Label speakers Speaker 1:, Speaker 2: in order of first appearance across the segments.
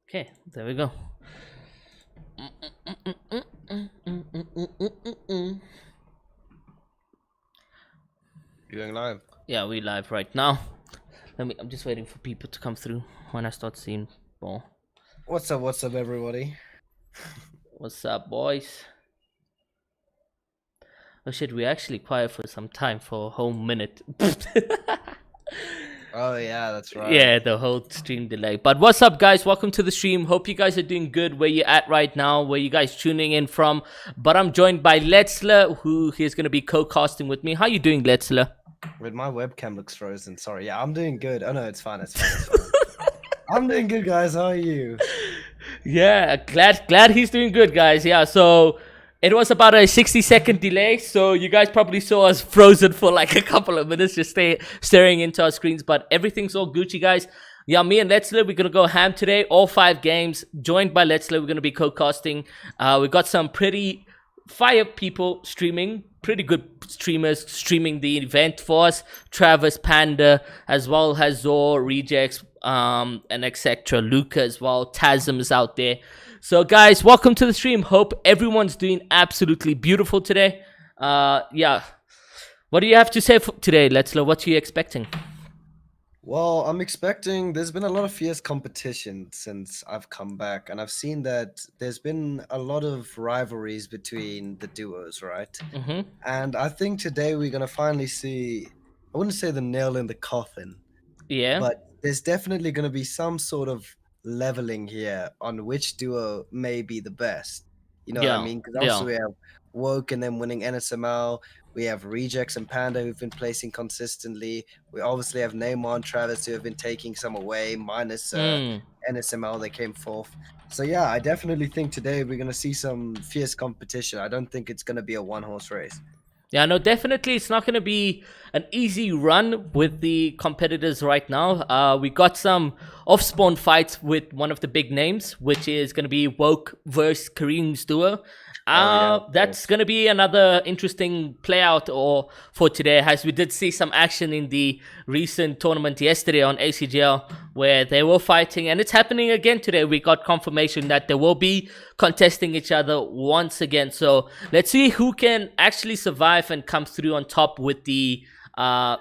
Speaker 1: Okay, there we go.
Speaker 2: You going live?
Speaker 1: Yeah, we live right now. I'm just waiting for people to come through when I start seeing more.
Speaker 2: What's up, everybody?
Speaker 1: What's up, boys? Oh shit, we're actually quiet for some time for a whole minute.
Speaker 2: Oh yeah, that's right.
Speaker 1: Yeah, the whole stream delay. But what's up, guys? Welcome to the stream. Hope you guys are doing good where you're at right now, where you guys tuning in from. But I'm joined by Letzler, who is going to be co-casting with me. How you doing, Letzler?
Speaker 2: Wait, my webcam looks frozen. Sorry. Yeah, I'm doing good. Oh no, it's fine. It's fine. It's fine. I'm doing good, guys. How are you?
Speaker 1: Yeah, glad he's doing good, guys. Yeah, so it was about a 60-second delay, so you guys probably saw us frozen for like a couple of minutes, just staring into our screens. But everything's all Gucci, guys. Yeah, me and Letzler, we're gonna go ham today. All 5 games, joined by Letzler. We're gonna be co-casting. We got some pretty fire people streaming, pretty good streamers streaming the event for us. Travis, Panda, as well as Zor, Rejects, and etc. Luca as well. Tasm is out there. So guys, welcome to the stream. Hope everyone's doing absolutely beautiful today. Yeah. What do you have to say for today, Letzler? What are you expecting?
Speaker 2: Well, I'm expecting there's been a lot of fierce competition since I've come back, and I've seen that there's been a lot of rivalries between the duos, right?
Speaker 1: Mm-hmm.
Speaker 2: And I think today we're gonna finally see, I wouldn't say the nail in the coffin,
Speaker 1: Yeah.
Speaker 2: but there's definitely going to be some sort of leveling here on which duo may be the best. You know what I
Speaker 1: Yeah.
Speaker 2: mean? Because
Speaker 1: Yeah.
Speaker 2: obviously we have Woke and them winning NSML. We have Rejects and Panda who've been placing consistently. We obviously have Neymar and Travis who have been taking some away, minus
Speaker 1: Mm.
Speaker 2: NSML, they came fourth. So yeah, I definitely think today we're going to see some fierce competition. I don't think it's going to be a one-horse race.
Speaker 1: Yeah, no, definitely it's not going to be an easy run with the competitors right now. We got some off-spawn fights with one of the big names, which is going to be Woke versus Kareem's duo.
Speaker 2: Oh yeah, of
Speaker 1: That's
Speaker 2: course.
Speaker 1: going to be another interesting play out or for today, as we did see some action in the recent tournament yesterday on ACGL where they were fighting, and it's happening again today. We got confirmation that they will be contesting each other once again. So let's see who can actually survive and come through on top with the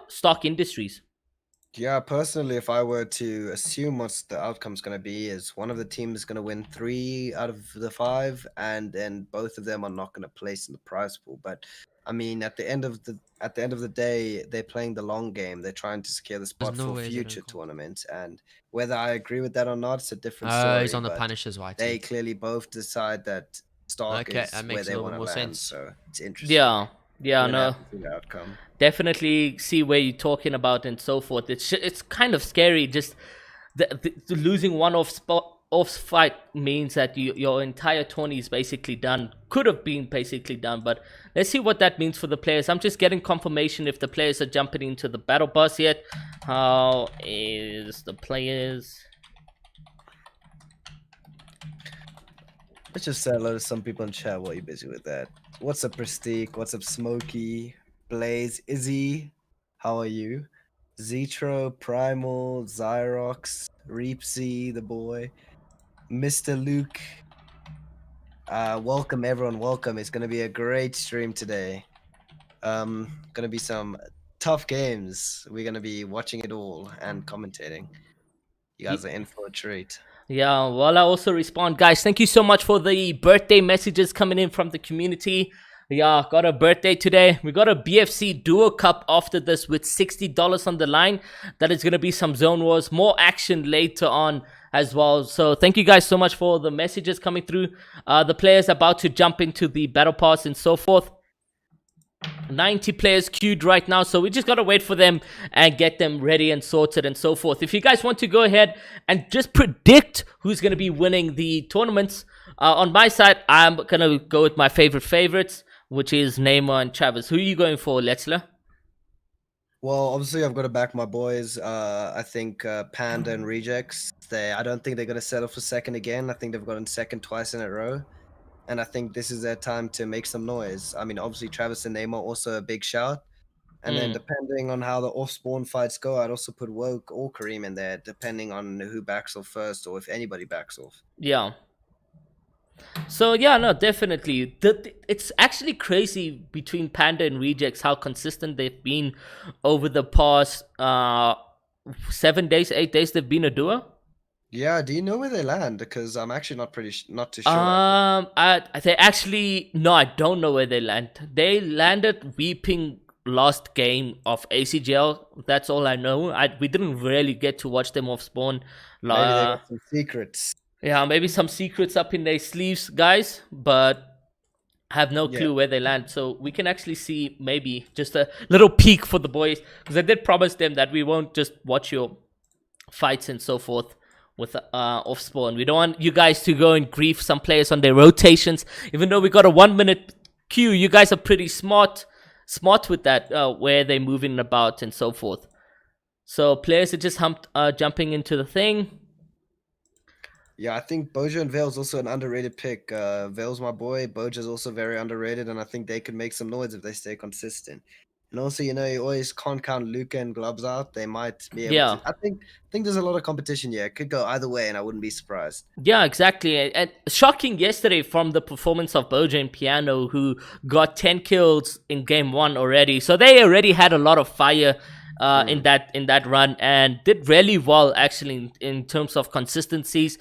Speaker 1: stock industries.
Speaker 2: Yeah, personally, if I were to assume what's the outcome's going to be, is one of the teams is going to win 3 out of the 5, and then both of them are not going to place in the prize pool. But I mean, at the end of the day, they're playing the long game. They're trying to secure the spot
Speaker 3: There's no
Speaker 2: for
Speaker 3: way they don't
Speaker 2: future
Speaker 3: come.
Speaker 2: tournaments. And whether I agree with that or not, it's a different
Speaker 3: He's
Speaker 2: story.
Speaker 3: on the
Speaker 2: But
Speaker 3: Punishers
Speaker 2: they
Speaker 3: YT.
Speaker 2: clearly both decide that Stark
Speaker 3: Okay,
Speaker 2: is
Speaker 3: that
Speaker 2: where
Speaker 3: makes a
Speaker 2: they
Speaker 3: little
Speaker 2: want
Speaker 3: bit
Speaker 2: to
Speaker 3: more
Speaker 2: land.
Speaker 3: sense.
Speaker 2: So it's interesting.
Speaker 1: Yeah, yeah,
Speaker 2: We're gonna
Speaker 1: no,
Speaker 2: have to see the outcome.
Speaker 1: definitely see where you're talking about and so forth. It's kind of scary. Just the losing one off fight means that your entire tourney is basically done. Could have been basically done, but let's see what that means for the players. I'm just getting confirmation if the players are jumping into the battle bus yet. How is the players?
Speaker 2: Let's just say hello to some people in chat while you're busy with that. What's up, Prestique? What's up, Smokey? Blaze, Izzy? How are you? Zetro, Primal, Zyrox, Reapsy, the boy, Mr. Luke. Welcome everyone, welcome. It's gonna be a great stream today. Gonna be some tough games. We're gonna be watching it all and commentating. You guys are in for a treat.
Speaker 1: Yeah, well, I also respond, guys. Thank you so much for the birthday messages coming in from the community. Yeah, got a birthday today. We got a BFC Duo Cup after this with $60 on the line. That is going to be some Zone Wars. More action later on as well. So thank you guys so much for the messages coming through. The players about to jump into the Battle Pass and so forth. 90 players queued right now, so we just gotta wait for them and get them ready and sorted and so forth. If you guys want to go ahead and just predict who's gonna be winning the tournaments, on my side, I'm gonna go with my favorites, which is Neymar and Travis. Who are you going for, Letzler?
Speaker 2: Well, obviously, I've got to back my boys. I think Panda and Rejects. I don't think they're going to settle for second again. I think they've gotten second twice in a row, and I think this is their time to make some noise. I mean, obviously, Travis and Neymar also a big shout, And then depending on how the off-spawn fights go, I'd also put Woke or Kareem in there, depending on who backs off first or if anybody backs off.
Speaker 1: Yeah. So yeah, no, definitely. It's actually crazy between Panda and Rejects how consistent they've been over the past 7 days, 8 days. They've been a duo.
Speaker 2: Yeah, do you know where they land? Because I'm actually not too sure.
Speaker 1: They actually no, I don't know where they land. They landed Weeping last game of ACGL. That's all I know. We didn't really get to watch them off spawn.
Speaker 2: Maybe they got some secrets.
Speaker 1: Yeah, maybe some secrets up in their sleeves, guys. But I have no clue where they land. So we can actually see maybe just a little peek for the boys, because I did promise them that we won't just watch your fights and so forth with off spawn. We don't want you guys to go and grief some players on their rotations. Even though we got a 1 minute queue, you guys are pretty smart with that, where they're moving about and so forth. So players are just jumping into the thing.
Speaker 2: Yeah, I think Boja and Vale's also an underrated pick. Vale's my boy. Boja's also very underrated, and I think they could make some noise if they stay consistent. And also, you always can't count Luca and Gloves out. They might be able to. I think there's a lot of competition here. It could go either way, and I wouldn't be surprised.
Speaker 1: Yeah, exactly. And shocking yesterday from the performance of Boja and Piano, who got 10 kills in game 1 already. So they already had a lot of fire in that run, and did really well actually in terms of consistencies.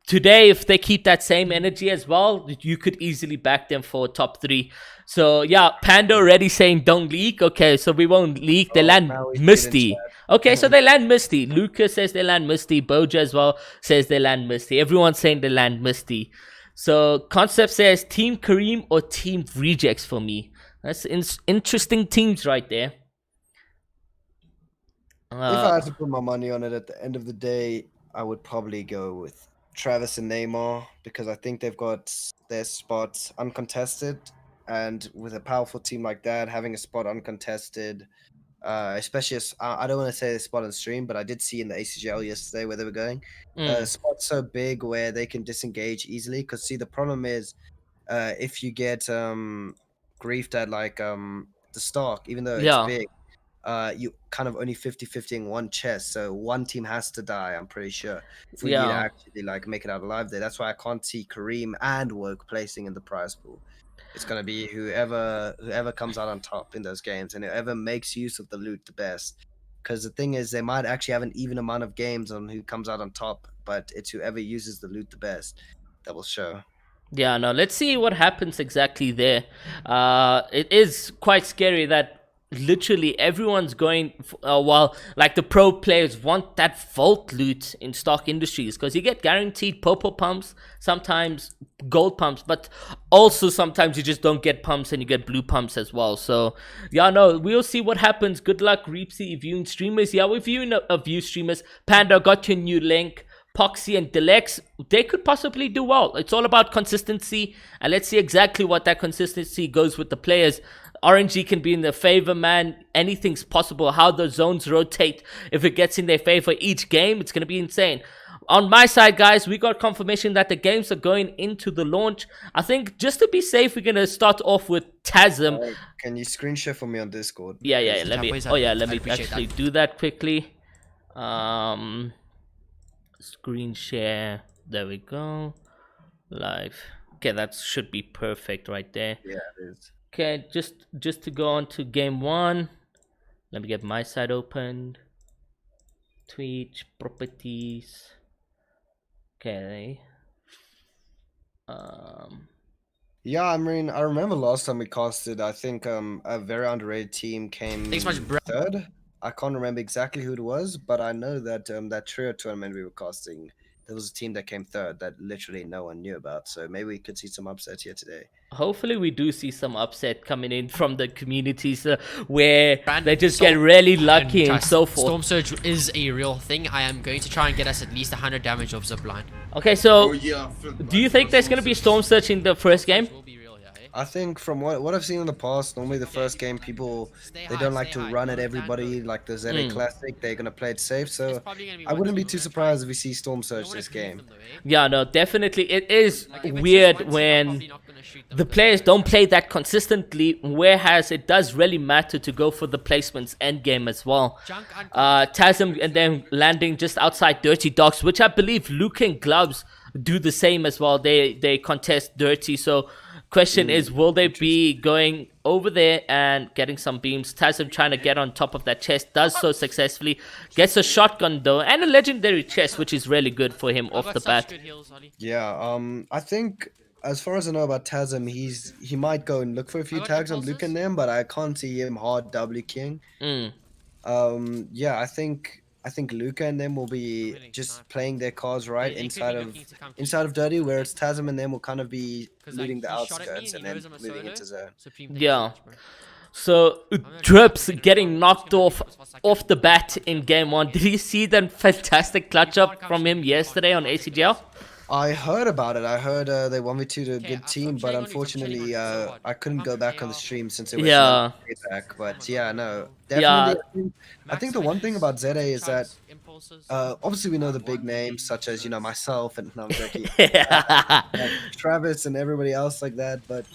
Speaker 1: Today, if they keep that same energy as well, you could easily back them for top 3. So yeah, Panda already saying don't leak. Okay, so we won't leak. They land Misty. Okay, so they land Misty. Lucas says they land Misty. Boja as well says they land Misty. Everyone's saying they land Misty. So Concept says Team Kareem or Team Rejects for me. That's interesting teams right there.
Speaker 2: If I had to put my money on it at the end of the day, I would probably go with Travis and Neymar, because I think they've got their spots uncontested, and with a powerful team like that, having a spot uncontested, especially as, I don't want to say the spot on stream, but I did see in the ACGL yesterday where they were going, spot's so big where they can disengage easily. Because see, the problem is, if you get griefed at like the stock, even though it's big, you kind of only 50-50 in one chest, so one team has to die, I'm pretty sure, for you to actually like make it out alive there. That's why I can't see Kareem and Woke placing in the prize pool. It's gonna be whoever comes out on top in those games, and whoever makes use of the loot the best. Because the thing is, they might actually have an even amount of games on who comes out on top, but it's whoever uses the loot the best that will show.
Speaker 1: Yeah, no, let's see what happens exactly there. It is quite scary that literally everyone's going while like the pro players want that vault loot in Stock Industries, because you get guaranteed purple pumps, sometimes gold pumps, but also sometimes you just don't get pumps and you get blue pumps as well. So yeah, no, we'll see what happens. Good luck, Reepsy, viewing streamers. Yeah, we're viewing a view streamers. Panda got your new link. Poxy and Dilex, they could possibly do well. It's all about consistency, and let's see exactly what that consistency goes with the players. RNG can be in their favor, man. Anything's possible. How the zones rotate, if it gets in their favor each game, it's going to be insane. On my side, guys, we got confirmation that the games are going into the launch. I think just to be safe, we're going to start off with TASM.
Speaker 2: Can you screen share for me on Discord?
Speaker 1: Yeah. Let me actually do that quickly. Screen share. There we go. Live. Okay, that should be perfect right there.
Speaker 2: Yeah, it is.
Speaker 1: Okay, just to go on to game 1. Let me get my side opened. Twitch properties. Okay.
Speaker 2: Yeah, I mean, I remember last time we casted, I think a very underrated team came third. I can't remember exactly who it was, but I know that that trio tournament we were casting, there was a team that came third that literally no one knew about. So maybe we could see some upsets here today.
Speaker 1: Hopefully we do see some upset coming in from the communities where they just get really lucky and so forth.
Speaker 3: Storm Surge is a real thing. I am going to try and get us at least 100 damage of Zipline.
Speaker 1: Okay, so do you think there's going to be Storm Surge in the first game?
Speaker 2: I think from what I've seen in the past, normally the first game people they don't like to run at everybody like the ZA
Speaker 1: Mm.
Speaker 2: Classic. They're gonna play it safe. So
Speaker 3: probably gonna be
Speaker 2: I wouldn't be too
Speaker 3: We're gonna
Speaker 2: surprised if we see Storm Surge this
Speaker 3: brief
Speaker 2: game.
Speaker 3: them though, eh?
Speaker 1: Yeah, no, definitely. It is
Speaker 3: Like, if it's just
Speaker 1: weird
Speaker 3: one team, I'm
Speaker 1: when
Speaker 3: probably not gonna shoot them
Speaker 1: the
Speaker 3: in
Speaker 1: players
Speaker 3: first
Speaker 1: don't
Speaker 3: place.
Speaker 1: play that consistently, whereas it does really matter to go for the placements end game as well.
Speaker 3: Junk and
Speaker 1: Tasm and then landing just outside Dirty Docks, which I believe Luke and Gloves do the same as well. They contest Dirty. So question is, will they be going over there and getting some beams? Tasm trying to get on top of that chest, does so successfully, gets a shotgun though, and a legendary chest, which is really good for him
Speaker 3: I've
Speaker 1: off
Speaker 3: got
Speaker 1: the
Speaker 3: such
Speaker 1: bat.
Speaker 3: good heals, Ollie.
Speaker 2: Yeah. I think as far as I know about Tasm, he might go and look for a few
Speaker 3: got
Speaker 2: tags on Luke and
Speaker 3: impulses.
Speaker 2: them, but I can't see him hard W King.
Speaker 1: Mm.
Speaker 2: Yeah, I think Luca and them will be
Speaker 3: Winning
Speaker 2: just
Speaker 3: sniper.
Speaker 2: playing their cards right
Speaker 3: They could be
Speaker 2: inside of
Speaker 3: looking to come
Speaker 2: inside of
Speaker 3: keep.
Speaker 2: Dirty, whereas Tasm and them will kind of be
Speaker 3: 'Cause, like,
Speaker 2: looting the
Speaker 3: he shot at me
Speaker 2: outskirts
Speaker 3: and
Speaker 2: and
Speaker 3: he
Speaker 2: then
Speaker 3: knows I'm a
Speaker 2: moving
Speaker 3: solo.
Speaker 2: into zone.
Speaker 3: Supreme, thank you
Speaker 1: Yeah.
Speaker 3: so much, bro.
Speaker 1: So
Speaker 3: gonna
Speaker 1: Drips
Speaker 3: try to
Speaker 1: getting
Speaker 3: finish
Speaker 1: knocked
Speaker 3: him
Speaker 1: off
Speaker 3: as fast as I can.
Speaker 1: off the bat in game one. Did you see that fantastic clutch
Speaker 3: can't
Speaker 1: up
Speaker 3: come
Speaker 1: from
Speaker 3: shoot
Speaker 1: him
Speaker 3: me, you can't
Speaker 1: yesterday on
Speaker 3: come shoot me.
Speaker 1: ACGL?
Speaker 2: I heard about it. I heard they 1v2 to a
Speaker 3: Okay,
Speaker 2: good
Speaker 3: I'm
Speaker 2: team, but
Speaker 3: cheering on you, I'm cheering on
Speaker 2: unfortunately,
Speaker 3: you so hard.
Speaker 2: I couldn't
Speaker 3: Come
Speaker 2: go
Speaker 3: from
Speaker 2: back on the
Speaker 3: AR.
Speaker 2: stream since it was
Speaker 1: Yeah,
Speaker 2: back. But yeah, no,
Speaker 1: yeah,
Speaker 2: definitely. I think the one thing about ZA is that
Speaker 3: Impulses.
Speaker 2: obviously we know the big names such as myself and no, I'm joking,
Speaker 1: yeah.
Speaker 2: Travis and everybody else like that, but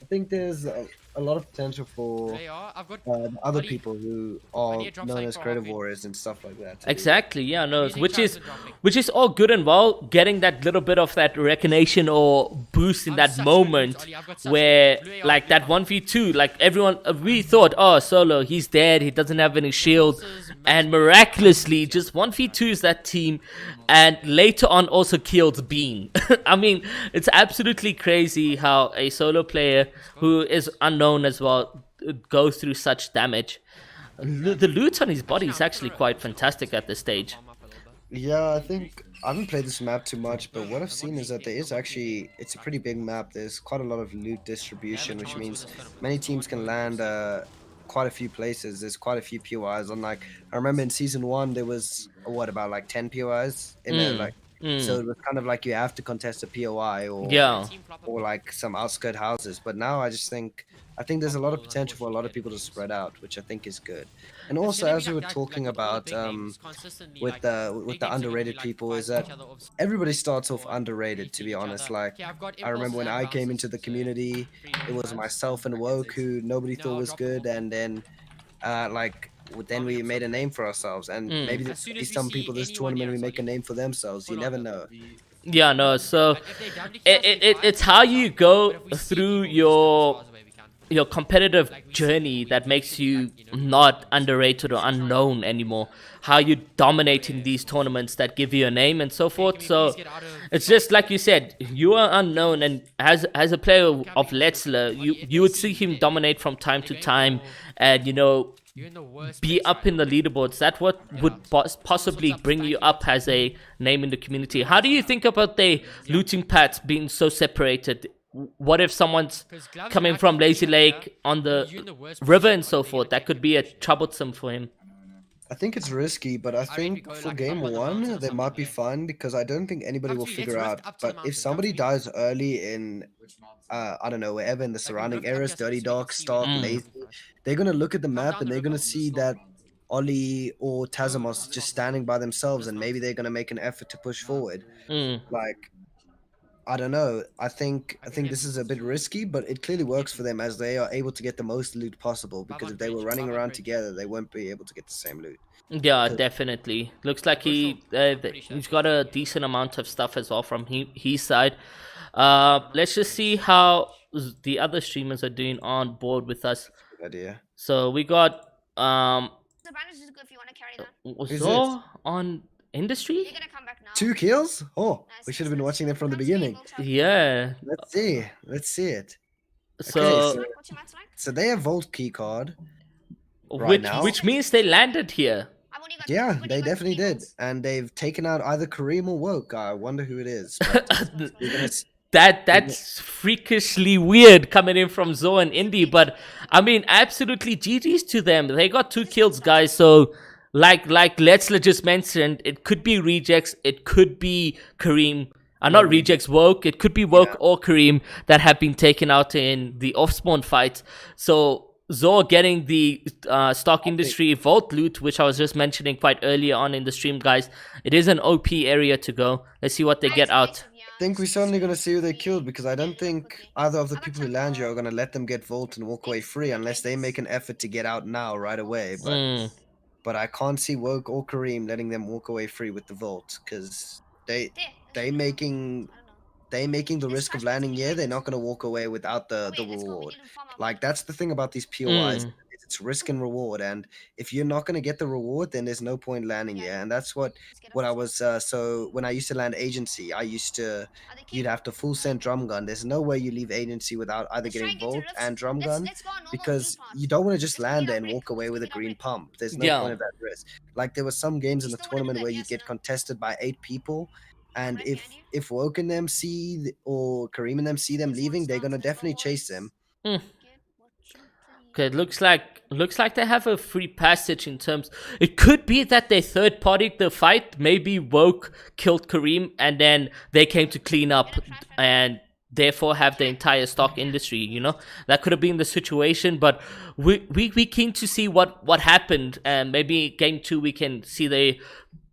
Speaker 2: I think there's a lot of potential for
Speaker 3: They are. I've got
Speaker 2: other
Speaker 3: Buddy,
Speaker 2: people who
Speaker 3: I
Speaker 2: are
Speaker 3: need a drop
Speaker 2: known
Speaker 3: site
Speaker 2: as
Speaker 3: for
Speaker 2: creative
Speaker 3: halfway.
Speaker 2: warriors and stuff like that. to do.
Speaker 1: Exactly, yeah, no,
Speaker 3: using
Speaker 1: which
Speaker 3: traps
Speaker 1: is
Speaker 3: and dropping.
Speaker 1: all good and well, getting that little bit of that recognition or boost in
Speaker 3: I've
Speaker 1: that
Speaker 3: such good
Speaker 1: moment
Speaker 3: moves, Ollie, I've got such
Speaker 1: where
Speaker 3: good moves. Blue AR,
Speaker 1: like
Speaker 3: blue
Speaker 1: that
Speaker 3: AR.
Speaker 1: 1v2, like everyone we thought, oh, Solo, he's dead, he doesn't have any shield,
Speaker 3: Impulses,
Speaker 1: and
Speaker 3: max-
Speaker 1: miraculously just 1v2s that team, and later on also killed Bean. I mean, it's absolutely crazy how a solo player who is unknown as well goes through such damage. The loot on his body is actually quite fantastic at this stage.
Speaker 3: Warm up a little bit.
Speaker 2: Yeah, I think I haven't played this map too much, but what I've seen is that there is actually it's a pretty big map. There's quite a lot of loot distribution, which means many teams can land quite a few places. There's quite a few POIs. Unlike I remember in season one there was about like 10 POIs in there, like so it was kind of like you have to contest a POI or
Speaker 1: Yeah.
Speaker 3: Team flop
Speaker 2: or like some outskirt houses. But now I think there's a lot of potential for a lot of people to spread out, which I think is good. And
Speaker 3: It's
Speaker 2: also,
Speaker 3: gonna
Speaker 2: as
Speaker 3: be
Speaker 2: we were
Speaker 3: like that,
Speaker 2: talking
Speaker 3: like with all the
Speaker 2: about
Speaker 3: big names consistently,
Speaker 2: with
Speaker 3: like,
Speaker 2: the
Speaker 3: big names are gonna
Speaker 2: underrated
Speaker 3: be, like,
Speaker 2: people is
Speaker 3: fighting
Speaker 2: that
Speaker 3: each other off
Speaker 2: everybody starts off
Speaker 3: or
Speaker 2: underrated, to be
Speaker 3: beating each
Speaker 2: honest.
Speaker 3: other.
Speaker 2: Like
Speaker 3: Okay, I've got
Speaker 2: I remember when
Speaker 3: impulses
Speaker 2: I came
Speaker 3: and
Speaker 2: into the
Speaker 3: bounces,
Speaker 2: community,
Speaker 3: free
Speaker 2: it was
Speaker 3: grabs.
Speaker 2: myself and Woke who nobody
Speaker 3: No,
Speaker 2: thought
Speaker 3: I'll
Speaker 2: was
Speaker 3: drop them
Speaker 2: good,
Speaker 3: all.
Speaker 2: and then then we made a name for ourselves, and maybe
Speaker 3: As
Speaker 2: there's
Speaker 3: soon
Speaker 2: gonna be
Speaker 3: as we
Speaker 2: some
Speaker 3: see
Speaker 2: people this
Speaker 3: anyone
Speaker 2: tournament
Speaker 3: near
Speaker 2: who
Speaker 3: us,
Speaker 2: make a
Speaker 3: Ollie.
Speaker 2: name for themselves. You
Speaker 3: Hold
Speaker 2: never
Speaker 3: on.
Speaker 2: know.
Speaker 1: Yeah, no, so
Speaker 3: Like, if they double kill us, we
Speaker 1: it
Speaker 3: fight,
Speaker 1: it's how you
Speaker 3: but
Speaker 1: go
Speaker 3: if we see
Speaker 1: through
Speaker 3: people, we just go as far as we can.
Speaker 1: your competitive
Speaker 3: Like, we see
Speaker 1: journey
Speaker 3: people,
Speaker 1: that
Speaker 3: we
Speaker 1: makes
Speaker 3: see,
Speaker 1: you
Speaker 3: like, you know,
Speaker 1: not underrated or unknown anymore. How you dominate in these tournaments that give you a name and so forth.
Speaker 3: Can we
Speaker 1: So
Speaker 3: please get out of
Speaker 1: it's just like you said, you are unknown, and as a player of Letzler, you would see him dominate from time to time, and
Speaker 3: You're in the worst
Speaker 1: be
Speaker 3: place
Speaker 1: up
Speaker 3: right
Speaker 1: in the leaderboards. That what would possibly bring you up as a name in the community. How do you think about the looting paths being so separated? What if someone's
Speaker 3: 'Cause Gloves
Speaker 1: coming
Speaker 3: are
Speaker 1: from
Speaker 3: actually
Speaker 1: Lazy
Speaker 3: here,
Speaker 1: Lake on the
Speaker 3: you're in the worst
Speaker 1: river
Speaker 3: position,
Speaker 1: and so
Speaker 3: Ollie,
Speaker 1: forth?
Speaker 3: you're
Speaker 1: That
Speaker 3: gonna
Speaker 1: could be a troublesome for him.
Speaker 2: I think it's risky, but I
Speaker 3: read we
Speaker 2: think
Speaker 3: go,
Speaker 2: for
Speaker 3: like,
Speaker 2: game
Speaker 3: up on the
Speaker 2: one,
Speaker 3: mountain or
Speaker 2: they might be
Speaker 3: something,
Speaker 2: fun because I don't think anybody
Speaker 3: Come
Speaker 2: will
Speaker 3: to me, let's
Speaker 2: figure
Speaker 3: rift
Speaker 2: out.
Speaker 3: up to the
Speaker 2: But
Speaker 3: mountain,
Speaker 2: if
Speaker 3: come
Speaker 2: somebody
Speaker 3: to me.
Speaker 2: dies early in, I don't know, wherever in the surrounding
Speaker 3: rift up
Speaker 2: areas,
Speaker 3: here so
Speaker 2: Dirty
Speaker 3: we can
Speaker 2: Dock,
Speaker 3: see
Speaker 2: Stark,
Speaker 3: where
Speaker 2: Lazy,
Speaker 3: it is.
Speaker 2: they're gonna look at the
Speaker 3: Come
Speaker 2: map
Speaker 3: down
Speaker 2: and
Speaker 3: the
Speaker 2: they're gonna
Speaker 3: river.
Speaker 2: see that Ollie or Tazamos just standing by themselves, and maybe they're gonna make an effort to push forward.
Speaker 1: Mm.
Speaker 2: Like I don't know. I think this is a bit risky, but it clearly works for them as they are able to get the most loot possible. Because if they were running around together, they won't be able to get the same loot.
Speaker 1: Yeah,
Speaker 2: 'Cause-
Speaker 1: definitely. Looks like he's got a decent amount of stuff as well from his side. Let's just see how the other streamers are doing on board with us.
Speaker 2: Good idea.
Speaker 1: So we got
Speaker 4: The bandage is good if you want to carry that.
Speaker 2: Who's
Speaker 1: Zor on industry.
Speaker 4: You're gonna come back now.
Speaker 2: 2 kills? Oh,
Speaker 4: Nice,
Speaker 2: we should
Speaker 4: nice,
Speaker 2: have been
Speaker 4: nice.
Speaker 2: watching them from the
Speaker 4: Come to me,
Speaker 2: beginning.
Speaker 4: we'll talk.
Speaker 1: Yeah.
Speaker 2: Let's see. Let's see it.
Speaker 1: So
Speaker 2: so-
Speaker 4: What's your match like?
Speaker 2: So they have Vault key card. right now?
Speaker 1: which means they landed here.
Speaker 4: I've only got-
Speaker 2: Yeah,
Speaker 4: I've only
Speaker 2: they
Speaker 4: got
Speaker 2: definitely
Speaker 4: 3
Speaker 2: did.
Speaker 4: votes.
Speaker 2: And they've taken out either Kareem or Woke. I wonder who it is. but you're gonna s-
Speaker 1: That's freakishly weird coming in from Zo and Indy, but I mean, absolutely GG's to them. They got 2 kills, guys. So, like Letzler just mentioned, it could be Rejects, it could be Kareem, Not rejects, woke. It could be woke
Speaker 2: Yeah.
Speaker 1: or Kareem that have been taken out in the off spawn fight. So Zor getting the stock industry vault loot, which I was just mentioning quite earlier on in the stream, guys. It is an OP area to go. Let's see what they get out.
Speaker 2: I think we're certainly going to see who they killed, because I don't think either of the people who land here are going to let them get vault and walk away free unless they make an effort to get out now, right away. But I can't see Woke or Kareem letting them walk away free with the vault, because they making the risk of landing here. They're not going to walk away without the reward. Like, that's the thing about these POIs. It's risk and reward, and if you're not going to get the reward, then there's no point landing here. And that's what I was so when I used to land agency, you'd have to full send drum gun. There's no way you leave agency without either getting vault and drum gun, because you don't want to just land there and walk away with a green pump. There's no point of that risk. Like, there were some games in the tournament where you get contested by 8 people, and if Woke and them see or Kareem and them see them leaving, they're gonna definitely chase them.
Speaker 1: Okay, it looks like they have a free passage in terms. It could be that they third partied the fight. Maybe Woke killed Kareem and then they came to clean up and therefore have the entire stock industry. You know, that could have been the situation. But we keen to see what happened, and maybe game 2 we can see the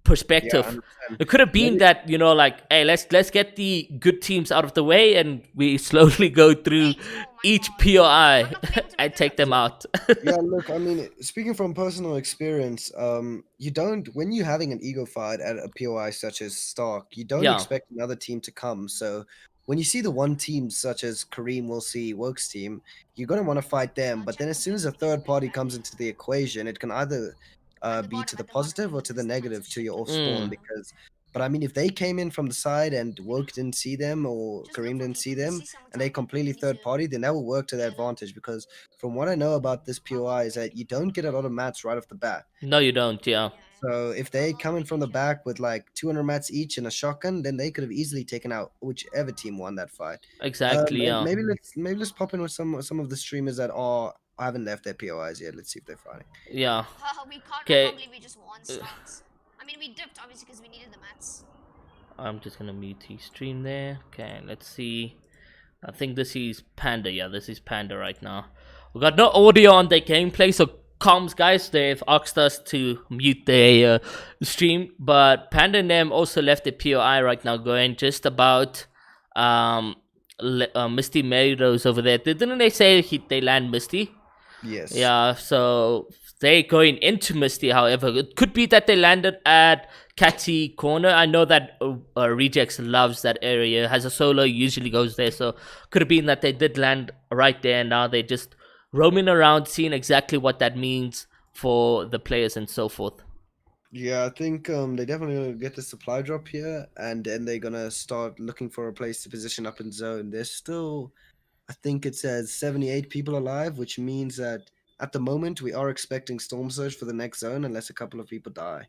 Speaker 1: perspective.
Speaker 2: Yeah,
Speaker 1: it could have been that, you know, like, hey, let's get the good teams out of the way and we slowly go through each POI and take them out.
Speaker 2: Yeah, look, I mean, speaking from personal experience, you don't, when you're having an ego fight at a POI such as stock, you don't expect another team to come. So when you see the one team such as Kareem will see Woke's team, you're gonna want to fight them. But then as soon as a third party comes into the equation, it can either be to the positive or to the negative to your off spawn. But I mean, if they came in from the side and Woke didn't see them or Kareem didn't see them, and they completely third party, then that will work to their advantage. Because from what I know about this POI is that you don't get a lot of mats right off the bat.
Speaker 1: No, you don't. Yeah.
Speaker 2: So if they come in from the back with like 200 mats each and a shotgun, then they could have easily taken out whichever team won that fight.
Speaker 1: Exactly. Yeah.
Speaker 2: Maybe let's pop in with some of the streamers that haven't left their POIs yet. Let's see if they're fighting.
Speaker 1: Yeah.
Speaker 4: We can't.
Speaker 1: Okay.
Speaker 4: I can't believe we just won stocks. I mean, we dipped obviously because we needed the mats.
Speaker 1: I'm just gonna mute his stream there. Okay, let's see. I think this is Panda. Yeah, this is Panda right now. We got no audio on their gameplay, so comms guys, they've asked us to mute their stream. But Panda and them also left the POI right now, going just about Misty Meadows over there. Didn't they say they land Misty?
Speaker 2: Yes.
Speaker 1: Yeah, so they going into Misty. However, it could be that they landed at Catty Corner. I know that Rejects loves that area. Has a solo, usually goes there. So could have been that they did land right there. And now they're just roaming around, seeing exactly what that means for the players and so forth.
Speaker 2: Yeah, I think they definitely gonna get the supply drop here, and then they're gonna start looking for a place to position up in zone. There's still, I think it says 78 people alive, which means that at the moment we are expecting Storm Surge for the next zone unless a couple of people die.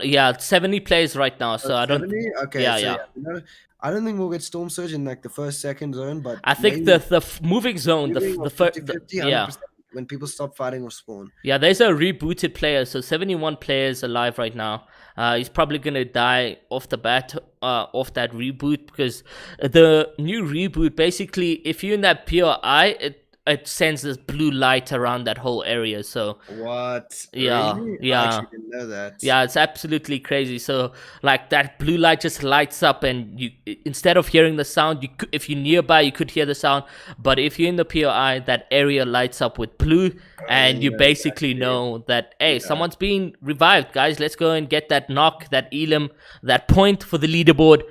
Speaker 1: Yeah, 70 players right now, so I don't.
Speaker 2: 70? Okay,
Speaker 1: yeah,
Speaker 2: so
Speaker 1: yeah.
Speaker 2: No, I don't think we'll get Storm Surge in like the first, second zone, but
Speaker 1: I think the moving zone, the first, yeah.
Speaker 2: When people stop fighting or spawn.
Speaker 1: Yeah, there's a rebooted player, so 71 players alive right now. He's probably gonna die off the bat, off that reboot, because the new reboot, basically, if you're in that POI, it sends this blue light around that whole area. So
Speaker 2: what?
Speaker 1: Yeah,
Speaker 2: really?
Speaker 1: yeah.
Speaker 2: I actually didn't know that.
Speaker 1: Yeah, it's absolutely crazy. So like that blue light just lights up, and you, instead of hearing the sound, you could, if you're nearby, you could hear the sound. But if you're in the POI, that area lights up with blue, and you basically know that, hey, someone's being revived, guys. Let's go and get that knock, that elim, that point for the leaderboard.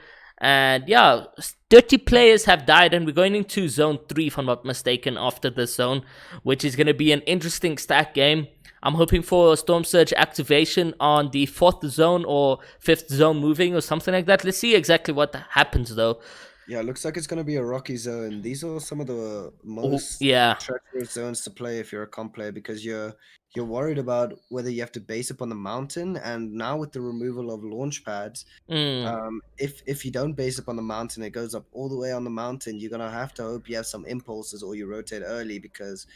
Speaker 1: And yeah, 30 players have died, and we're going into zone 3, if I'm not mistaken, after this zone, which is going to be an interesting stack game. I'm hoping for a Storm Surge activation on the 4th zone or 5th zone moving or something like that. Let's see exactly what happens, though.
Speaker 2: Yeah, it looks like it's going to be a rocky zone. These are some of the most treacherous zones to play if you're a comp player, because you're worried about whether you have to base up on the mountain, and now with the removal of launch pads, if you don't base up on the mountain, it goes up all the way on the mountain. You're going to have to hope you have some impulses or you rotate early, because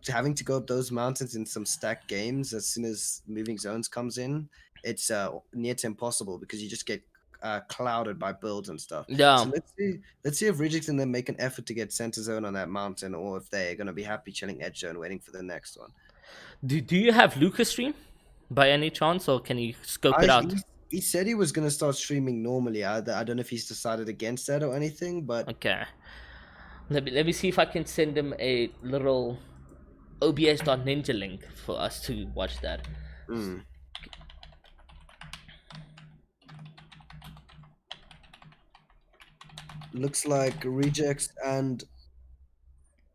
Speaker 2: having to go up those mountains in some stacked games as soon as moving zones comes in, it's near to impossible, because you just get clouded by builds and stuff.
Speaker 1: Yeah.
Speaker 2: So let's see if Rejects and them make an effort to get center zone on that mountain, or if they're gonna be happy chilling edge zone, waiting for the next one.
Speaker 1: Do you have Lucas stream by any chance, or can you scope
Speaker 2: I
Speaker 1: it out?
Speaker 2: he said he was gonna start streaming normally. I don't know if he's decided against that or anything, but
Speaker 1: Okay. Let me see if I can send him a little OBS.ninja link for us to watch that.
Speaker 2: mm. Looks like Rejects and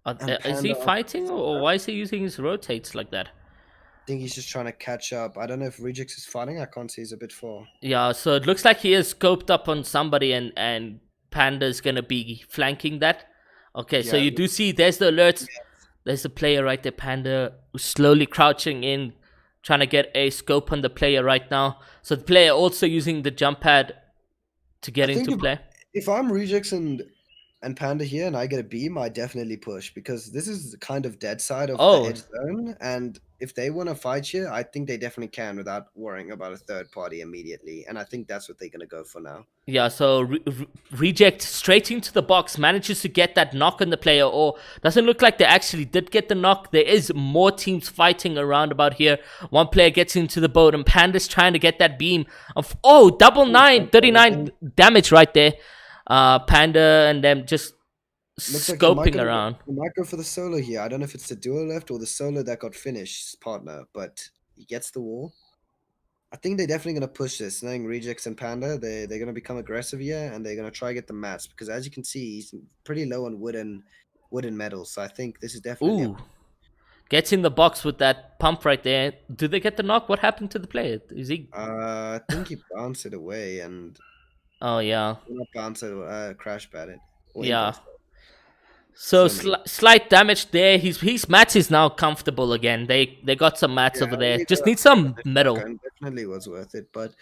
Speaker 1: Is he
Speaker 2: Panda.
Speaker 1: fighting, or why is he using his rotates like that?
Speaker 2: I think he's just trying to catch up. I don't know if Rejects is fighting. I can't see. He's a bit far.
Speaker 1: Yeah, so it looks like he is scoped up on somebody, and Panda's gonna be flanking that. Okay, so
Speaker 2: Yeah,
Speaker 1: you do see there's the alerts. There's the player right there, Panda, who's slowly crouching in, trying to get a scope on the player right now. So the player also using the jump pad to get
Speaker 2: I think
Speaker 1: into play.
Speaker 2: If I'm Rejects and Panda here and I get a beam, I definitely push because this is kind of dead side of
Speaker 1: Oh.
Speaker 2: the edge zone. And if they want to fight here, I think they definitely can without worrying about a third party immediately. And I think that's what they're going to go for now.
Speaker 1: Yeah, so Reject straight into the box, manages to get that knock on the player, or doesn't look like they actually did get the knock. There is more teams fighting around about here. One player gets into the boat, and Panda's trying to get that beam of, double 39 damage right there. Panda and them just
Speaker 2: Looks like
Speaker 1: scoping around.
Speaker 2: He might go for the solo here. I don't know if it's the duo left or the solo that got finished partner, but he gets the wall. I think they're definitely going to push this, knowing Rejects and Panda. They're going to become aggressive here, and they're going to try to get the mats because, as you can see, he's pretty low on wood and metal. So I think this is definitely.
Speaker 1: Ooh, gets in the box with that pump right there. Do they get the knock? What happened to the player? Is he?
Speaker 2: I think he bounced it away, and
Speaker 1: Oh yeah,
Speaker 2: not bounced it, crash batted.
Speaker 1: yeah. So slight damage there. His mats is now comfortable again. They got some mats over there. Just need some metal.
Speaker 2: Definitely was worth it, but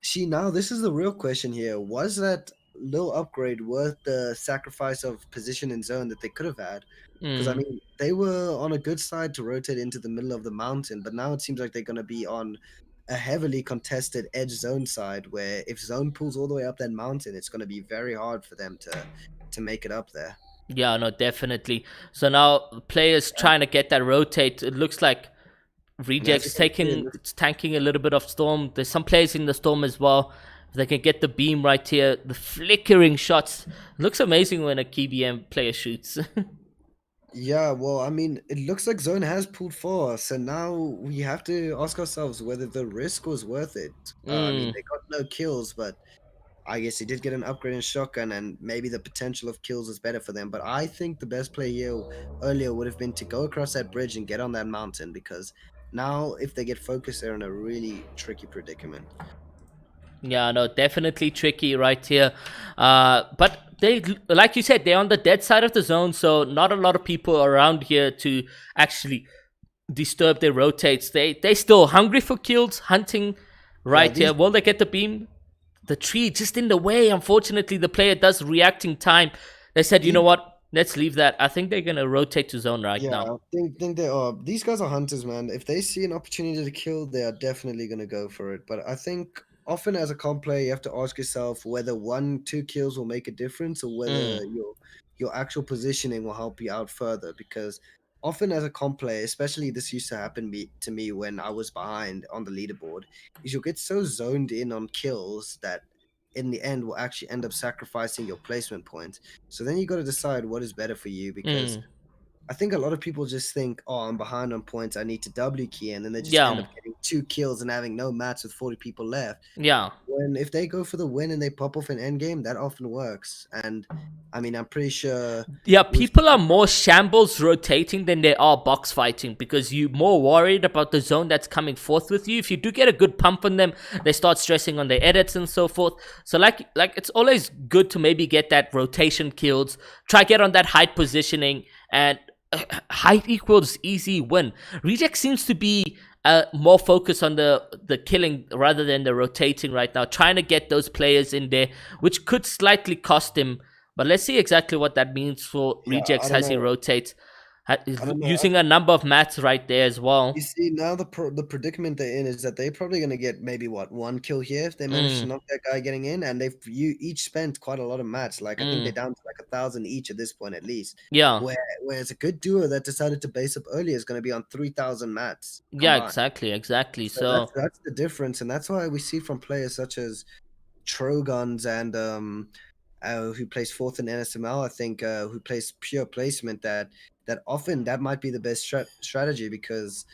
Speaker 2: see now this is the real question here. Was that little upgrade worth the sacrifice of position and zone that they could have had? Because I mean they were on a good side to rotate into the middle of the mountain, but now it seems like they're going to be on a heavily contested edge zone side where if zone pulls all the way up that mountain, it's going to be very hard for them to make it up there.
Speaker 1: Yeah, no, definitely. So now players trying to get that rotate. It looks like Rejects tanking a little bit of storm. There's some players in the storm as well. If they can get the beam right here, the flickering shots. It looks amazing when a KBM player shoots.
Speaker 2: Yeah, well, I mean, it looks like Zone has pulled for us, and now we have to ask ourselves whether the risk was worth it. I mean, they got no kills, but I guess he did get an upgrade in shotgun, and maybe the potential of kills is better for them. But I think the best play here earlier would have been to go across that bridge and get on that mountain, because now if they get focused, they're in a really tricky predicament.
Speaker 1: Yeah, no, definitely tricky right here. But they, like you said, they're on the dead side of the zone, so not a lot of people around here to actually disturb their rotates. They still hungry for kills, hunting right here. Will they get the beam? The tree just in the way. Unfortunately, the player does react in time. They said, you know what? Let's leave that. I think they're gonna rotate to zone right now.
Speaker 2: Yeah, I think they are. These guys are hunters, man. If they see an opportunity to kill, they are definitely gonna go for it. But I think often as a comp player, you have to ask yourself whether 1-2 kills will make a difference or whether your actual positioning will help you out further. Because often as a comp player, especially this used to happen to me when I was behind on the leaderboard, is you'll get so zoned in on kills that in the end will actually end up sacrificing your placement points. So then you got to decide what is better for you, because I think a lot of people just think, oh, I'm behind on points, I need to W key, and then they just end up getting 2 kills and having no mats with 40 people left.
Speaker 1: Yeah.
Speaker 2: When if they go for the win and they pop off an end game, that often works. And I mean, I'm pretty sure.
Speaker 1: Yeah, people are more shambles rotating than they are box fighting, because you're more worried about the zone that's coming forth with you. If you do get a good pump on them, they start stressing on their edits and so forth. So like it's always good to maybe get that rotation kills, try get on that height positioning, and height equals easy win. Reject seems to be more focused on the killing rather than the rotating right now, trying to get those players in there, which could slightly cost him. But let's see exactly what that means for Rejects as he rotates.
Speaker 2: don't know.
Speaker 1: Using a number of mats right there as
Speaker 2: You
Speaker 1: well.
Speaker 2: see, now the predicament they're in is that they're probably going to get maybe one kill here if they manage to knock that guy getting in, and you each spent quite a lot of mats. Like I think they're down to like 1,000 each at this point at least.
Speaker 1: Yeah.
Speaker 2: Whereas a good duo that decided to base up early is going to be on 3,000 mats
Speaker 1: Yeah,
Speaker 2: combined.
Speaker 1: exactly.
Speaker 2: So that's the difference, and that's why we see from players such as Trogons and who plays fourth in NSML, I think, who plays pure placement, that often that might be the best strategy because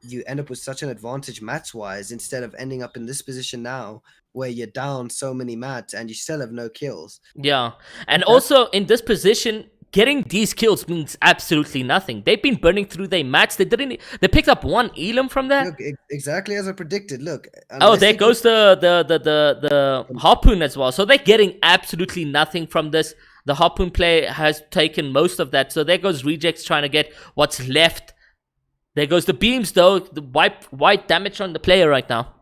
Speaker 2: you end up with such an advantage mats wise instead of ending up in this position now where you're down so many mats and you still have no kills.
Speaker 1: Yeah. And also in this position, getting these kills means absolutely nothing. They've been burning through their mats. They picked up one elim from that.
Speaker 2: Look, exactly as I predicted. Look,
Speaker 1: Oh, there goes the harpoon as well. So they're getting absolutely nothing from this. The harpoon play has taken most of that. So there goes rejects trying to get what's left. There goes the beams though. The white damage on the player right now.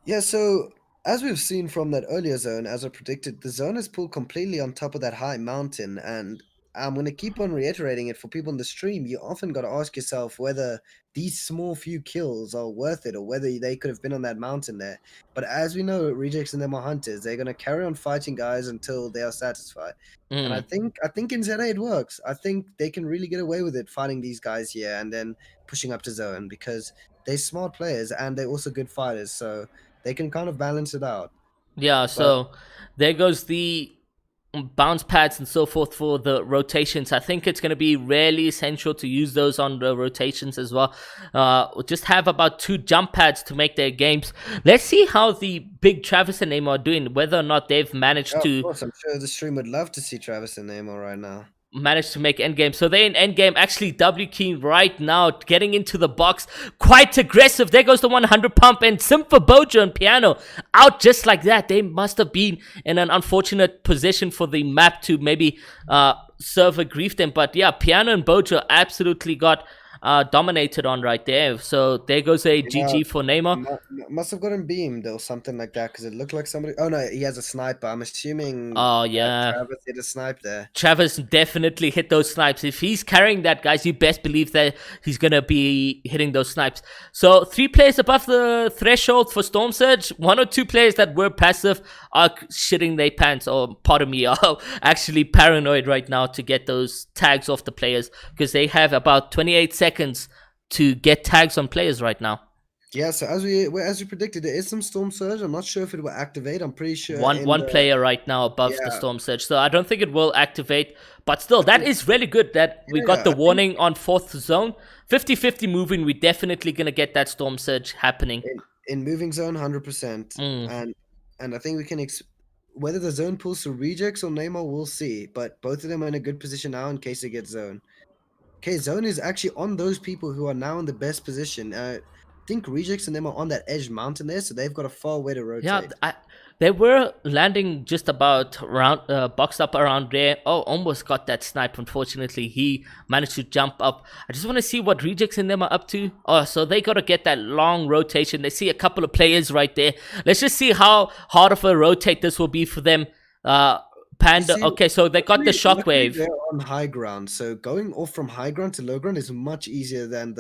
Speaker 2: Yeah, so as we've seen from that earlier zone, as I predicted, the zone is pulled completely on top of that high mountain, and I'm going to keep on reiterating it for people in the stream. You often got to ask yourself whether these small few kills are worth it or whether they could have been on that mountain there. But as we know, rejects and them are hunters. They're going to carry on fighting guys until they are satisfied. And I think in ZA it works. I think they can really get away with it fighting these guys here and then pushing up to zone because they're smart players and they're also good fighters. So they can kind of balance it out.
Speaker 1: Yeah, so there goes the bounce pads and so forth for the rotations. I think it's going to be really essential to use those on the rotations as well. Just have about 2 jump pads to make their games. Let's see how the big Travis and Neymar are doing, whether or not they've managed
Speaker 2: Of
Speaker 1: to
Speaker 2: course, I'm sure the stream would love to see Travis and Neymar right now.
Speaker 1: make endgame. So they're in endgame, actually W keying right now, getting into the box, quite aggressive. There goes the 100 pump, and Simfa, Bojo, and Piano out just like that. They must have been in an unfortunate position for the map to maybe server grief them. But yeah, Piano and Bojo absolutely got dominated on right there. So there goes a GG for Neymar.
Speaker 2: Must have gotten beamed or something like that because it looked like somebody. Oh no, he has a sniper. I'm assuming.
Speaker 1: Oh yeah,
Speaker 2: Travis hit a snipe there.
Speaker 1: Travis definitely hit those snipes. If he's carrying that, guys, you best believe that he's gonna be hitting those snipes. So 3 players above the threshold for Storm Surge. 1 or 2 players that were passive are shitting their pants, or pardon me, are actually paranoid right now to get those tags off the players because they have about 28 seconds to get tags on players right now.
Speaker 2: Yeah, so as we predicted, there is some Storm Surge. I'm not sure if it will activate. I'm pretty sure
Speaker 1: one player right now above the Storm Surge, so I don't think it will activate. But still, that is really good that we got the warning on 4th zone. 50-50 moving, we're definitely gonna get that Storm Surge happening.
Speaker 2: In moving zone, 100%. And I think we can whether the zone pulls through rejects or Neymar, we'll see. But both of them are in a good position now in case they get zone. Okay, zone is actually on those people who are now in the best position. I think rejects and them are on that edge mountain there, so they've got a far way to rotate.
Speaker 1: Yeah, they were landing just about around, boxed up around there. Oh, almost got that snipe. Unfortunately, he managed to jump up. I just want to see what rejects and them are up to. Oh, so they got to get that long rotation. They see a couple of players right there. Let's just see how hard of a rotate this will be for them. Panda.
Speaker 2: See,
Speaker 1: okay, so they got the shockwave.
Speaker 2: They're on high ground, so going off from high ground to low ground is much easier than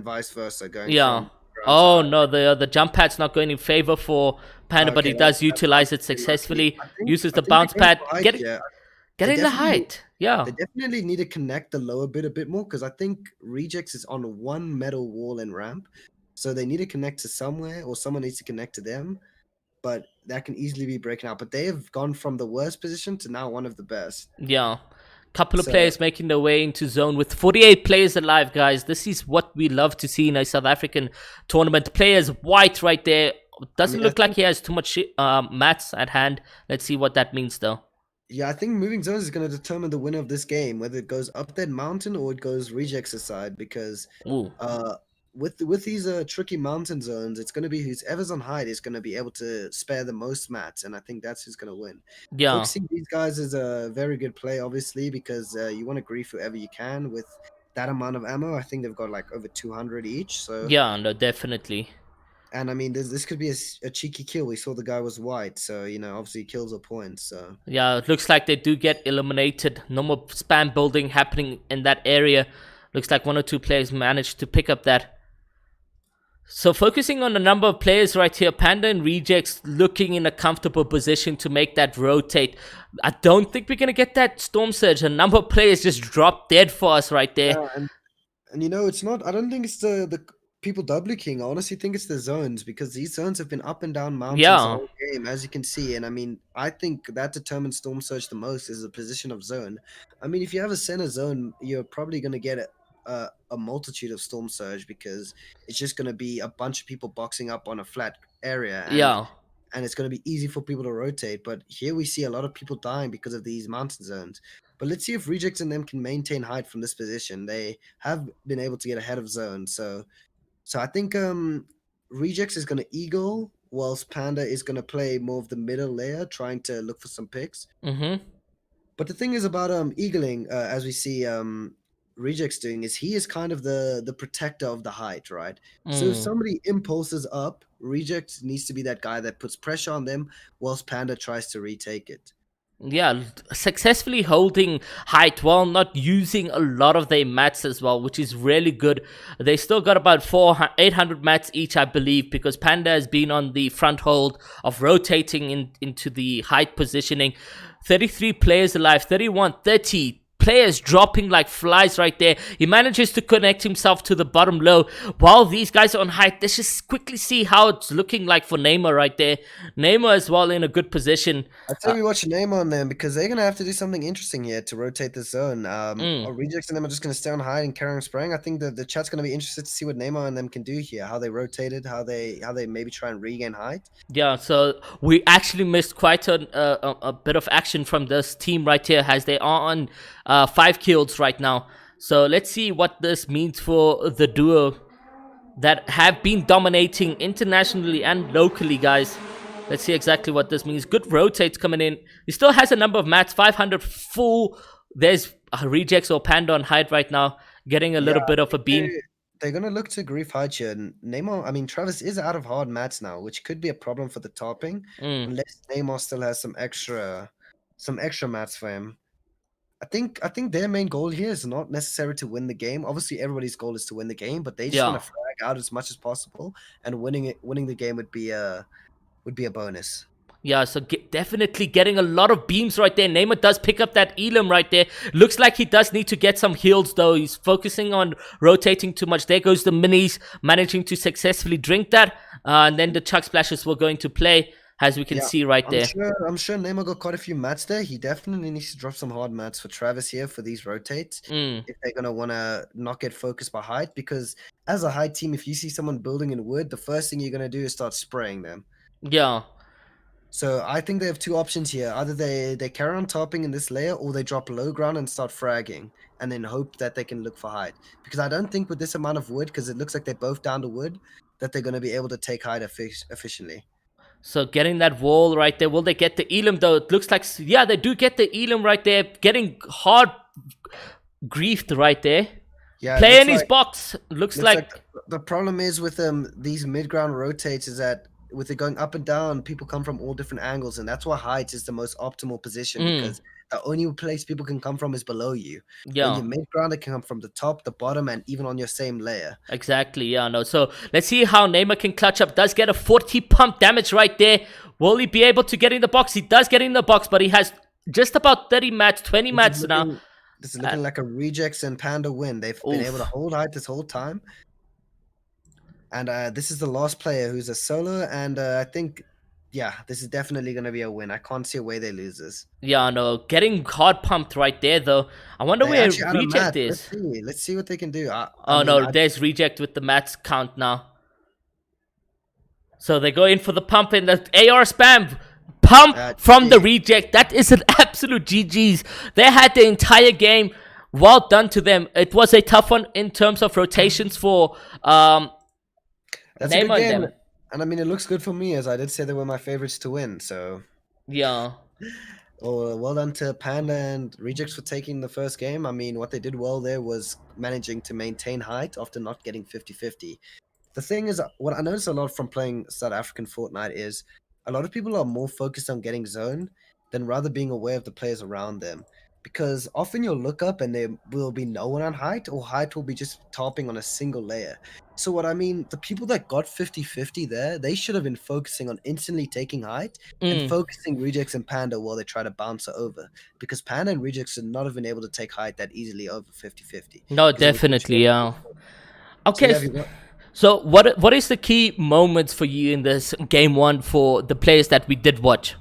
Speaker 2: vice versa. Going from
Speaker 1: oh no, the jump pad's not going in favor for Panda, but he does utilize it successfully. Uses the bounce pad. Getting the height. Yeah.
Speaker 2: They definitely need to connect the lower bit a bit more because I think rejects is on one metal wall and ramp, so they need to connect to somewhere, or someone needs to connect to them. But that can easily be breaking out. But they have gone from the worst position to now one of the best.
Speaker 1: Yeah. Couple of players making their way into zone with 48 players alive, guys. This is what we love to see in a South African tournament. Players white right there. Doesn't look like he has too much mats at hand. Let's see what that means, though.
Speaker 2: Yeah, I think moving zones is going to determine the winner of this game, whether it goes up that mountain or it goes rejects side, because with these tricky mountain zones, it's going to be whoever's on height is going to be able to spare the most mats, and I think that's who's going to win.
Speaker 1: Yeah,
Speaker 2: focusing these guys is a very good play, obviously, because you want to grief whoever you can with that amount of ammo. I think they've got like over 200 each. So
Speaker 1: yeah, no, definitely.
Speaker 2: And I mean, this could be a cheeky kill. We saw the guy was white, so you know, obviously kills are points. So
Speaker 1: yeah, it looks like they do get eliminated. No more spam building happening in that area. Looks like 1 or 2 players managed to pick up that. So focusing on the number of players right here, Panda and Rejects looking in a comfortable position to make that rotate. I don't think we're going to get that Storm Surge. A number of players just dropped dead for us right there.
Speaker 2: Yeah, and you know, it's not. I don't think it's the people double king. I honestly think it's the zones because these zones have been up and down mountains the
Speaker 1: Yeah.
Speaker 2: whole game, as you can see. And I mean, I think that determines Storm Surge the most is the position of zone. I mean, if you have a center zone, you're probably going to get a multitude of Storm Surge because it's just going to be a bunch of people boxing up on a flat area. And it's going to be easy for people to rotate. But here we see a lot of people dying because of these mountain zones. But let's see if Rejects and them can maintain height from this position. They have been able to get ahead of zone. So I think Rejects is going to eagle, whilst Panda is going to play more of the middle layer, trying to look for some picks.
Speaker 1: Mm-hmm.
Speaker 2: But the thing is about eagling, as we see Rejects doing, is he is kind of the protector of the height, right? So if somebody impulses up, Rejects needs to be that guy that puts pressure on them, whilst Panda tries to retake it.
Speaker 1: Yeah, successfully holding height while not using a lot of their mats as well, which is really good. They still got about 800 mats each, I believe, because Panda has been on the front hold of rotating into the height positioning. 33 players alive, 31, 30 players dropping like flies right there. He manages to connect himself to the bottom low while these guys are on height. Let's just quickly see how it's looking like for Neymar right there. Neymar as well in a good position.
Speaker 2: I'd say we watch Neymar on them because they're going to have to do something interesting here to rotate the zone. Or Rejects and them are just going to stay on high and carry on spraying. I think the chat's going to be interested to see what Neymar and them can do here, how they rotated, how they maybe try and regain height.
Speaker 1: Yeah, so we actually missed quite a bit of action from this team right here as they are on 5 kills right now. So let's see what this means for the duo that have been dominating internationally and locally, guys. Let's see exactly what this means. Good rotates coming in. He still has a number of mats, 500 full. There's Rejects or Panda on height right now, getting a little bit of a beam.
Speaker 2: They're going to look to grief height here. And Neymar, I mean, Travis is out of hard mats now, which could be a problem for the topping, unless Neymar still has some extra mats for him. I think their main goal here is not necessarily to win the game. Obviously, everybody's goal is to win the game, but they just want to frag out as much as possible, and winning the game would be a bonus.
Speaker 1: Yeah, so definitely getting a lot of beams right there. Neymar does pick up that Elam right there. Looks like he does need to get some heals, though. He's focusing on rotating too much. There goes the minis, managing to successfully drink that. And then the Chuck Splashes were going to play, as we can see right there.
Speaker 2: I'm sure Neymar got quite a few mats there. He definitely needs to drop some hard mats for Travis here for these rotates. If they're going to want to not get focused by height. Because as a height team, if you see someone building in wood, the first thing you're going to do is start spraying them.
Speaker 1: Yeah.
Speaker 2: So I think they have two options here. Either they carry on topping in this layer, or they drop low ground and start fragging, and then hope that they can look for height. Because I don't think with this amount of wood, because it looks like they're both down to wood, that they're going to be able to take height efficiently.
Speaker 1: So getting that wall right there. Will they get the Elam, though? It looks like, yeah, they do get the Elam right there. Getting hard griefed right there.
Speaker 2: Yeah,
Speaker 1: Play in his box. Looks like
Speaker 2: the problem is with these mid-ground rotates is that with it going up and down, people come from all different angles, and that's why height is the most optimal position because the only place people can come from is below you.
Speaker 1: Yeah.
Speaker 2: When you're mid-ground, it can come from the top, the bottom, and even on your same layer.
Speaker 1: Exactly, yeah, no. So let's see how Neymar can clutch up. Does get a 40 pump damage right there. Will he be able to get in the box? He does get in the box, but he has just about 30 mats, 20 mats now.
Speaker 2: This is looking like a Rejects and Panda win. They've been able to hold height this whole time. And this is the last player who's a solo, and I think, yeah, this is definitely going to be a win. I can't see a way they lose this.
Speaker 1: Yeah, no, getting hard pumped right there, though. I wonder where Reject is.
Speaker 2: Let's see what they can do.
Speaker 1: There's Reject with the mats count now. So they go in for the pump in the AR spam. Pump from the Reject. That is an absolute GG's. They had the entire game. Well done to them. It was a tough one in terms of rotations for
Speaker 2: That's a good game. And I mean, it looks good for me, as I did say they were my favorites to win. So
Speaker 1: yeah.
Speaker 2: Well done to Panda and Rejects for taking the first game. I mean, what they did well there was managing to maintain height after not getting 50-50. The thing is, what I noticed a lot from playing South African Fortnite is a lot of people are more focused on getting zone than rather being aware of the players around them. because often you'll look up and there will be no one on height, or height will be just topping on a single layer. So what I mean, the people that got 50-50 there, they should have been focusing on instantly taking height and
Speaker 1: Mm.
Speaker 2: focusing Rejects and Panda while they try to bounce it over. Because Panda and Rejects should not have been able to take height that easily over 50-50.
Speaker 1: No,
Speaker 2: Because it was
Speaker 1: definitely, yeah.
Speaker 2: so
Speaker 1: Okay,
Speaker 2: yeah, if you got
Speaker 1: so what is the key moments for you in this game one for the players that we did watch?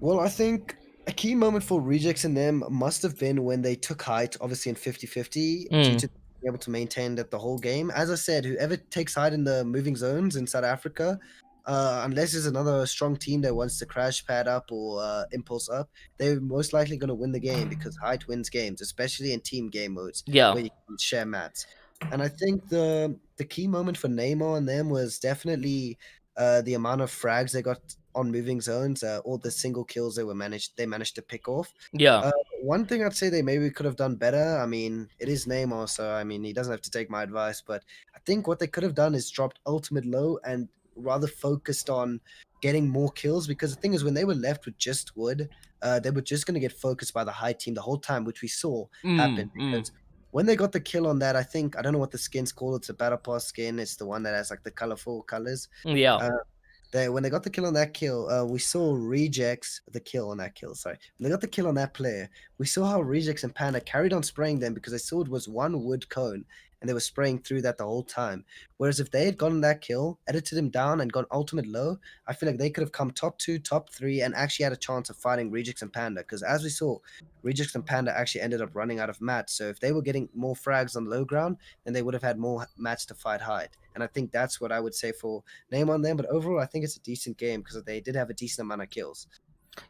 Speaker 2: Well, I think a key moment for Rejects and them must have been when they took height, obviously in 50-50, due
Speaker 1: Mm.
Speaker 2: to being able to maintain that the whole game. As I said, whoever takes height in the moving zones in South Africa, unless there's another strong team that wants to crash pad up or impulse up, they're most likely going to win the game because height wins games, especially in team game modes
Speaker 1: Yeah.
Speaker 2: where you can share mats. And I think the key moment for Neymar and them was definitely the amount of frags they got on moving zones, all the single kills they managed to pick off.
Speaker 1: Yeah.
Speaker 2: One thing I'd say they maybe could have done better. I mean, it is Neymar, so I mean he doesn't have to take my advice, but I think what they could have done is dropped ultimate low and rather focused on getting more kills, because the thing is when they were left with just wood, they were just going to get focused by the high team the whole time, which we saw happen
Speaker 1: Mm.
Speaker 2: because when they got the kill on that, I don't know what the skin's called. It's a battle pass skin. It's the one that has like the colorful colors.
Speaker 1: Yeah.
Speaker 2: Uh, when they got the kill on that kill, we saw Rejects the kill on that kill. Sorry, when they got the kill on that player, we saw how Rejects and Panda carried on spraying them because they saw it was one wood cone and they were spraying through that the whole time. Whereas if they had gotten that kill, edited him down, and gone ultimate low, I feel like they could have come top 2, top 3, and actually had a chance of fighting Rejects and Panda. Because as we saw, Rejects and Panda actually ended up running out of mats. So if they were getting more frags on low ground, then they would have had more mats to fight high. And I think that's what I would say for name on them. But overall, I think it's a decent game because they did have a decent amount of kills.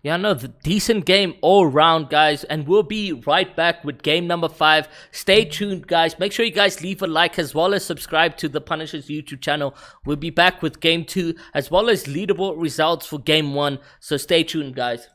Speaker 1: Yeah, no, the decent game all round, guys. And we'll be right back with game number 5. Stay tuned, guys. Make sure you guys leave a like as well as subscribe to the Punishers YouTube channel. We'll be back with game 2 as well as leaderboard results for game 1. So stay tuned, guys.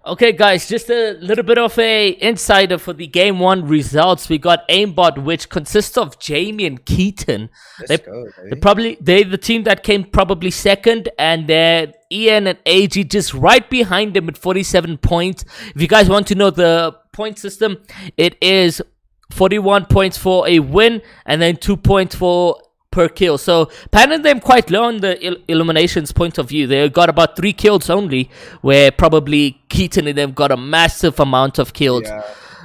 Speaker 1: Okay, guys, just a little bit of a insider for the game 1 results. We got aimbot, which consists of Jamie and Keaton.
Speaker 2: Let's go, baby.
Speaker 1: They're the team that came probably second, and then Ian and AG just right behind them with 47 points. If you guys want to know the point system, it is 41 points for a win, and then 2 points for per kill. So panning them quite low on the eliminations point of view. They got about 3 kills only, where probably Keaton and them got a massive amount of kills.
Speaker 2: Yeah.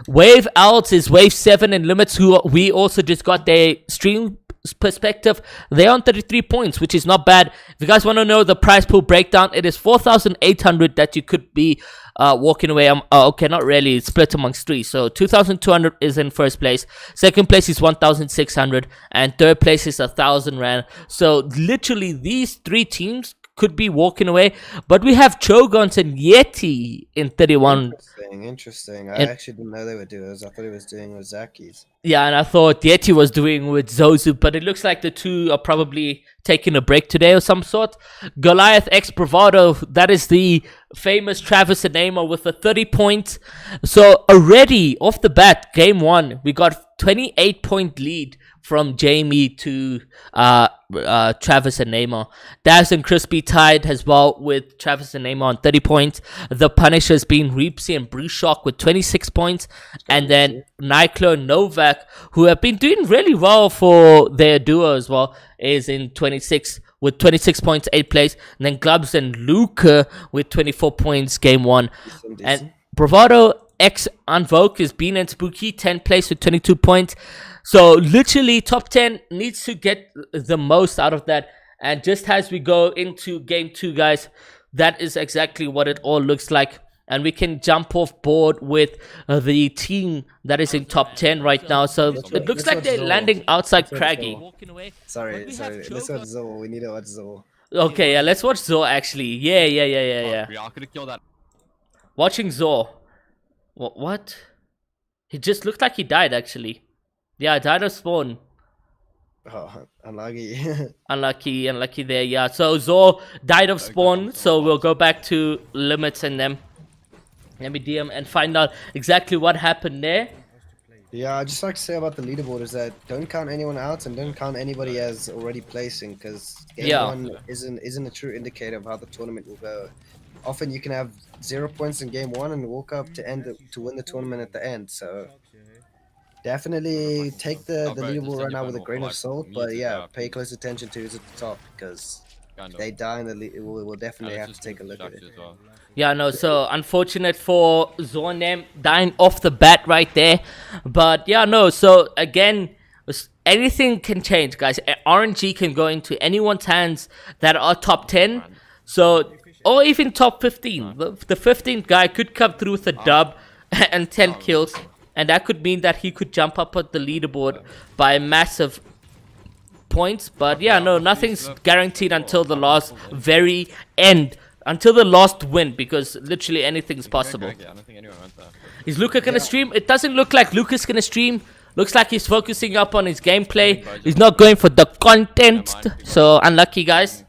Speaker 1: Wave out is Wave 7 and Limits, who we also just got their stream perspective. They're on 33 points, which is not bad. If you guys want to know the prize pool breakdown, it is 4,800 that you could be walking away. Okay, not really. It's split amongst 3. So 2,200 is in first place. Second place is 1,600. And third place is 1,000 rand. So literally these 3 teams could be walking away. But we have Chogons and Yeti in 31.
Speaker 2: Interesting. I actually didn't know they were doing this. I thought he was doing with Zaki's.
Speaker 1: Yeah, and I thought Yeti was doing with Zozu, but it looks like the two are probably taking a break today of some sort. Goliath X Bravado, that is the famous Travis and Neymar with a 30 points. So already off the bat, game 1, we got 28-point lead from Jamie to Travis and Neymar. Daz and Crispy tied as well with Travis and Neymar on 30 points. The Punishers being Reepsy and Bruce Shock with 26 points. And then Nyclo and Novak, who have been doing really well for their duo as well, is in 26 with 26 points, 8 plays. And then Glubs and Luca with 24 points, game 1. And Bravado X Unvoke is Bean and Spooky, 10 plays with 22 points. So literally top 10 needs to get the most out of that. And just as we go into game 2, guys, that is exactly what it all looks like. And we can jump off board with the team that is in top 10 right now. So it looks like they're landing outside Craggy.
Speaker 2: Sorry. Let's watch Zor. We need to watch Zor.
Speaker 1: Okay, yeah, let's watch Zor actually. Yeah.
Speaker 5: Yeah, I could have killed that.
Speaker 1: Watching Zor. What? He just looked like he died actually. Yeah, died of spawn.
Speaker 2: Oh, unlucky.
Speaker 1: Unlucky there, yeah. So Zor died of spawn, so we'll go back to Limits and them. Let me DM and find out exactly what happened there.
Speaker 2: Yeah, I just like to say about the leaderboard is that don't count anyone out and don't count anybody as already placing, because game 1 isn't a true indicator of how the tournament will go. Often you can have 0 points in game 1 and walk up to win the tournament at the end. So definitely take the leaderboard right now with a grain of salt, but yeah, pay close attention to who's at the top, because if they die in the lead, we'll definitely have to take a look at it.
Speaker 1: Yeah, no, so unfortunate for Zornem dying off the bat right there. But yeah, no, so again, anything can change, guys. RNG can go into anyone's hands that are top 10. So, or even top 15. The 15th guy could come through with a dub and 10 kills. And that could mean that he could jump up at the leaderboard by massive points. But yeah, no, nothing's guaranteed until the last very end. Until the last win, because literally anything's possible. Is Luca gonna stream? It doesn't look like Luca's gonna stream. Looks like he's focusing up on his gameplay. He's not going for the content. So unlucky, guys.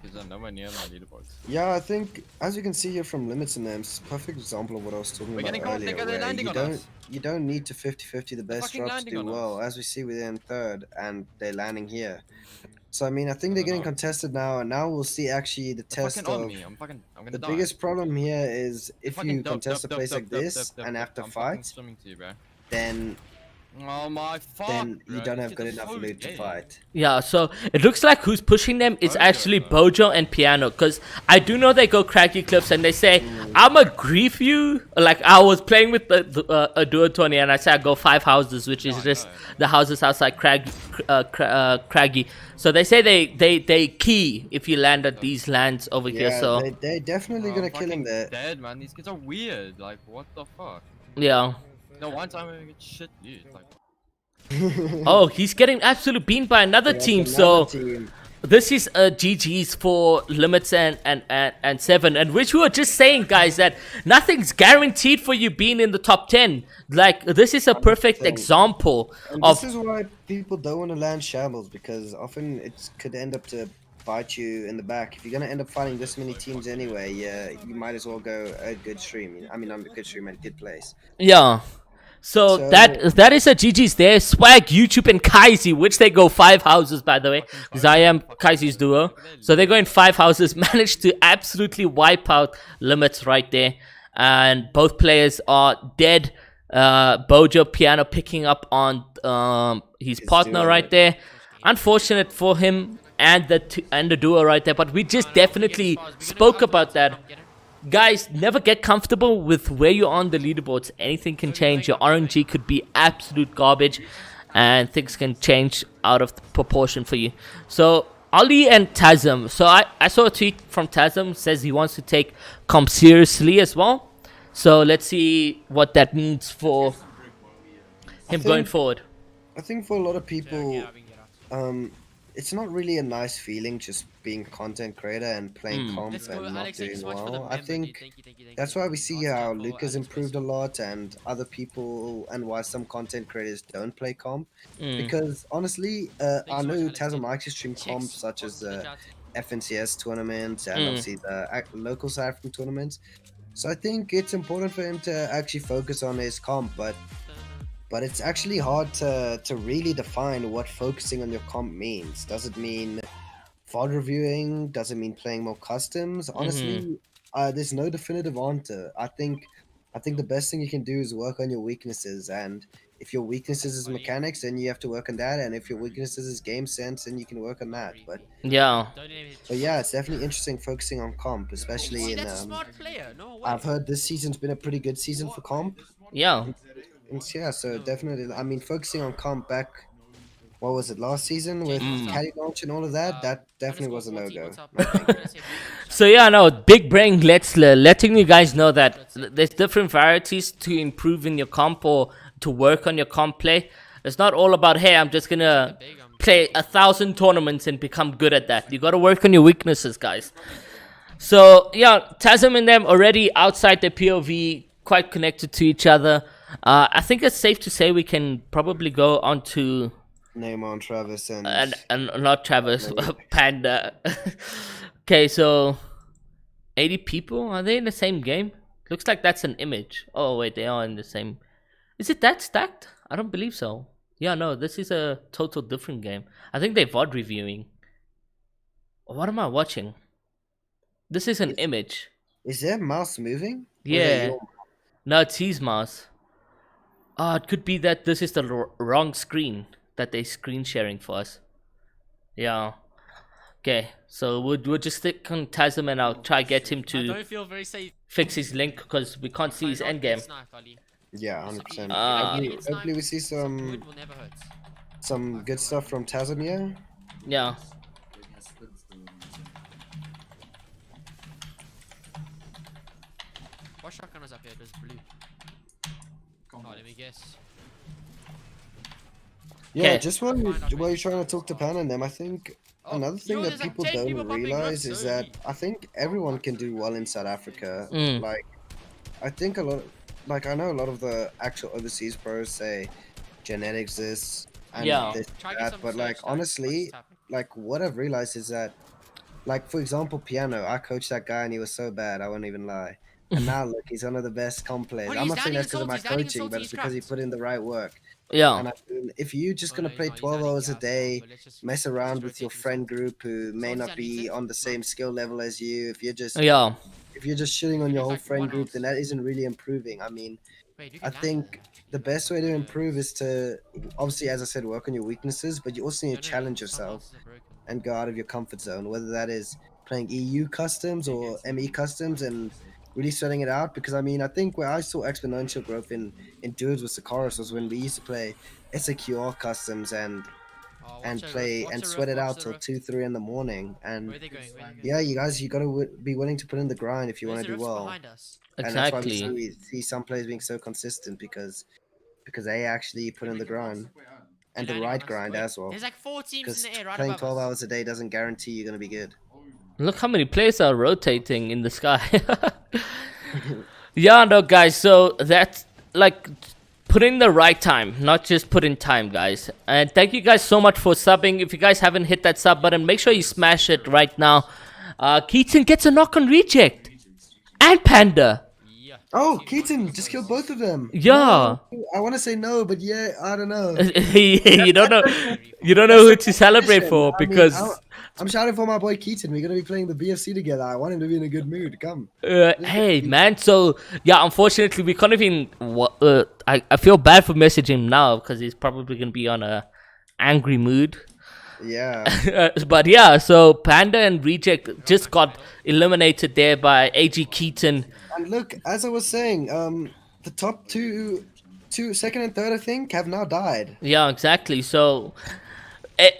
Speaker 2: Yeah, I think as you can see here from Limits and them, it's a perfect example of what I was talking about earlier. Where you don't need to 50-50 the best drops to do well. As we see, we're in 3rd and they're landing here. So I mean, I think they're getting contested now, and now we'll see actually the test of the biggest problem here is if you contest a place like this and have to fight, then you don't have good enough loot to fight.
Speaker 1: Yeah, so it looks like who's pushing them is actually Bojo and Piano, because I do know they go Craggy Cliffs and they say, I'ma grief you. Like I was playing with a duo Tony and I said I go 5 houses, which is just the houses outside Craggy. So they say they key if you land at these lands over here. So
Speaker 2: they're definitely gonna kill him there.
Speaker 5: Dead, man. These kids are weird. Like, what the fuck?
Speaker 1: Yeah.
Speaker 5: No, one time I get shit used. Like,
Speaker 1: oh, he's getting absolute beamed by another team. So this is GG's for Limits and 7, and which we were just saying, guys, that nothing's guaranteed for you being in the top 10. Like, this is a perfect example
Speaker 2: of. This is why people don't want to land shambles, because often it could end up to bite you in the back. If you're gonna end up fighting this many teams anyway, yeah, you might as well go a good stream. I mean, not a good stream, and good place.
Speaker 1: Yeah. So
Speaker 2: So-
Speaker 1: that is a GG's there. Swag, YouTube, and Kaizi, which they go 5 houses, by the way, because I am Kaizi's duo. So they're going 5 houses, managed to absolutely wipe out limits right there. And both players are dead. Bojo Piano picking up on his partner
Speaker 2: duo.
Speaker 1: right there. Unfortunate for him and the duo right there. But we just definitely spoke about that. Guys, never get comfortable with where you're on the leaderboards. Anything can change. Your RNG could be absolute garbage, and things can change out of proportion for you. So, Ali and Tazem. So, I saw a tweet from Tazem, says he wants to take comp seriously as well. So, let's see what that means for him going forward.
Speaker 2: I think for a lot of people, it's not really a nice feeling just being a content creator and playing comp
Speaker 3: Let's go,
Speaker 2: and not
Speaker 3: Alex. Thank you
Speaker 2: doing
Speaker 3: so much for the
Speaker 2: well. I
Speaker 3: member,
Speaker 2: think
Speaker 3: dude. Thank you.
Speaker 2: that's why we see how
Speaker 3: Follow
Speaker 2: Luca's
Speaker 3: Alex
Speaker 2: improved a
Speaker 3: first.
Speaker 2: lot and other people, and why some content creators don't play comp.
Speaker 1: Mm.
Speaker 2: Because honestly, I
Speaker 3: so
Speaker 2: know
Speaker 3: much, Alex,
Speaker 2: Tazem
Speaker 3: dude.
Speaker 2: likes to stream comp
Speaker 3: Chicks,
Speaker 2: such as
Speaker 3: welcome to
Speaker 2: the
Speaker 3: the chat.
Speaker 2: FNCS tournaments and
Speaker 1: Mm.
Speaker 2: obviously the local South African tournaments. So I think it's important for him to actually focus on his comp, but it's actually hard to really define what focusing on your comp means. Does it mean VOD reviewing? Does it mean playing more customs? Honestly, there's no definitive answer. I think the best thing you can do is work on your weaknesses, and if your weaknesses is mechanics, then you have to work on that, and if your weaknesses is game sense, then you can work on that. But
Speaker 1: Yeah.
Speaker 2: yeah, it's definitely interesting focusing on comp, especially
Speaker 3: See,
Speaker 2: in
Speaker 3: that's a smart player. No way.
Speaker 2: I've heard this season's been a pretty good season for comp.
Speaker 1: Yeah.
Speaker 2: And yeah, so definitely, I mean, focusing on comp back, what was it, last season with Caddy Launch and all of that, that definitely was a no-go.
Speaker 1: So yeah, no, big brain letting you guys know that there's different varieties to improve in your comp or to work on your comp play. It's not all about, hey, I'm just gonna play 1,000 tournaments and become good at that. You gotta work on your weaknesses, guys. So yeah, Tazem and them already outside the POV, quite connected to each other. I think it's safe to say we can probably go on to
Speaker 2: Neymar, Travis, and
Speaker 1: not Travis, Panda. Okay, so 80 people, are they in the same game? Looks like that's an image. Oh wait, they are in the same. Is it that stacked? I don't believe so. Yeah, no, this is a total different game. I think they're VOD reviewing. What am I watching? This is an image.
Speaker 2: is their mouse moving? Or is that
Speaker 1: Yeah.
Speaker 2: your-
Speaker 1: No, it's his mouse. It could be that this is the wrong screen that they screen sharing for us. Yeah. Okay, so we'll just stick on Tazem and I'll try get him
Speaker 3: I
Speaker 1: to
Speaker 3: don't feel very safe.
Speaker 1: fix his link because we can't see his
Speaker 3: Try not
Speaker 1: end
Speaker 3: to get
Speaker 1: game.
Speaker 3: sniped, Ali.
Speaker 2: Yeah, 100%.
Speaker 3: Hopefully
Speaker 2: Hopefully we see
Speaker 3: Good will never hurt.
Speaker 2: some good stuff from Tazem here.
Speaker 1: Yeah.
Speaker 3: What shotgun was up here? It was blue. Oh, let me guess.
Speaker 2: Yeah,
Speaker 1: Okay.
Speaker 2: just while you're trying to talk to Pan and them, I think
Speaker 3: Oh,
Speaker 2: another thing
Speaker 3: yo,
Speaker 2: that
Speaker 3: there's like
Speaker 2: people
Speaker 3: 10
Speaker 2: don't
Speaker 3: people popping
Speaker 2: realize
Speaker 3: drugs,
Speaker 2: is that
Speaker 3: sorry.
Speaker 2: I think everyone can do well in South Africa.
Speaker 1: Mm.
Speaker 2: Like, I think a lot, like I know a lot of the actual overseas pros say genetics this and
Speaker 1: Yeah.
Speaker 2: this
Speaker 3: Try get
Speaker 2: that,
Speaker 3: some
Speaker 2: but
Speaker 3: search
Speaker 2: like
Speaker 3: dice,
Speaker 2: honestly,
Speaker 3: what's happening?
Speaker 2: like what I've realized is that, like for example, Piano, I coached that guy and he was so bad, I won't even lie. And now look, he's one of the best comp players.
Speaker 3: Oh,
Speaker 2: I'm
Speaker 3: he's
Speaker 2: not saying
Speaker 3: landing
Speaker 2: that's because of my
Speaker 3: salty, he's landing
Speaker 2: coaching,
Speaker 3: salty,
Speaker 2: but
Speaker 3: he's
Speaker 2: it's because he
Speaker 3: trapped.
Speaker 2: put in the right work.
Speaker 1: Yeah.
Speaker 2: And I mean, if you're just gonna play 12 hours a day, mess around with your friend group who may not be on the same skill level as you, if you're just
Speaker 1: Yeah.
Speaker 2: shitting on your whole
Speaker 3: like
Speaker 2: friend
Speaker 3: one
Speaker 2: group,
Speaker 3: house.
Speaker 2: then that isn't really improving. I mean,
Speaker 3: Wait, you
Speaker 2: I
Speaker 3: can land
Speaker 2: think the best way to improve is to obviously, as I said, work on your weaknesses, but you also need to challenge yourself and go out of your comfort zone, whether that is playing EU customs or ME customs and really sweating it out. Because I mean, I think where I saw exponential growth in dudes with Sakaris was when we used to play SAQR customs and play and sweat it out till 2-3 in the morning. And
Speaker 3: Where are they going? Where are they going?
Speaker 2: yeah, you guys, you gotta be willing to put in the grind if you want
Speaker 3: Where's
Speaker 2: to
Speaker 3: the
Speaker 2: do
Speaker 3: rifts
Speaker 2: well.
Speaker 3: behind us?
Speaker 2: And that's why
Speaker 1: Exactly.
Speaker 2: we see some players being so consistent because they actually put in the grind and the
Speaker 3: Landing on
Speaker 2: right
Speaker 3: us.
Speaker 2: grind
Speaker 3: Wait,
Speaker 2: as well.
Speaker 3: There's like 4 teams
Speaker 2: Because
Speaker 3: in the air right
Speaker 2: playing
Speaker 3: above
Speaker 2: 12
Speaker 3: us.
Speaker 2: hours a day doesn't guarantee you're gonna be good.
Speaker 1: Look how many players are rotating in the sky. Yeah, no, guys. So that's like put in the right time, not just put in time, guys. And thank you guys so much for subbing. If you guys haven't hit that sub button, make sure you smash it right now. Keaton gets a knock on reject. And Panda.
Speaker 3: Yeah.
Speaker 2: Oh, Keaton just killed both of them.
Speaker 1: Yeah.
Speaker 2: No, I want to say no, but yeah, I don't know.
Speaker 1: You don't know. You don't know who to celebrate for because.
Speaker 2: I'm shouting for my boy Keaton. We're gonna be playing the BFC together. I want him to be in a good mood. Come.
Speaker 1: Hey man, so yeah, unfortunately we can't even. I feel bad for messaging him now because he's probably gonna be on a angry mood.
Speaker 2: Yeah.
Speaker 1: But yeah, so Panda and Reject just got eliminated there by AG Keaton.
Speaker 2: And look, as I was saying, the top two, second and third, I think, have now died.
Speaker 1: Yeah, exactly. So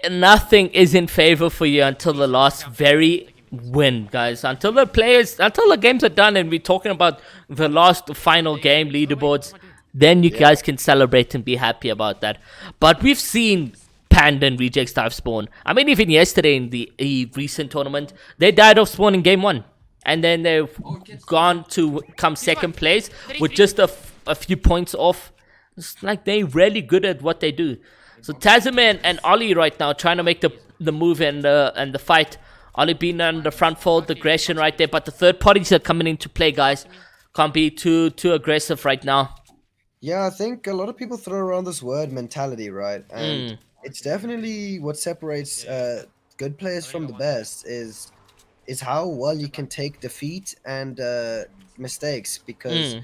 Speaker 1: nothing is in favor for you until the last very win, guys. Until the games are done and we're talking about the last final game leaderboards, then you guys can celebrate and be happy about that. But we've seen Panda and Reject dive spawn. I mean, even yesterday in the recent tournament, they died off spawn in game 1. And then they've gone to come second place with just a few points off. It's like they're really good at what they do. So Tasman and Ollie right now trying to make the move and the fight. Ollie being on the front fold, aggression right there. But the third parties are coming into play, guys. Can't be too aggressive right now.
Speaker 2: Yeah, I think a lot of people throw around this word mentality, right? And it's definitely what separates good players from the best is how well you can take defeat and mistakes. Because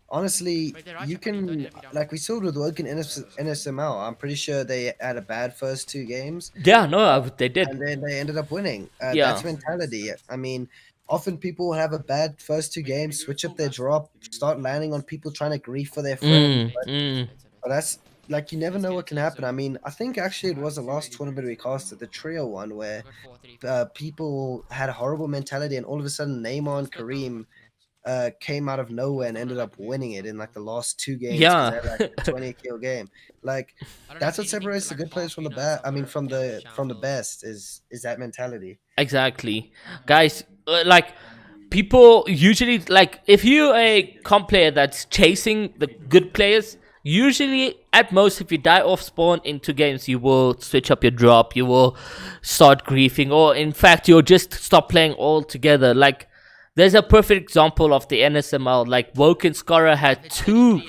Speaker 2: honestly, you can, like we saw with Woken NSML, I'm pretty sure they had a bad first 2 games.
Speaker 1: Yeah, no, they did.
Speaker 2: And then they ended up winning.
Speaker 1: Yeah.
Speaker 2: That's mentality. I mean, often people have a bad first 2 games, switch up their drop, start landing on people trying to grief for their friend. But that's, like, you never know what can happen. I mean, I think actually it was the last tournament we casted, the trio one, where people had a horrible mentality and all of a sudden Neymar and Kareem came out of nowhere and ended up winning it in like the last 2 games.
Speaker 1: Yeah.
Speaker 2: They had like a 20-kill game. Like that's what separates the good players from the bad. I mean, from the best is that mentality.
Speaker 1: Exactly, guys. Like people usually like if you're a comp player that's chasing the good players. Usually, at most, if you die off spawn in 2 games, you will switch up your drop. You will start griefing, or in fact, you'll just stop playing altogether. Like, there's a perfect example of the NSML. Like, Woke and Scorer had 2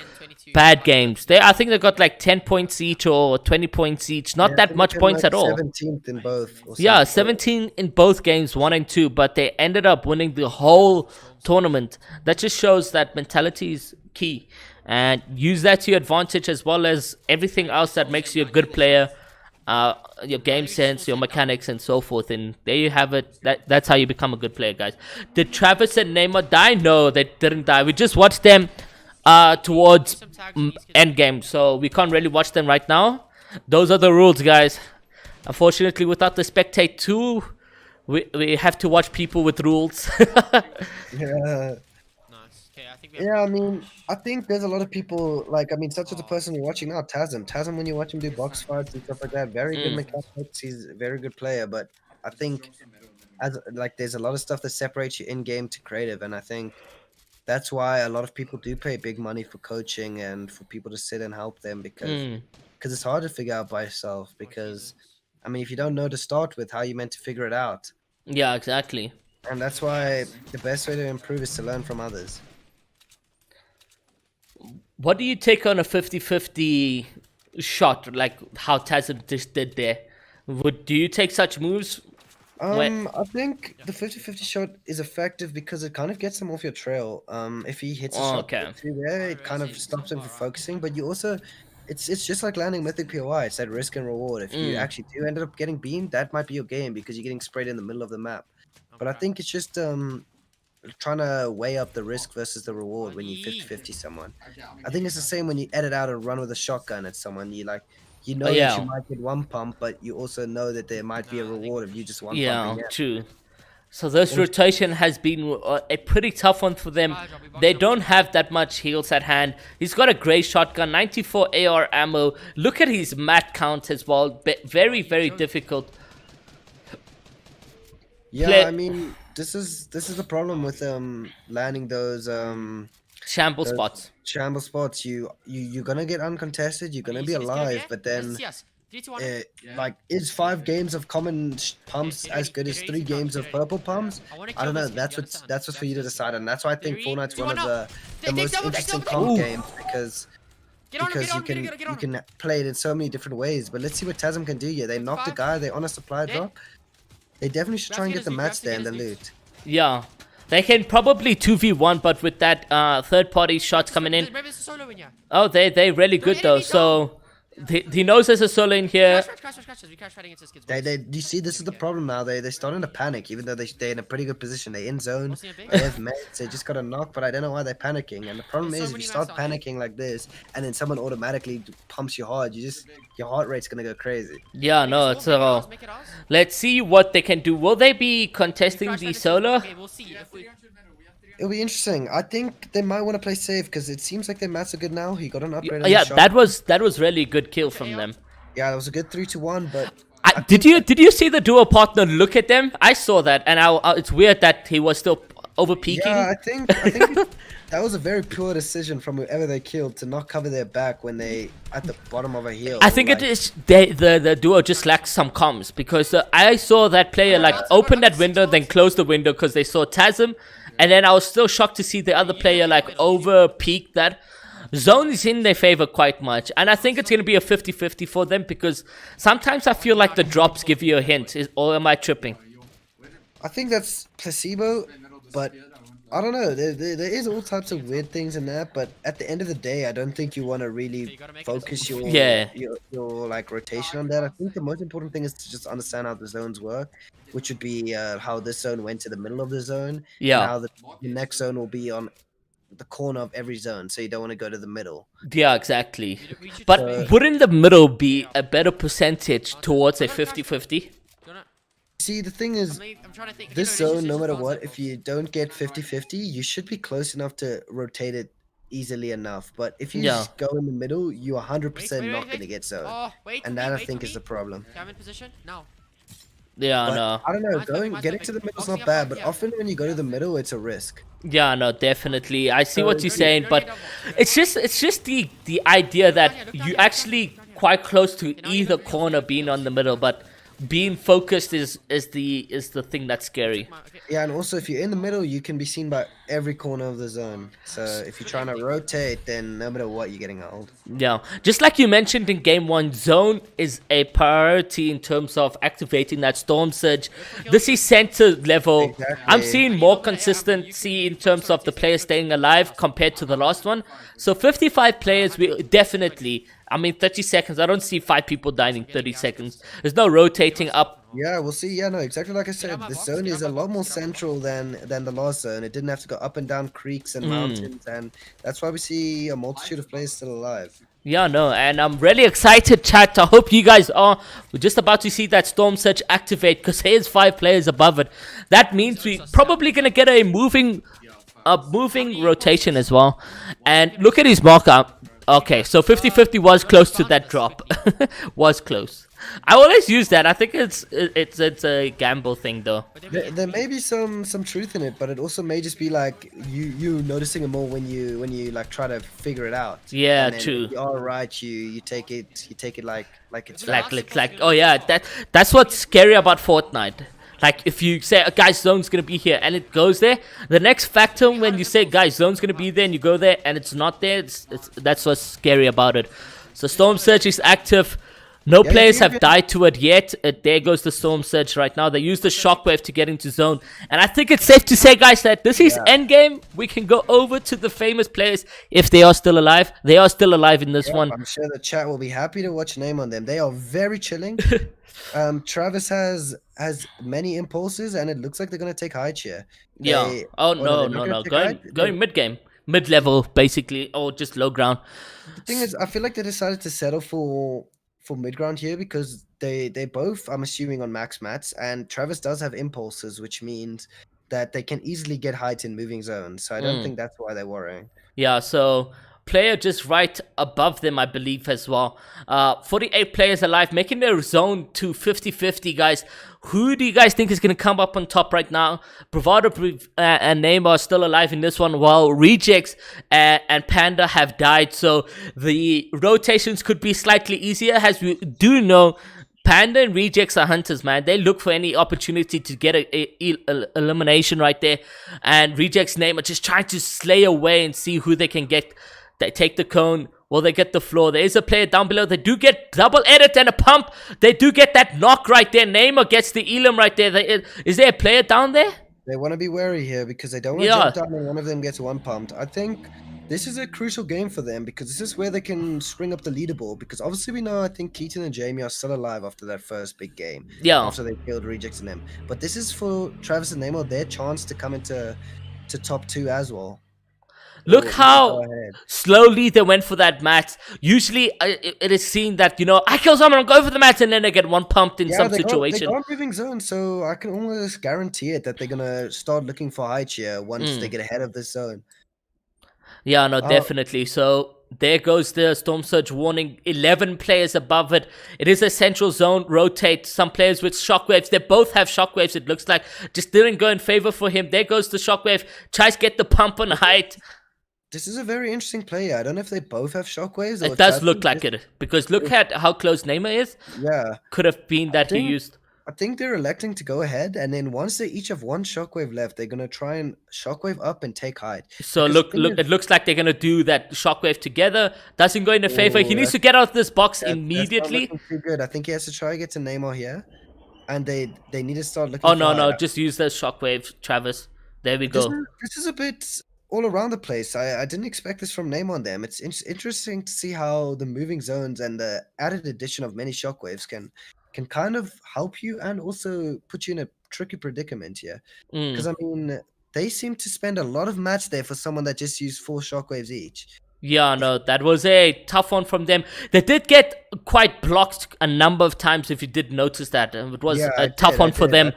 Speaker 1: bad games. I think they got like 10 points each or 20 points each. Not that much points at all.
Speaker 2: 17th in both.
Speaker 1: Yeah, 17 in both games, 1 and 2. But they ended up winning the whole tournament. That just shows that mentality is key. And use that to your advantage as well as everything else that makes you a good player, your game sense, your mechanics, and so forth. And there you have it. That's how you become a good player, guys. Did Travis and Neymar die? No, they didn't die. We just watched them towards end game, so we can't really watch them right now. Those are the rules, guys. Unfortunately, without the spectate 2, we have to watch people with rules.
Speaker 2: Yeah. Yeah, I mean, I think there's a lot of people, like, I mean, such as the person you're watching now, Tasm. Tasm, when you watch him do box fights and stuff like that, very good mechanics. He's a very good player, but I think, there's a lot of stuff that separates you in-game to creative, and I think that's why a lot of people do pay big money for coaching and for people to sit and help them, because it's hard to figure out by yourself, because, I mean, if you don't know to start with, how are you meant to figure it out?
Speaker 1: Yeah, exactly.
Speaker 2: And that's why the best way to improve is to learn from others.
Speaker 1: What do you take on a 50-50 shot, like how Tazim just did there? Do you take such moves?
Speaker 2: I think the 50-50 shot is effective because it kind of gets him off your trail. If he hits a shot through there, it kind of stops him from focusing. But you also, it's just like landing Mythic POI. It's that risk and reward. If you actually do end up getting beamed, that might be your game because you're getting sprayed in the middle of the map. But I think it's just trying to weigh up the risk versus the reward when you 50-50 someone. I think it's the same when you edit out and run with a shotgun at someone. You know that you might get one pump, but you also know that there might be a reward if you just one pump.
Speaker 1: Yeah, true. So this rotation has been a pretty tough one for them. They don't have that much heals at hand. He's got a grey shotgun, 94 AR ammo. Look at his mat count as well. Very, very difficult.
Speaker 2: Yeah, I mean, this is the problem with landing those
Speaker 1: Shamble
Speaker 2: Those
Speaker 1: spots.
Speaker 2: shamble spots, you're gonna get uncontested. You're gonna be alive, but then like, is 5 games of common pumps as good as 3 games of purple pumps? I don't know. That's what's for you to decide, and that's why I think Fortnite's one of the most interesting comp games because you can play it in so many different ways. But let's see what Tasm can do here. They knocked a guy. They on a supply drop. They definitely should try and get the match there and the loot.
Speaker 1: Yeah. They can probably 2v1, but with that third-party shots coming in. Oh, they're really good though. So he knows there's a solo in here.
Speaker 2: You see, this is the problem now. They're starting to panic, even though they're in a pretty good position. They're in zone. They have mates. They just got a knock, but I don't know why they're panicking. And the problem is, if you start panicking like this, and then someone automatically pumps you hard, your heart rate's gonna go crazy.
Speaker 1: Yeah, no, it's let's see what they can do. Will they be contesting the solo?
Speaker 2: It'll be interesting. I think they might want to play safe because it seems like their mats are good now. He got an upgrade. On
Speaker 1: Yeah,
Speaker 2: his shot.
Speaker 1: that was really good kill from them.
Speaker 2: Yeah, that was a good 3-1. But
Speaker 1: did you see the duo partner look at them? I saw that, and it's weird that he was still over peeking.
Speaker 2: Yeah, I think that was a very poor decision from whoever they killed to not cover their back when they at the bottom of a hill.
Speaker 1: I think it is the duo just lacks some comms because I saw that player like open that window, then close the window because they saw Tasm, and then I was still shocked to see the other player like over peek that. Zone is in their favor quite much, and I think it's going to be a 50-50 for them because sometimes I feel like the drops give you a hint, or am I tripping?
Speaker 2: I think that's placebo, but I don't know. There is all types of weird things in that, but at the end of the day, I don't think you want to really focus your like rotation on that. I think the most important thing is to just understand how the zones work, which would be how this zone went to the middle of the zone.
Speaker 1: Yeah.
Speaker 2: And how the next zone will be on the corner of every zone, so you don't want to go to the middle.
Speaker 1: Yeah, exactly. But wouldn't the middle be a better percentage towards a 50-50?
Speaker 2: See, the thing is, this zone, no matter what, if you don't get 50-50, you should be close enough to rotate it easily enough. But if you just go in the middle, you're 100% not going to get zone. And that, I think, is the problem.
Speaker 1: Yeah,
Speaker 2: but
Speaker 1: no.
Speaker 2: I don't know. Getting to the middle is not bad, but often when you go to the middle, it's a risk.
Speaker 1: Yeah, no, definitely. I see what you're saying, but it's just the idea that you actually quite close to either corner being on the middle, but being focused is the thing that's scary.
Speaker 2: Yeah, and also if you're in the middle, you can be seen by every corner of the zone. So if you're trying to rotate, then no matter what, you're getting hold.
Speaker 1: Yeah, just like you mentioned in game 1, zone is a priority in terms of activating that storm surge. This is center level.
Speaker 2: Exactly.
Speaker 1: I'm seeing more consistency in terms of the players staying alive compared to the last one. So 55 players, we definitely, I mean 30 seconds, I don't see 5 people dying in 30 seconds. There's no rotating up.
Speaker 2: Yeah, we'll see. Yeah, no, exactly like I said, this zone is a lot more central than the last zone. It didn't have to go up and down creeks and mountains, and that's why we see a multitude of players still alive.
Speaker 1: Yeah, no, and I'm really excited, chat. I hope you guys are. We're just about to see that storm surge activate because here's 5 players above it. That means we're probably gonna get a moving rotation as well. And look at his marker. Okay, so 50-50 was close to that drop. Was close. I always use that. I think it's a gamble thing though.
Speaker 2: There may be some truth in it, but it also may just be like you noticing it more when you like try to figure it out.
Speaker 1: Yeah,
Speaker 2: and then
Speaker 1: true.
Speaker 2: If you are right, you take it like it's
Speaker 1: like oh yeah, that's what's scary about Fortnite. Like if you say guys, zone's gonna be here and it goes there, the next factor when you say guys, zone's gonna be there and you go there and it's not there, that's what's scary about it. So storm surge is active. No players have died to it yet. There goes the storm surge right now. They use the shockwave to get into zone. And I think it's safe to say, guys, that this is endgame. We can go over to the famous players if they are still alive. They are still alive in this one.
Speaker 2: I'm sure the chat will be happy to watch name on them. They are very chilling. Travis has many impulses, and it looks like they're going to take high chair.
Speaker 1: Yeah. Oh, no. Going mid-game. Mid-level, basically, or just low ground.
Speaker 2: The thing is, I feel like they decided to settle for mid ground here because they both, I'm assuming, on max mats, and Travis does have impulses, which means that they can easily get height in moving zones. So I don't think that's why they're worrying.
Speaker 1: Yeah, so player just right above them, I believe, as well. 48 players alive, making their zone to 50-50, guys. Who do you guys think is going to come up on top right now? Bravado and Neymar are still alive in this one, while Rejects and Panda have died. So the rotations could be slightly easier, as we do know. Panda and Rejects are hunters, man. They look for any opportunity to get a elimination right there. And Rejects' name are just trying to slay away and see who they can get. They take the cone. Will they get the floor? There is a player down below. They do get double edit and a pump. They do get that knock right there. Neymar gets the elim right there. Is there a player down there?
Speaker 2: They want to be wary here because they don't want to jump down and one of them gets one pumped. I think this is a crucial game for them because this is where they can spring up the leaderboard. Because obviously we know I think Keaton and Jamie are still alive after that first big game.
Speaker 1: Yeah.
Speaker 2: After they killed Rejects and them. But this is for Travis and Neymar their chance to come into top 2 as well.
Speaker 1: Look how slowly they went for that match. Usually it is seen that, you know, I kill someone, I'll go for the match, and then they get one pumped in some situation.
Speaker 2: They got moving zones, so I can almost guarantee it that they're going to start looking for height here once they get ahead of this zone.
Speaker 1: Yeah, no, definitely. So there goes the Storm Surge warning. 11 players above it. It is a central zone. Rotate. Some players with shockwaves. They both have shockwaves, it looks like. Just didn't go in favor for him. There goes the shockwave. Tries to get the pump on height.
Speaker 2: This is a very interesting player. I don't know if they both have shockwaves. Or
Speaker 1: it does look like it. Because look at how close Neymar is.
Speaker 2: Yeah.
Speaker 1: Could have been that he used.
Speaker 2: I think they're electing to go ahead, and then once they each have one shockwave left, they're gonna try and shockwave up and take height.
Speaker 1: So look, it looks like they're gonna do that shockwave together. Doesn't go in the favor. He needs to get out of this box immediately.
Speaker 2: That's not looking too good. I think he has to try to get to Neymar here, and they need to start looking.
Speaker 1: Oh no, just use the shockwave, Travis. There we go.
Speaker 2: This is a bit all around the place. I didn't expect this from Neymar on them. It's interesting to see how the moving zones and the added addition of many shockwaves can kind of help you and also put you in a tricky predicament here. Because, I mean, they seem to spend a lot of match there for someone that just used 4 shockwaves each.
Speaker 1: Yeah, no, that was a tough one from them. They did get quite blocked a number of times, if you did notice that. It was a tough one for them.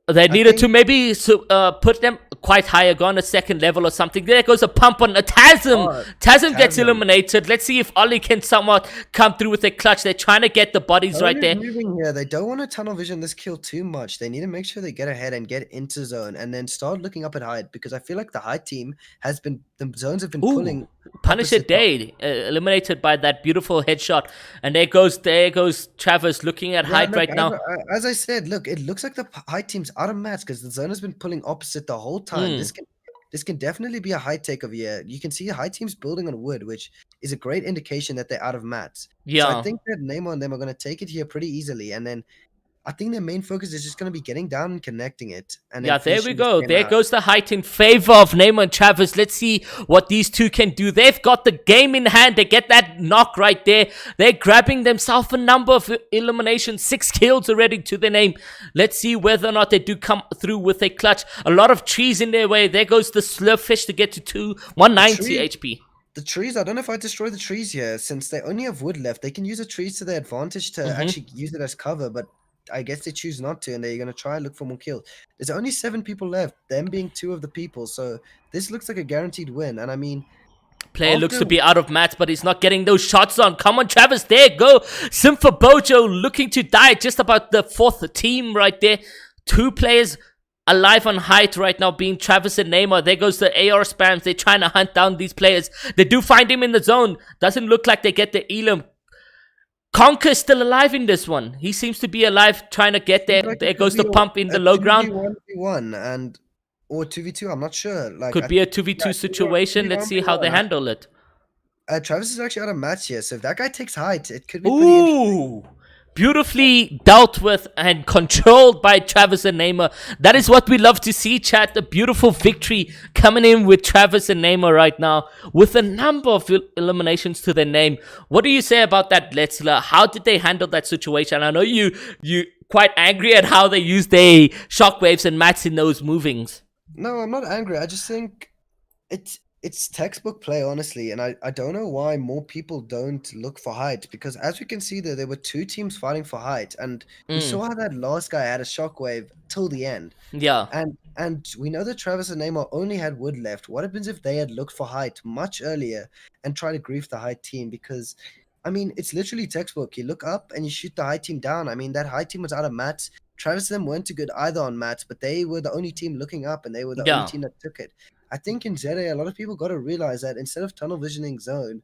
Speaker 1: They needed to maybe put them quite higher, go on a second level or something. There goes a pump on a Tasm. Tasm gets eliminated. Let's see if Ollie can somewhat come through with a clutch. They're trying to get the bodies right there.
Speaker 2: Moving here. They don't want to tunnel vision this kill too much. They need to make sure they get ahead and get into zone and then start looking up at height, because I feel like the height team has been, the zones have been pulling.
Speaker 1: Punisher Day eliminated by that beautiful headshot, and there goes Travis looking at height right now.
Speaker 2: As I said, look, it looks like the height team's out of match because the zone has been pulling opposite the whole time. This can definitely be a high takeover here. You can see the high team's building on wood, which is a great indication that they're out of mats.
Speaker 1: Yeah,
Speaker 2: so I think that Neymar and them are going to take it here pretty easily, and then I think their main focus is just going to be getting down and connecting it. And yeah,
Speaker 1: there we go. There goes the height in favor of Neymar and Travis. Let's see what these two can do. They've got the game in hand. They get that knock right there. They're grabbing themselves a number of eliminations. 6 kills already to their name. Let's see whether or not they do come through with a clutch. A lot of trees in their way. There goes the Slurfish to get to 190 HP.
Speaker 2: The trees, I don't know if I destroy the trees here. Since they only have wood left, they can use the trees to their advantage to actually use it as cover, but I guess they choose not to, and they're going to try and look for more kills. There's only 7 people left, them being 2 of the people, so this looks like a guaranteed win. And I mean,
Speaker 1: player looks to be out of mats, but he's not getting those shots on. Come on, Travis, there you go. Simfa Bojo looking to die, just about the 4th team right there. 2 players alive on height right now, being Travis and Neymar. There goes the AR spams. They're trying to hunt down these players. They do find him in the zone. Doesn't look like they get the elim. Conker's still alive in this one. He seems to be alive, trying to get there. There goes the pump in the low ground.
Speaker 2: 2v1 and or 2v2. I'm not sure. Like,
Speaker 1: could be a 2v2 situation. Let's see how they handle it.
Speaker 2: Travis is actually out of match here, so if that guy takes height, it could be pretty interesting.
Speaker 1: Beautifully dealt with and controlled by Travis and Neymar. That is what we love to see, chat. A beautiful victory coming in with Travis and Neymar right now, with a number of eliminations to their name. What do you say about that, Letzler? How did they handle that situation? I know you quite angry at how they used their shockwaves and mats in those movings.
Speaker 2: No, I'm not angry. I just think it's textbook play, honestly, and I don't know why more people don't look for height, because as we can see there were 2 teams fighting for height, and we saw how that last guy had a shockwave till the end.
Speaker 1: Yeah.
Speaker 2: And we know that Travis and Neymar only had wood left. What happens if they had looked for height much earlier and tried to grief the height team? Because, I mean, it's literally textbook. You look up and you shoot the height team down. I mean, that height team was out of mats. Travis and them weren't too good either on mats, but they were the only team looking up, and they were the only
Speaker 1: Yeah.
Speaker 2: team that took it. I think in ZA, a lot of people got to realize that instead of tunnel visioning zone,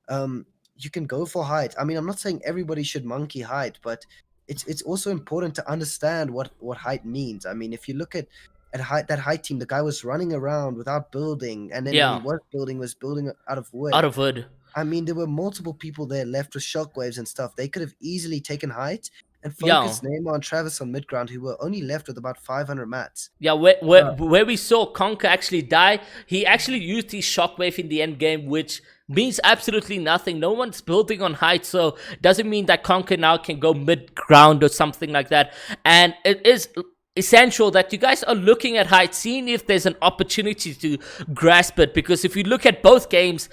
Speaker 2: you can go for height. I mean, I'm not saying everybody should monkey height, but it's also important to understand what height means. I mean, if you look at height, that height team, the guy was running around without building, and then when he
Speaker 1: Yeah.
Speaker 2: was building out of wood.
Speaker 1: Out of wood.
Speaker 2: I mean, there were multiple people there left with shockwaves and stuff. They could have easily taken height and
Speaker 1: Yeah.
Speaker 2: focused Neymar and Travis on mid ground, who were only left with about 500 mats.
Speaker 1: Yeah, where we saw Conker actually die, he actually used his shockwave in the end game, which means absolutely nothing. No one's building on height, so doesn't mean that Conker now can go mid ground or something like that. And it is essential that you guys are looking at height, seeing if there's an opportunity to grasp it, because if you look at both games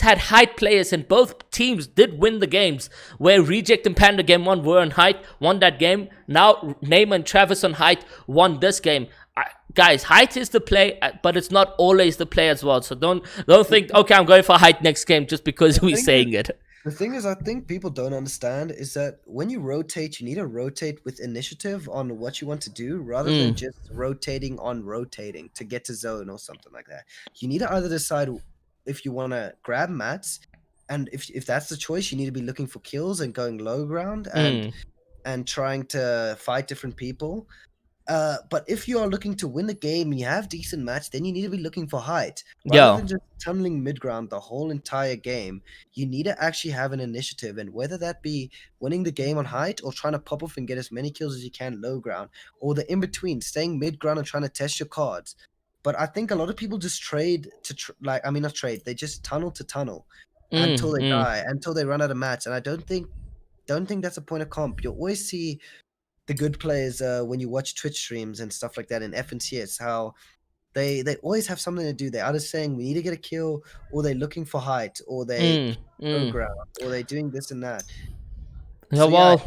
Speaker 1: had height players, and both teams did win the games. Where Reject and Panda game 1 were on height, won that game. Now Neymar and Travis on height won this game. Guys, height is the play, but it's not always the play as well. So don't think, okay, I'm going for height next game just because we're saying it.
Speaker 2: The thing is, I think people don't understand is that when you rotate, you need to rotate with initiative on what you want to do, rather than just rotating on rotating to get to zone or something like that. You need to either decide if you want to grab mats, and if that's the choice, you need to be looking for kills and going low ground and trying to fight different people. But if you are looking to win the game and you have decent match, then you need to be looking for height. Rather than just tunneling mid ground the whole entire game, you need to actually have an initiative. And whether that be winning the game on height or trying to pop off and get as many kills as you can low ground, or the in between, staying mid ground and trying to test your cards. But I think a lot of people just trade to not trade. They just tunnel to tunnel until they die, until they run out of mats. And I don't think that's a point of comp. You'll always see the good players when you watch Twitch streams and stuff like that in FNCS, how they always have something to do. They're either saying we need to get a kill, or they're looking for height, or they low ground, or they're doing this and that.
Speaker 1: Yeah,
Speaker 2: So,
Speaker 1: well,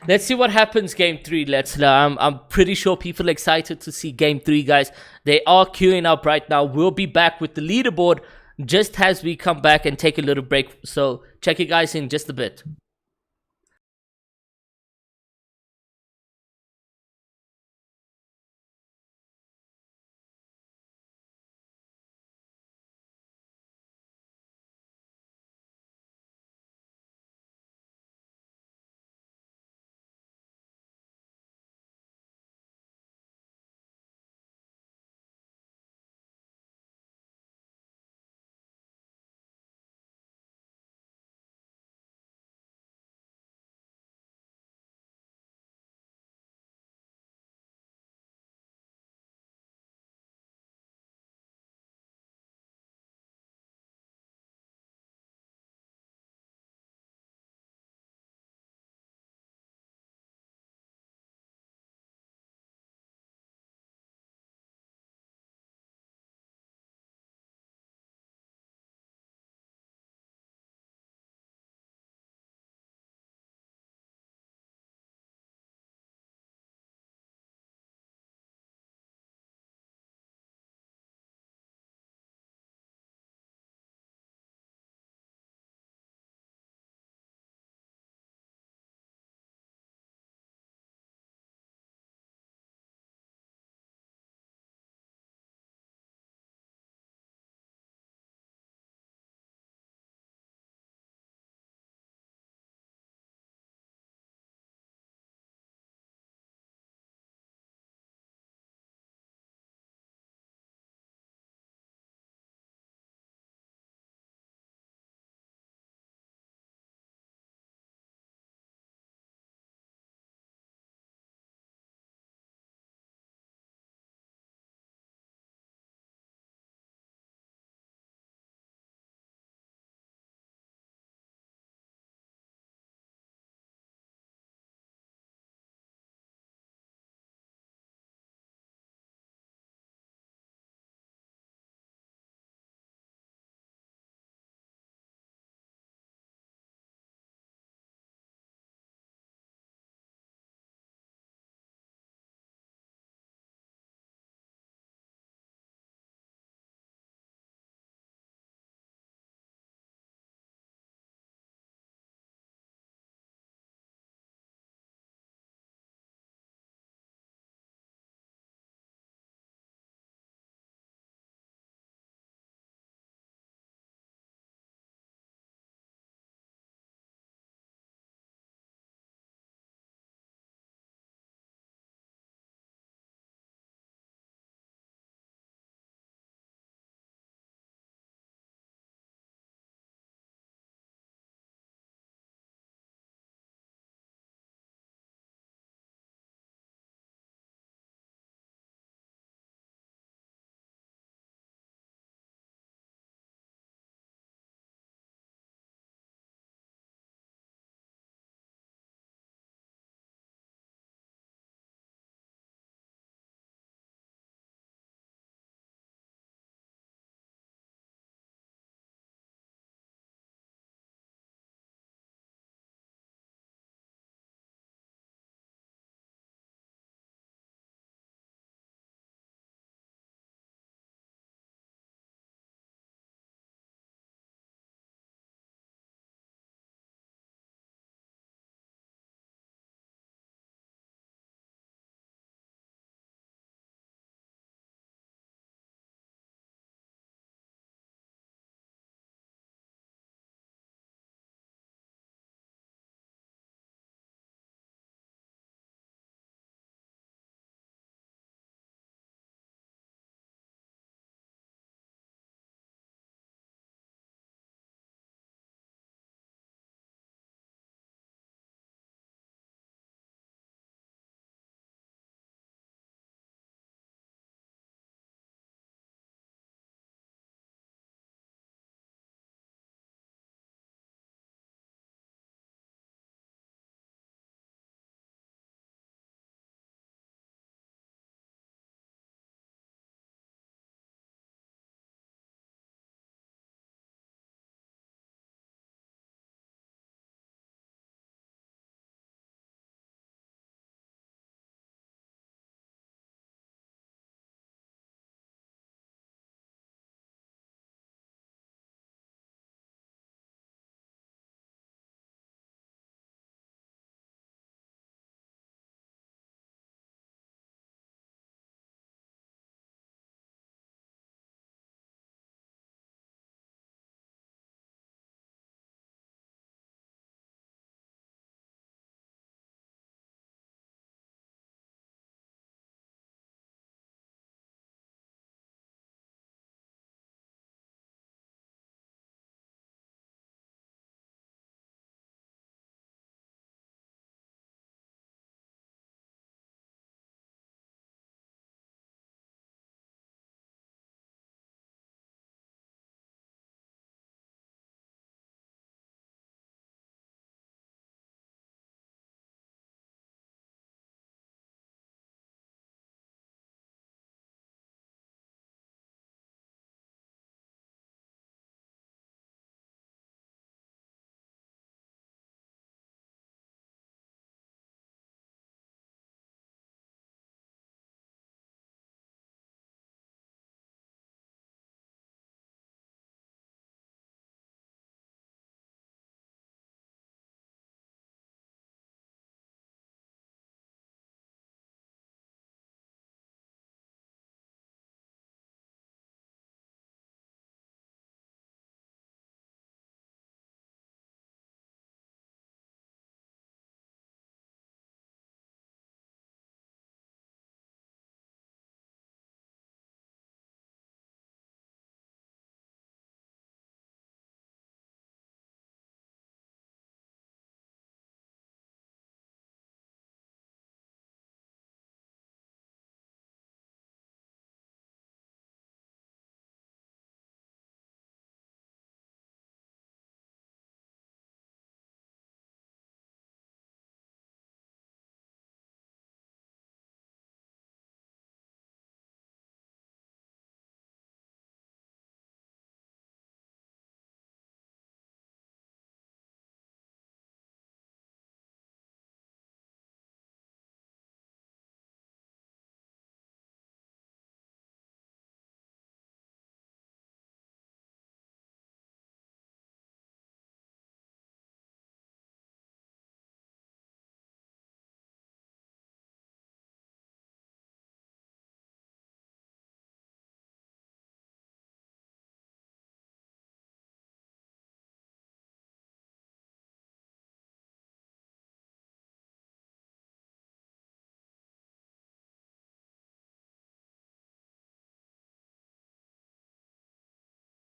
Speaker 1: let's see what happens game 3. I'm pretty sure people are excited to see game 3, guys. They are queuing up right now. We'll be back with the leaderboard just as we come back and take a little break. So check you guys in just a bit.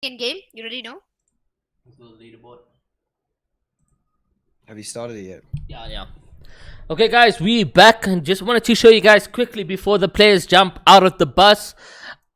Speaker 4: In game, you already know.
Speaker 2: Have you started it yet?
Speaker 1: Yeah. Okay, guys, we back and just wanted to show you guys quickly before the players jump out of the bus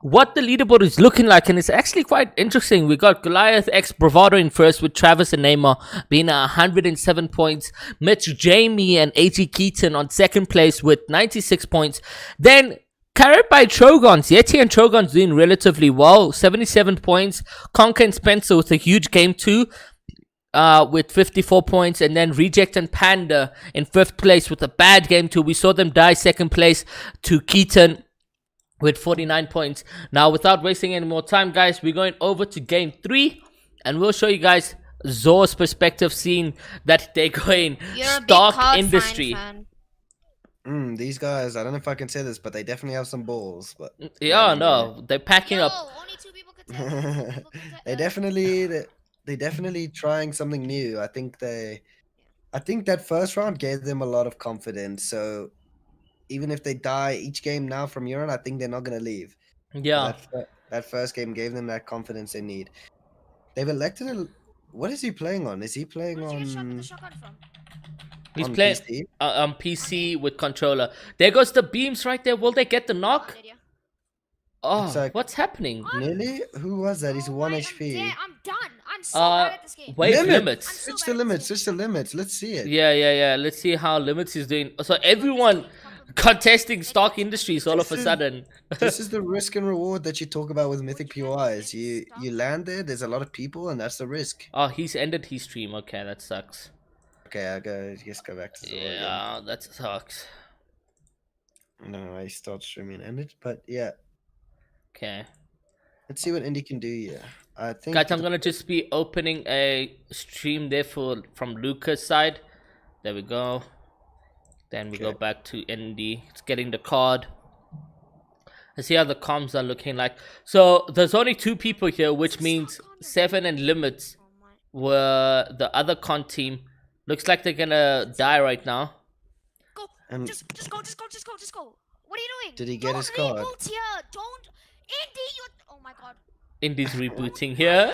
Speaker 1: what the leaderboard is looking like, and it's actually quite interesting. We got Goliath X Bravado in first with Travis and Neymar being at 107 points. Mitch, Jamie, and AG Keaton on second place with 96 points. Then carried by Trogons. Yeti and Trogons doing relatively well, 77 points. Conker and Spencer with a huge game too, with 54 points. And then Reject and Panda in fifth place with a bad game too. We saw them die second place to Keaton with 49 points. Now, without wasting any more time, guys, we're going over to game 3, and we'll show you guys Zor's perspective, seeing that they're going
Speaker 4: You're a big
Speaker 1: stock
Speaker 4: card
Speaker 1: industry.
Speaker 4: fan.
Speaker 2: These guys, I don't know if I can say this, but they definitely have some balls. But
Speaker 1: Yeah, no, they're packing
Speaker 4: Yo,
Speaker 1: up.
Speaker 4: only 2 people could tell. Only 2 people could tell.
Speaker 2: they definitely trying something new. I think that first round gave them a lot of confidence. So even if they die each game now from Urine, I think they're not gonna leave.
Speaker 1: Yeah,
Speaker 2: That first game gave them that confidence they need. They've elected a. What is he playing on? Is he playing
Speaker 4: Where'd you get
Speaker 2: on?
Speaker 4: the shotgun from?
Speaker 1: he's
Speaker 2: on
Speaker 1: playing
Speaker 2: PC?
Speaker 1: on PC with controller. There goes the beams right there. Will they get the knock?
Speaker 4: Lydia.
Speaker 1: Oh,
Speaker 2: It's like-
Speaker 1: what's happening?
Speaker 2: Nearly? Who was that? He's
Speaker 4: Oh,
Speaker 2: 1
Speaker 4: right,
Speaker 2: HP.
Speaker 4: I'm done. I'm so bad at this game.
Speaker 1: Wait,
Speaker 2: Limits.
Speaker 1: limits.
Speaker 4: I'm
Speaker 2: Switch
Speaker 4: so
Speaker 2: the
Speaker 4: bad at
Speaker 2: limits.
Speaker 4: this
Speaker 2: Switch the limits. Let's see it.
Speaker 1: Yeah. Let's see how limits is doing. So everyone contesting stock industries all of a
Speaker 2: This is-
Speaker 1: sudden.
Speaker 2: This is the risk and reward that you talk about with Mythic POIs. You land there. There's a lot of people, and that's the risk.
Speaker 1: Oh, he's ended his stream. Okay, that sucks.
Speaker 2: Okay, just go back to Zora again.
Speaker 1: Yeah, that sucks.
Speaker 2: No, I start streaming ended, but yeah.
Speaker 1: Okay.
Speaker 2: Let's see what Indy can do here. I think.
Speaker 1: Guys, I'm gonna just be opening a stream there from Luca's side. There we go. Then we go
Speaker 2: Okay.
Speaker 1: back to ND. It's getting the card. Let's see how the comms are looking like. So there's only 2 people here, which means Seven and Limits
Speaker 4: Oh my.
Speaker 1: were the other con team. Looks like they're gonna die right now.
Speaker 4: Go.
Speaker 2: And-
Speaker 4: Just go. What are you doing?
Speaker 2: Did he get his
Speaker 4: Don't
Speaker 2: card?
Speaker 4: reboot here. Don't. Indy, you. Oh my god.
Speaker 1: Indy's rebooting here.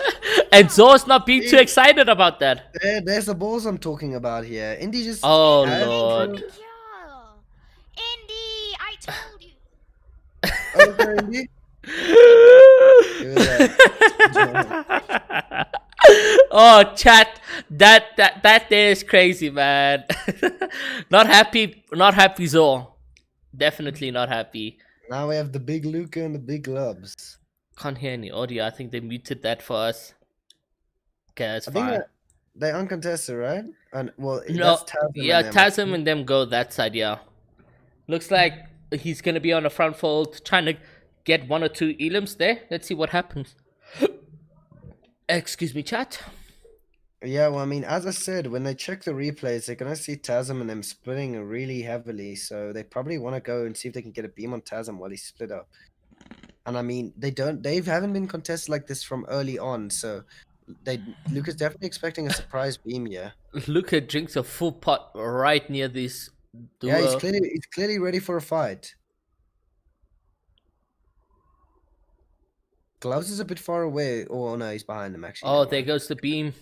Speaker 1: And Zor's not being too excited about that.
Speaker 2: There's the balls I'm talking about here. Indy just.
Speaker 1: Oh,
Speaker 2: had-
Speaker 1: Lord.
Speaker 4: Yeah. Indy, I told you.
Speaker 2: Okay, Indy. Give it
Speaker 1: Oh, chat, that day is crazy, man. Not happy Zor. Definitely not happy.
Speaker 2: Now we have the big Luca and the big Lubs.
Speaker 1: Can't hear any audio. I think they muted that for us. Okay, that's
Speaker 2: I think
Speaker 1: fine.
Speaker 2: they're uncontested, right? And well,
Speaker 1: No,
Speaker 2: that's Tasm and
Speaker 1: yeah,
Speaker 2: them.
Speaker 1: Tasm and them go that side, yeah. Looks like he's gonna be on the front fold, trying to get 1 or 2 elims there. Let's see what happens. Excuse me, chat.
Speaker 2: Yeah, well, I mean, as I said, when they check the replays, they're gonna see Tasm and them splitting really heavily. So they probably want to go and see if they can get a beam on Tasm while he's split up. And I mean, they haven't been contested like this from early on. So Luca's definitely expecting a surprise beam here.
Speaker 1: Luca drinks a full pot right near this duo.
Speaker 2: Yeah, he's clearly ready for a fight. Gloves is a bit far away. Oh no, he's behind them actually.
Speaker 1: Oh,
Speaker 2: never
Speaker 1: there
Speaker 2: mind.
Speaker 1: goes the beam.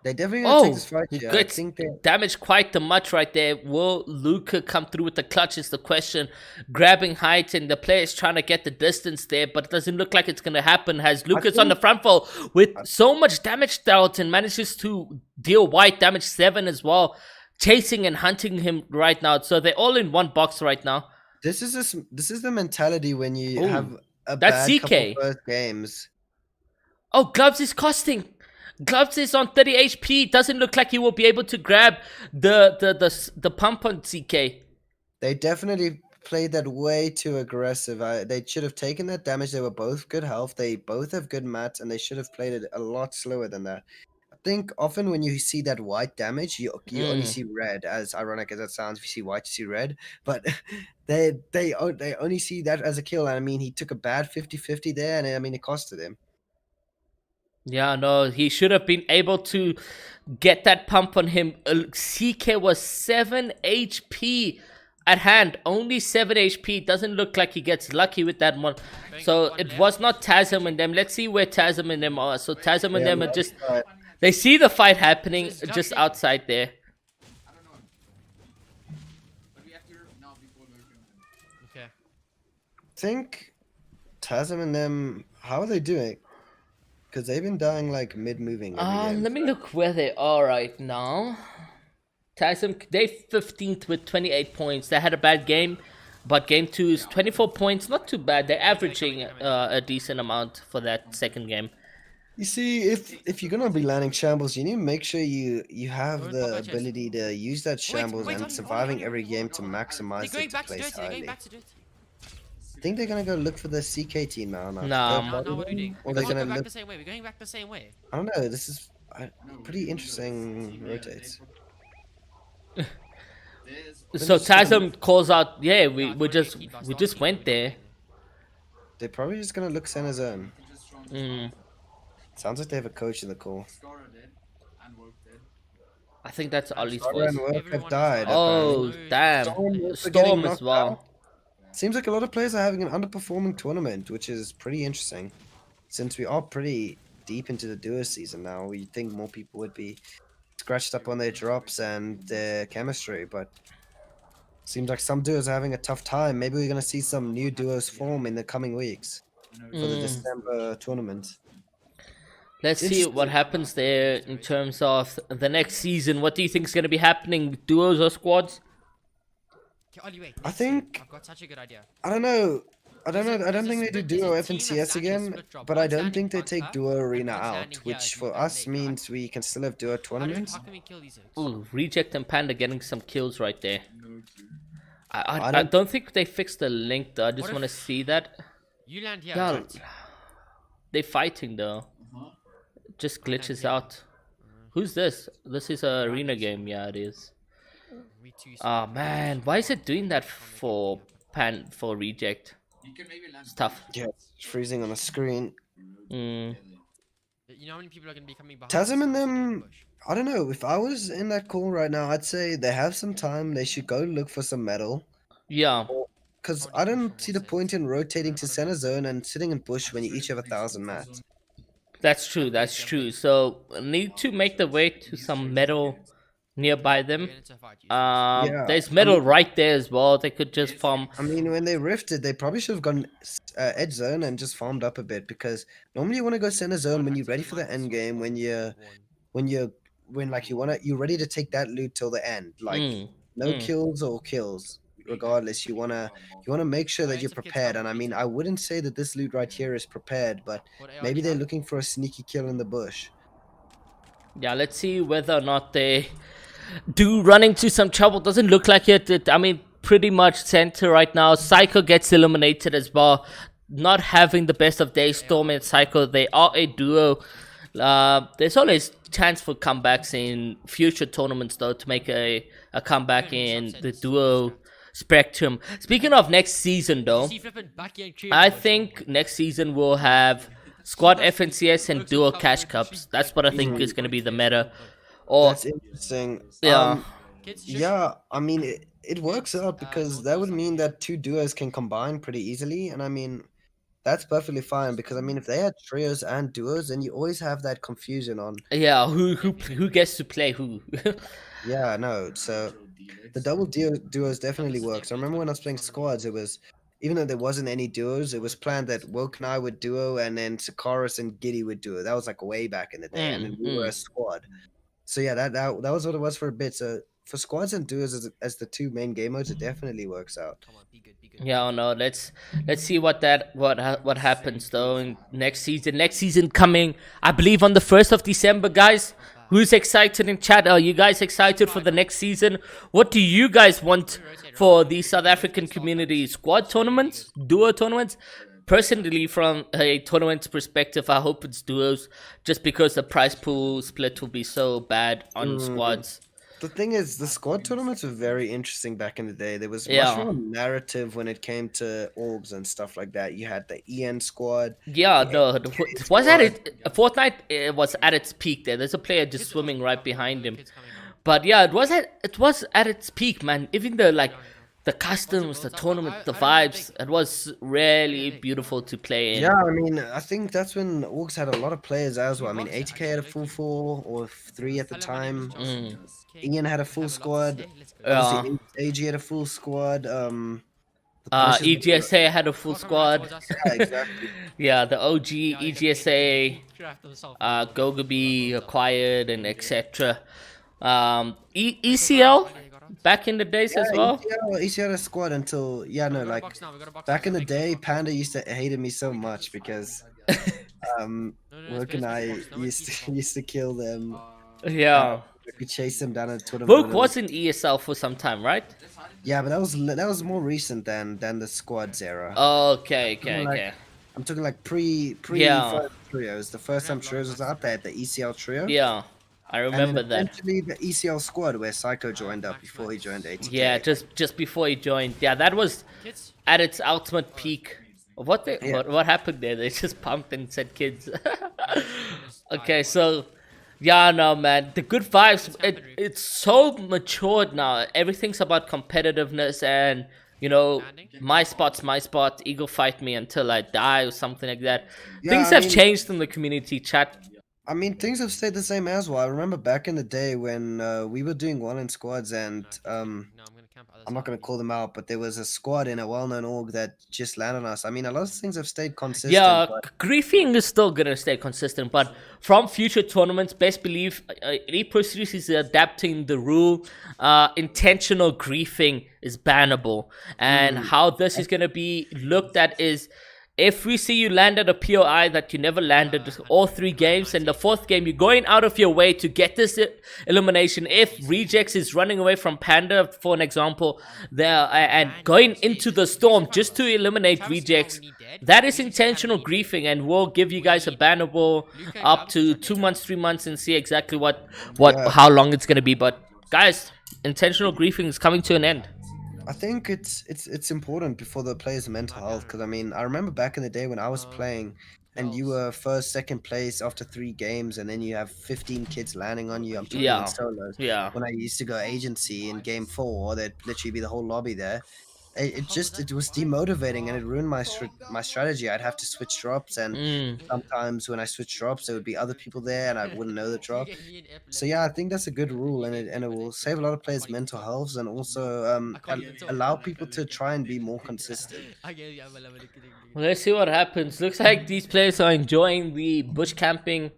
Speaker 2: They definitely gonna take
Speaker 1: Oh,
Speaker 2: this fight
Speaker 1: he
Speaker 2: here. I
Speaker 1: gets
Speaker 2: think they
Speaker 1: damaged quite the much right there. Will Luca come through with the clutch is the question. Grabbing height, and the player is trying to get the distance there, but it doesn't look like it's going to happen as Lucas on the front fold with so much damage dealt and manages to deal white damage 7 as well. Chasing and hunting him right now. So they're all in one box right now.
Speaker 2: This is the mentality when you
Speaker 1: Ooh,
Speaker 2: have a
Speaker 1: that's
Speaker 2: bad couple
Speaker 1: CK.
Speaker 2: first games.
Speaker 1: Oh, Gloves is costing. Gloves is on 30 HP. Doesn't look like he will be able to grab the pump on CK.
Speaker 2: They definitely played that way too aggressive. They should have taken that damage. They were both good health. They both have good mats, and they should have played it a lot slower than that. I think often when you see that white damage, you only see red. As ironic as that sounds, if you see white, you see red. But they only see that as a kill. And I mean, he took a bad 50-50 there, and I mean, it costed him.
Speaker 1: Yeah, no, he should have been able to get that pump on him. CK was 7 HP. at hand, only 7 HP. Doesn't look like he gets lucky with that one. So it was not Tasm and them. Let's see where Tasm and them are. So Tasm and them are just... They see the fight happening just outside there.
Speaker 3: Okay.
Speaker 2: I think Tasm and them, how are they doing? Because they've been dying like mid-moving every game.
Speaker 1: Let me look where they are right now. Tasm, they 15th with 28 points. They had a bad game, but game 2 is 24 points. Not too bad. They're averaging a decent amount for that second game.
Speaker 2: You see, if you're gonna be landing shambles, you need to make sure you have the ability to use that shambles and surviving every game to maximize it to place highly. I think they're gonna go look for the CK team now.
Speaker 1: Nah.
Speaker 3: No, what are we doing?
Speaker 2: Or
Speaker 3: We're
Speaker 2: they're gonna
Speaker 3: going back
Speaker 2: look.
Speaker 3: the same way. We're going back the same way.
Speaker 2: I don't know. This is pretty interesting rotates.
Speaker 1: So Tasm calls out, yeah, we just went there.
Speaker 2: They're probably just gonna look center zone.
Speaker 1: Mm.
Speaker 2: Sounds like they have a coach in the call.
Speaker 1: I think that's Ollie's
Speaker 2: Scorer
Speaker 1: voice.
Speaker 2: and Work
Speaker 3: Everyone
Speaker 2: have died.
Speaker 1: Oh,
Speaker 2: apparently.
Speaker 1: damn.
Speaker 2: also
Speaker 1: Storm
Speaker 2: getting
Speaker 1: as
Speaker 2: knocked
Speaker 1: well.
Speaker 2: out. Seems like a lot of players are having an underperforming tournament, which is pretty interesting. Since we are pretty deep into the duo season now, you'd think more people would be scratched up on their drops and their chemistry, but seems like some duos are having a tough time. Maybe we're gonna see some new duos form in the coming weeks for the December tournament.
Speaker 1: Let's see what happens there in terms of the next season. What do you think is going to be happening? Duos or squads?
Speaker 3: Okay, Ollie, wait.
Speaker 2: I think
Speaker 3: I've got such a good idea.
Speaker 2: I don't know. I don't
Speaker 3: There's
Speaker 2: think
Speaker 3: a
Speaker 2: they do
Speaker 3: split-
Speaker 2: duo
Speaker 3: there's a team
Speaker 2: FNCS
Speaker 3: that's landing a
Speaker 2: again,
Speaker 3: split drop.
Speaker 2: but I
Speaker 3: One's
Speaker 2: don't
Speaker 3: landing
Speaker 2: think they take
Speaker 3: bunker,
Speaker 2: duo
Speaker 3: and
Speaker 2: arena
Speaker 3: one's
Speaker 2: out,
Speaker 3: landing
Speaker 2: which
Speaker 3: here,
Speaker 2: for
Speaker 3: Newton
Speaker 2: us
Speaker 3: Lake, right?
Speaker 2: means we can still have duo
Speaker 3: How
Speaker 2: tournaments.
Speaker 3: can we kill these hooks?
Speaker 1: Ooh, Reject and Panda getting some kills right there. I
Speaker 2: don't-
Speaker 1: don't think they fixed the link though. I just
Speaker 3: What
Speaker 1: want to
Speaker 3: if-
Speaker 1: see that.
Speaker 3: You land here.
Speaker 1: Yeah,
Speaker 3: right?
Speaker 1: they fighting though. Just glitches out. Who's this? This is a arena game. Yeah, it is.
Speaker 3: We two
Speaker 1: Oh man, why is it doing that for Reject? It's tough.
Speaker 2: Yeah, it's freezing on the screen.
Speaker 1: Mm.
Speaker 3: You know how many people are going to be coming behind?
Speaker 2: Tasm
Speaker 3: us
Speaker 2: and
Speaker 3: in
Speaker 2: them,
Speaker 3: push?
Speaker 2: I don't know. If I was in that call right now, I'd say they have some time. They should go look for some metal.
Speaker 1: Yeah.
Speaker 2: Because I don't see the point in rotating to center zone and sitting in bush when you each have 1,000 mats.
Speaker 1: That's true. That's true. So need to make the way to some metal nearby them.
Speaker 3: Get into a fight, you
Speaker 2: Yeah,
Speaker 1: There's metal right there as well. They could just farm.
Speaker 2: I mean, when they rifted, they probably should have gone edge zone and just farmed up a bit. Because normally you want to go center zone when you're ready for the end game. When you're you're ready to take that loot till the end. Like no kills or kills. Regardless, you wanna make sure that you're prepared. And I mean, I wouldn't say that this loot right here is prepared, but maybe they're looking for a sneaky kill in the bush.
Speaker 1: Yeah, let's see whether or not they do run into some trouble. Doesn't look like it. I mean, pretty much center right now. Psycho gets eliminated as well. Not having the best of days. Storm and Psycho, they are a duo. There's always chance for comebacks in future tournaments though, to make a comeback in the duo spectrum. Speaking of next season though, I think next season we'll have squad FNCS and duo cash cups. That's what I think is going to be the meta. Or
Speaker 2: That's interesting.
Speaker 1: yeah.
Speaker 2: Yeah, I mean, it works out because that would mean that two duos can combine pretty easily. And I mean, that's perfectly fine because I mean, if they had trios and duos, then you always have that confusion on.
Speaker 1: Yeah, who gets to play who?
Speaker 2: Yeah, no. So the double duos definitely works. I remember when I was playing squads, it was even though there wasn't any duos, it was planned that Woke and I would duo, and then Sakaris and Giddy would duo. That was like way back in the day, and then we were a squad. So yeah, that was what it was for a bit. So for squads and duos as the two main game modes, it definitely works out.
Speaker 3: Come on, be good.
Speaker 1: Yeah, oh no. Let's see what happens though in next season. Next season coming, I believe, on the 1st of December, guys. Who's excited in chat? Are you guys excited for the next season? What do you guys want for the South African community? Squad tournaments? Duo tournaments? Personally, from a tournament perspective, I hope it's duos, just because the prize pool split will be so bad on squads.
Speaker 2: The thing is, the squad tournaments were very interesting back in the day. There was
Speaker 1: Yeah.
Speaker 2: much more narrative when it came to orbs and stuff like that. You had the EN squad.
Speaker 1: Yeah, was at it. Fortnite was at its peak there. There's a player just swimming right behind him. But yeah, it was at its peak, man. Even the the customs, the
Speaker 3: builds up?
Speaker 1: tournament, the
Speaker 3: I remember
Speaker 1: vibes. It was really beautiful to play in.
Speaker 2: Yeah, I mean, I think that's when Orcs had a lot of players as well. I mean, ATK had a full four or three at the
Speaker 3: Hello, my name is
Speaker 2: time.
Speaker 3: Johnson.
Speaker 2: Ian had a
Speaker 3: We
Speaker 2: full
Speaker 3: have a lot to
Speaker 2: squad.
Speaker 3: say. Let's go.
Speaker 1: Yeah.
Speaker 2: Obviously, AG had a full squad. The Punishers.
Speaker 1: EGSA had a full
Speaker 3: Welcome around
Speaker 1: squad.
Speaker 3: towards us.
Speaker 2: Yeah, exactly.
Speaker 1: Yeah, the OG EGSA,
Speaker 3: Draft themselves.
Speaker 1: Gogaby acquired and etc. ECL back in the days
Speaker 2: Yeah,
Speaker 1: as well.
Speaker 2: ECL had a squad until no, like back in the day, Panda used to hated me so much because Rook and I used to kill them.
Speaker 1: Yeah.
Speaker 2: We chased them down a tournament.
Speaker 1: Vogue was in ESL for some time, right?
Speaker 2: Yeah, but that was more recent than the squads era.
Speaker 1: Okay.
Speaker 2: I'm talking like pre
Speaker 1: Yeah.
Speaker 2: first trios. The first time trios was out there at the ECL trio.
Speaker 1: Yeah, I remember
Speaker 2: and then
Speaker 1: that.
Speaker 2: eventually the ECL squad where Psycho joined up before he joined ATK.
Speaker 1: Yeah, just before he joined. Yeah, that was at its ultimate peak. What happened there? They just pumped and said kids. Okay, so yeah, no man, the good vibes. It's so matured now. Everything's about competitiveness and my spot's my spot. Eagle fight me until I die or something like that.
Speaker 2: Yeah,
Speaker 1: Things have changed in the community chat.
Speaker 2: I mean, things have stayed the same as well. I remember back in the day when we were doing well in squads, and I'm not going to call them out, but there was a squad in a well-known org that just landed on us. I mean, a lot of things have stayed consistent.
Speaker 1: Yeah,
Speaker 2: but
Speaker 1: griefing is still gonna stay consistent, but from future tournaments, best believe Elite Pro Series is adapting the rule. Intentional griefing is bannable, and how this is gonna be looked at is, if we see you land at a POI that you never landed all 3 games, and the 4th game you're going out of your way to get this elimination. If Rejects is running away from Panda, for an example, there and going into the storm just to eliminate Rejects, that is intentional griefing, and we'll give you guys a bannable up to 2 months, 3 months, and see exactly how long it's gonna be. But guys, intentional griefing is coming to an end.
Speaker 2: I think it's important for the players' mental health, because I mean, I remember back in the day when I was playing and you were first, second place after 3 games, and then you have 15 kids landing on you. I'm talking in solos.
Speaker 1: Yeah.
Speaker 2: When I used to go agency in game 4, there'd literally be the whole lobby there. It was demotivating, and it ruined my strategy. I'd have to switch drops, and sometimes when I switch drops, there would be other people there, and I wouldn't know the drop. So yeah, I think that's a good rule, and it will save a lot of players' mental health, and also allow people to try and be more consistent.
Speaker 1: Well, let's see what happens. Looks like these players are enjoying the bush camping.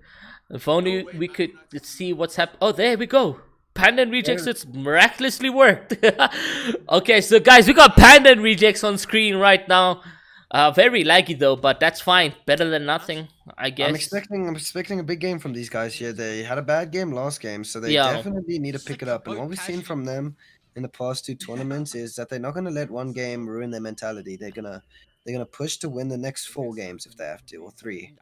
Speaker 1: If only we could see what's happening. Oh, there we go. Panda and Rejects, it's miraculously worked. Okay, so guys, we got Panda and Rejects on screen right now. Very laggy though, but that's fine. Better than nothing, I guess.
Speaker 2: I'm expecting a big game from these guys here. They had a bad game last game, so they definitely need to pick it up. And what we've seen from them in the past 2 tournaments is that they're not going to let one game ruin their mentality. They're gonna push to win the next 4 games if they have to, or 3.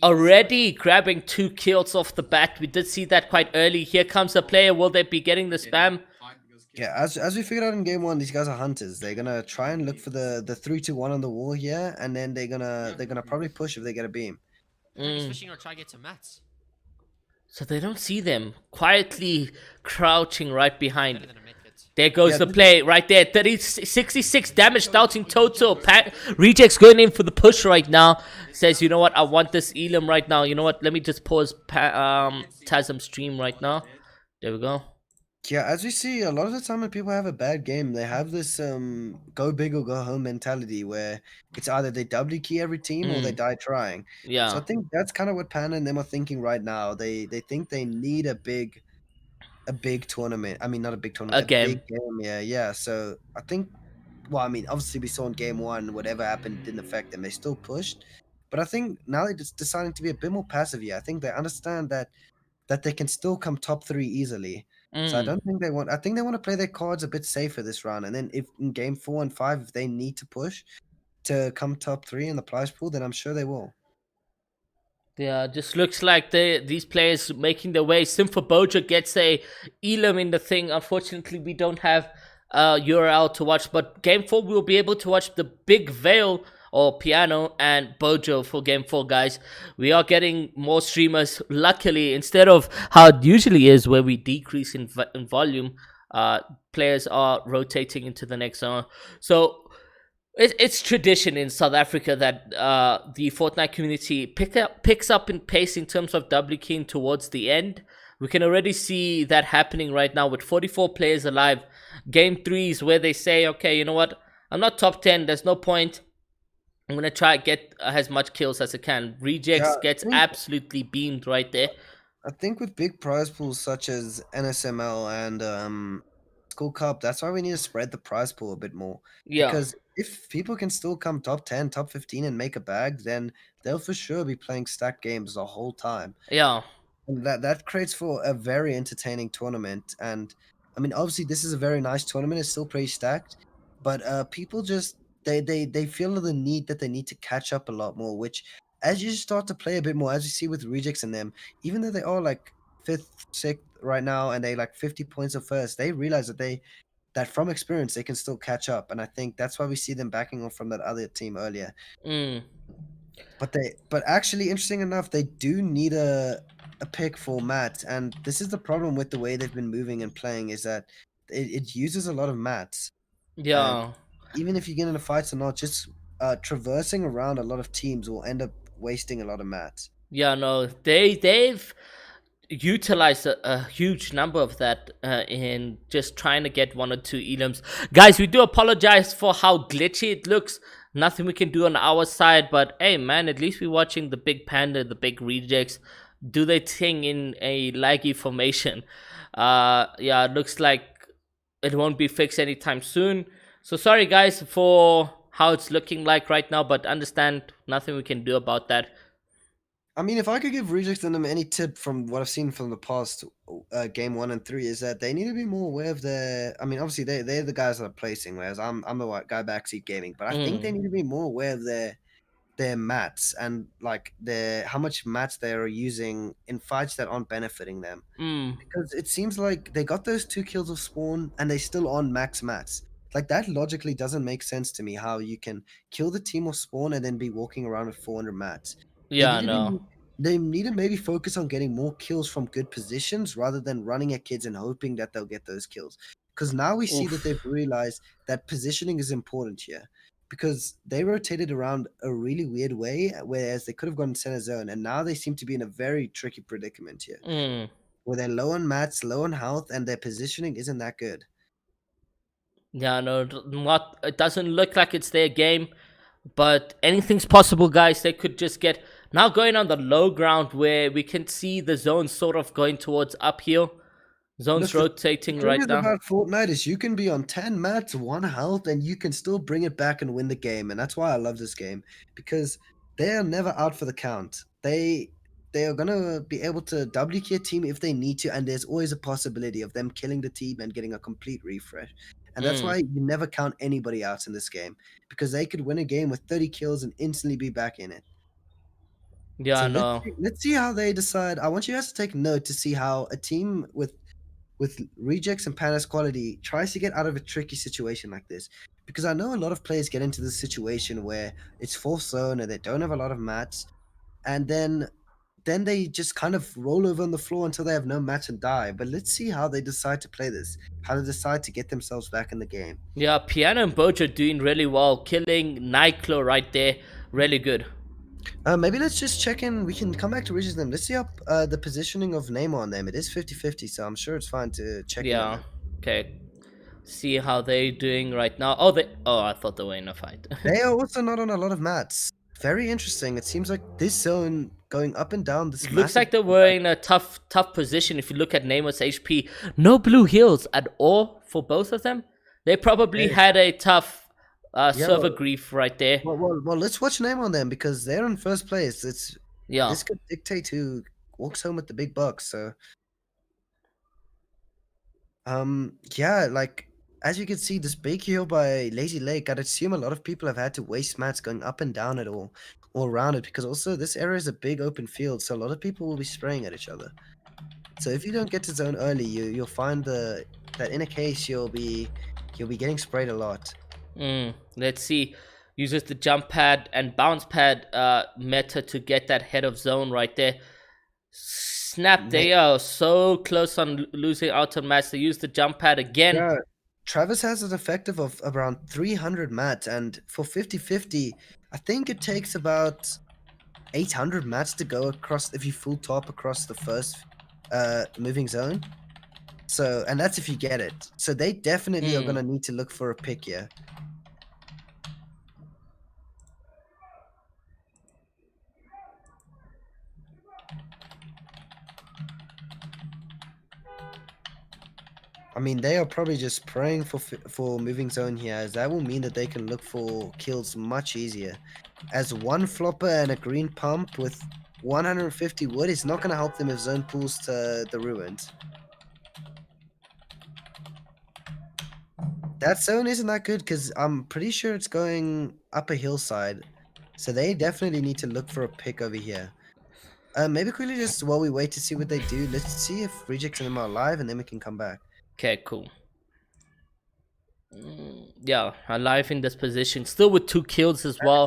Speaker 1: Already grabbing 2 kills off the bat. We did see that quite early. Here comes a player. Will they be getting the spam?
Speaker 2: Yeah, as we figured out in game 1, these guys are hunters. They're gonna try and look for the 3-2-1 on the wall here, and then they're gonna probably push if they get a beam.
Speaker 3: Switching or try to get to mats.
Speaker 1: So they don't see them. Quietly crouching right behind. There goes the play right there. 66 damage out in total. Rejects going in for the push right now. Says, you know what? I want this Elam right now. You know what? Let me just pause Tasm stream right now. There we go.
Speaker 2: Yeah, as we see, a lot of the time when people have a bad game, they have this go big or go home mentality where it's either they W key every team or they die trying.
Speaker 1: Yeah.
Speaker 2: So I think that's kind of what Panda and them are thinking right now. They think they need a big tournament. I mean, not a big tournament. A big game. Yeah. So I think, well, I mean, obviously we saw in game 1, whatever happened didn't affect them. They still pushed. But I think now they're just deciding to be a bit more passive here. I think they understand that they can still come top 3 easily. So I don't think they want. I think they want to play their cards a bit safer this round. And then if in game 4 and 5, if they need to push to come top 3 in the prize pool, then I'm sure they will.
Speaker 1: Yeah, just looks like these players making their way. Simfa Boja gets a Elam in the thing. Unfortunately, we don't have URL to watch, but game 4 we'll be able to watch the Big Veil or Piano and Bojo for game 4, guys. We are getting more streamers, luckily, instead of how it usually is where we decrease in volume. Players are rotating into the next zone. So it's tradition in South Africa that the Fortnite community picks up in pace in terms of W keying towards the end. We can already see that happening right now with 44 players alive. Game 3 is where they say, okay, you know what? I'm not top 10. There's no point. I'm going to try get as much kills as I can. Rejects
Speaker 2: Yeah,
Speaker 1: gets absolutely beamed right there.
Speaker 2: I think with big prize pools such as NSML and School Cup, that's why we need to spread the prize pool a bit more.
Speaker 1: Yeah.
Speaker 2: Because if people can still come top 10, top 15 and make a bag, then they'll for sure be playing stacked games the whole time.
Speaker 1: Yeah.
Speaker 2: And that creates for a very entertaining tournament. And I mean, obviously, this is a very nice tournament. It's still pretty stacked, but people just they feel the need that they need to catch up a lot more. Which, as you start to play a bit more, as you see with rejects in them, even though they are like fifth, sixth right now, and they like 50 points of first, they realize that from experience they can still catch up. And I think that's why we see them backing off from that other team earlier.
Speaker 1: Mm.
Speaker 2: But actually, interesting enough, they do need a pick for Matt, and this is the problem with the way they've been moving and playing is that it uses a lot of mats. And
Speaker 1: Yeah.
Speaker 2: even if you get into fights or not, just traversing around a lot of teams will end up wasting a lot of mats.
Speaker 1: Yeah, no, they've utilized a huge number of that in just trying to get 1 or 2 elims. Guys, we do apologize for how glitchy it looks. Nothing we can do on our side, but hey, man, at least we're watching the big panda, the big rejects do their thing in a laggy formation. Yeah, it looks like it won't be fixed anytime soon. So sorry, guys, for how it's looking like right now, but understand nothing we can do about that.
Speaker 2: I mean, if I could give Rejects and them any tip from what I've seen from the past game 1 and 3 is that they need to be more aware of their. I mean, obviously they're the guys that are placing, whereas I'm the white guy backseat gaming. But I think they need to be more aware of their mats and like their how much mats they are using in fights that aren't benefiting them.
Speaker 1: Mm.
Speaker 2: Because it seems like they got those 2 kills of spawn and they still on max mats. Like that logically doesn't make sense to me how you can kill the team of spawn and then be walking around with 400 mats. They
Speaker 1: Yeah,
Speaker 2: need to be
Speaker 1: no.
Speaker 2: they need to maybe focus on getting more kills from good positions rather than running at kids and hoping that they'll get those kills. Because now we see that
Speaker 1: Oof.
Speaker 2: they've realized that positioning is important here. Because they rotated around a really weird way, whereas they could have gone center zone, and now they seem to be in a very tricky predicament here
Speaker 1: Mm.
Speaker 2: where they're low on mats, low on health, and their positioning isn't that good.
Speaker 1: Yeah, no, not. It doesn't look like it's their game, but anything's possible, guys. They could just get now going on the low ground where we can see the zone sort of going towards uphill. Zones
Speaker 2: Look,
Speaker 1: rotating
Speaker 2: the thing
Speaker 1: right
Speaker 2: is
Speaker 1: now.
Speaker 2: about Fortnite is you can be on 10 mats, 1 health, and you can still bring it back and win the game. And that's why I love this game because they are never out for the count. They are gonna be able to W key a team if they need to, and there's always a possibility of them killing the team and getting a complete refresh. And that's why you never count anybody out in this game because they could win a game with 30 kills and instantly be back in it.
Speaker 1: Yeah,
Speaker 2: So
Speaker 1: no.
Speaker 2: let's see how they decide. I want you guys to take note to see how a team with rejects and Panis quality tries to get out of a tricky situation like this. Because I know a lot of players get into this situation where it's fourth zone and they don't have a lot of mats, and then they just kind of roll over on the floor until they have no match and die. But let's see how they decide to play this, how they decide to get themselves back in the game.
Speaker 1: Yeah, Piano and Bojo doing really well, killing Nightclaw right there. Really good.
Speaker 2: Maybe let's just check in. We can come back to Ridges them. Let's see up the positioning of Neymar on them. It is 50-50, so I'm sure it's fine to check in on
Speaker 1: Yeah.
Speaker 2: them.
Speaker 1: Okay. See how they doing right now. Oh, they. Oh, I thought they were in a fight.
Speaker 2: They are also not on a lot of mats. Very interesting. It seems like this zone going up and down this
Speaker 1: Looks
Speaker 2: massive
Speaker 1: like they were in a tough position. If you look at Neymar's HP, no blue heals at all for both of them. They probably
Speaker 2: Yes.
Speaker 1: had a tough server
Speaker 2: well-
Speaker 1: grief right there.
Speaker 2: Well, let's watch Neymar on them because they're in first place.
Speaker 1: Yeah.
Speaker 2: This could dictate who walks home with the big bucks. So, yeah, like as you can see, this big heal by Lazy Lake. I'd assume a lot of people have had to waste mats going up and down it all around it because also this area is a big open field, so a lot of people will be spraying at each other. So if you don't get to zone early, you'll find that in a case you'll be getting sprayed a lot.
Speaker 1: Let's see. Uses the jump pad and bounce pad meta to get that head of zone right there. Snap, they are so close on losing out on mats. They use the jump pad again.
Speaker 2: Yeah, Travis has an effective of around 300 mats, and for 50-50, I think it takes about 800 mats to go across if you full top across the first moving zone. So, and that's if you get it. So they definitely are gonna need to look for a pick here. I mean, they are probably just praying for moving zone here, as that will mean that they can look for kills much easier. As one flopper and a green pump with 150 wood is not going to help them if zone pulls to the ruins. That zone isn't that good because I'm pretty sure it's going up a hillside. So they definitely need to look for a pick over here. Maybe quickly just while we wait to see what they do, let's see if Rejects and them are alive and then we can come back.
Speaker 1: Okay, cool. Yeah, alive in this position. Still with 2 kills as well.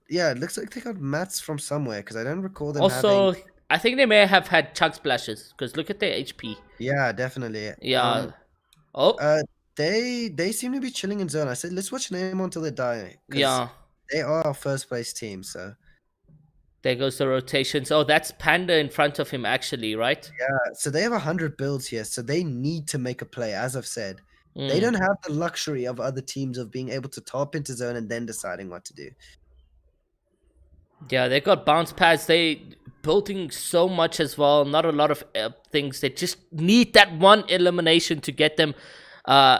Speaker 2: Yeah, it looks like they got mats from somewhere because I don't recall them
Speaker 1: Also,
Speaker 2: having...
Speaker 1: I think they may have had chug splashes because look at their HP.
Speaker 2: Yeah, definitely.
Speaker 1: Yeah.
Speaker 2: They seem to be chilling in zone. I said, let's watch Name until they die.
Speaker 1: Yeah.
Speaker 2: They are our first place team, so...
Speaker 1: There goes the rotations. Oh, that's Panda in front of him, actually, right?
Speaker 2: Yeah, so they have 100 builds here, so they need to make a play, as I've said. They don't have the luxury of other teams of being able to top into zone and then deciding what to do.
Speaker 1: Yeah, they got bounce pads. They building so much as well. Not a lot of things. They just need that one elimination to get them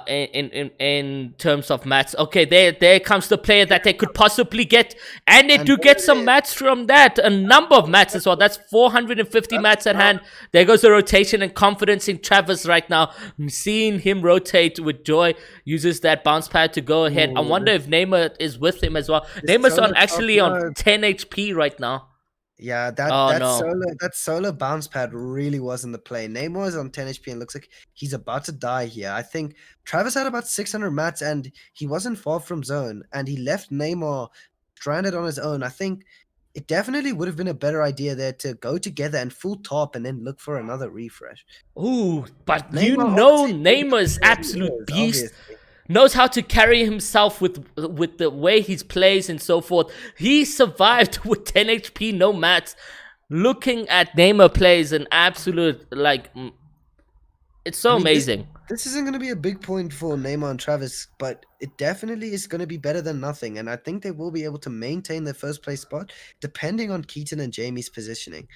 Speaker 1: in terms of mats. Okay, there comes the player that they could possibly get, and they do get some mats from that. A number of mats as well. That's 450 mats at hand. There goes the rotation and confidence in Travis right now. I'm seeing him rotate with joy. Uses that bounce pad to go ahead. I wonder if Neymar is with him as well. Neymar's actually on 10 HP right now.
Speaker 2: Yeah, that solo bounce pad really wasn't the play. Neymar is on 10 HP and looks like he's about to die here. I think Travis had about 600 mats and he wasn't far from zone, and he left Neymar stranded on his own. I think it definitely would have been a better idea there to go together and full top and then look for another refresh.
Speaker 1: Ooh, but Neymar is absolute beast. Obviously. Knows how to carry himself with the way he plays and so forth. He survived with 10 HP, no mats. Looking at Neymar plays an absolute, like, it's so amazing.
Speaker 2: This isn't going to be a big point for Neymar and Travis, but it definitely is going to be better than nothing. And I think they will be able to maintain their first place spot depending on Keaton and Jamie's positioning.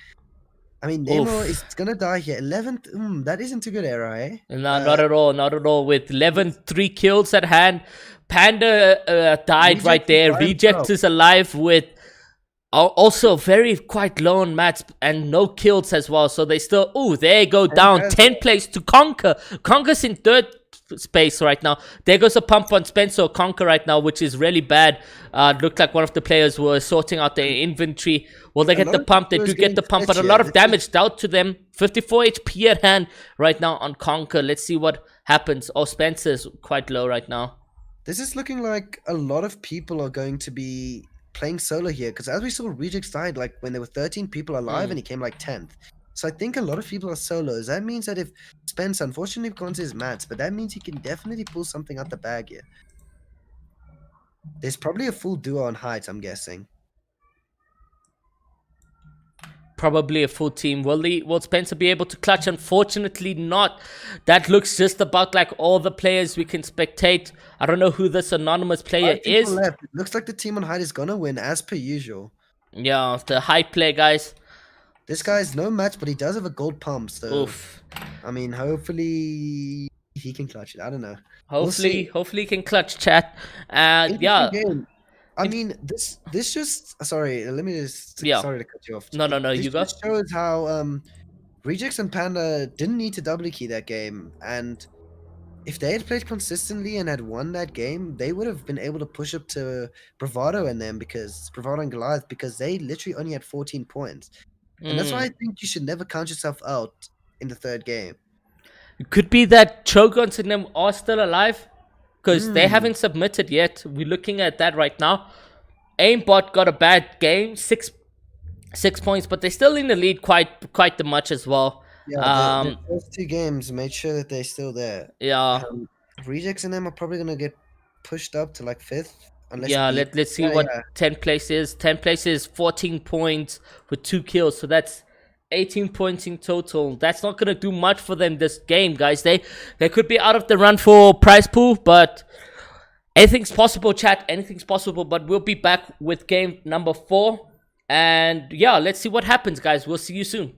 Speaker 2: I mean, Neymar is going to die here. 11th, that isn't a good error, eh?
Speaker 1: No, not at all. Not at all. With 3 kills at hand. Panda died right there. Reject is alive with also very quite low on mats and no kills as well. So they still... Oh, there go down. 10 place to Conquer. Conquer's in 3rd space right now. There goes a pump on Spencer Conquer right now, which is really bad. Looked like one of the players were sorting out their inventory. Well, they get the pump. They do get the pump, but a lot of damage dealt to them. 54 HP at hand right now on Conquer. Let's see what happens. Oh, Spencer's quite low right now.
Speaker 2: This is looking like a lot of people are going to be playing solo here, because as we saw, Rejects died like when there were 13 people alive and he came like 10th. So I think a lot of people are solos. That means that if Spence, unfortunately, can't his mats, but that means he can definitely pull something out the bag here. There's probably a full duo on heights, I'm guessing.
Speaker 1: Probably a full team. Will Spencer be able to clutch? Unfortunately not. That looks just about like all the players we can spectate. I don't know who this anonymous player is.
Speaker 2: Left. It looks like the team on height is gonna win as per usual.
Speaker 1: Yeah, the height play, guys.
Speaker 2: This guy's no match, but he does have a gold pump, so I mean, hopefully he can clutch it. I don't know.
Speaker 1: Hopefully he can clutch, chat. Yeah.
Speaker 2: Game. I mean, this just sorry. Let me just sorry to cut you off.
Speaker 1: No, you go.
Speaker 2: This shows how Rejects and Panda didn't need to double key that game, and if they had played consistently and had won that game, they would have been able to push up to Bravado and them, because Bravado and Goliath, because they literally only had 14 points. And that's why I think you should never count yourself out in the 3rd game.
Speaker 1: It could be that Chogons and them are still alive, because they haven't submitted yet. We're looking at that right now. Aimbot got a bad game. 6 6 points, but they're still in the lead quite the much as well.
Speaker 2: Yeah, the first 2 games made sure that they're still there.
Speaker 1: Yeah.
Speaker 2: Rejects and them are probably gonna get pushed up to like 5th. Unless
Speaker 1: Yeah,
Speaker 2: B-
Speaker 1: let's see
Speaker 2: yeah,
Speaker 1: what
Speaker 2: yeah.
Speaker 1: 10th place is. 10th place is 14 points with 2 kills, so that's 18 points in total. That's not gonna do much for them this game, guys. They could be out of the run for prize pool, but anything's possible, chat. Anything's possible. But we'll be back with game number 4, and yeah, let's see what happens, guys. We'll see you soon.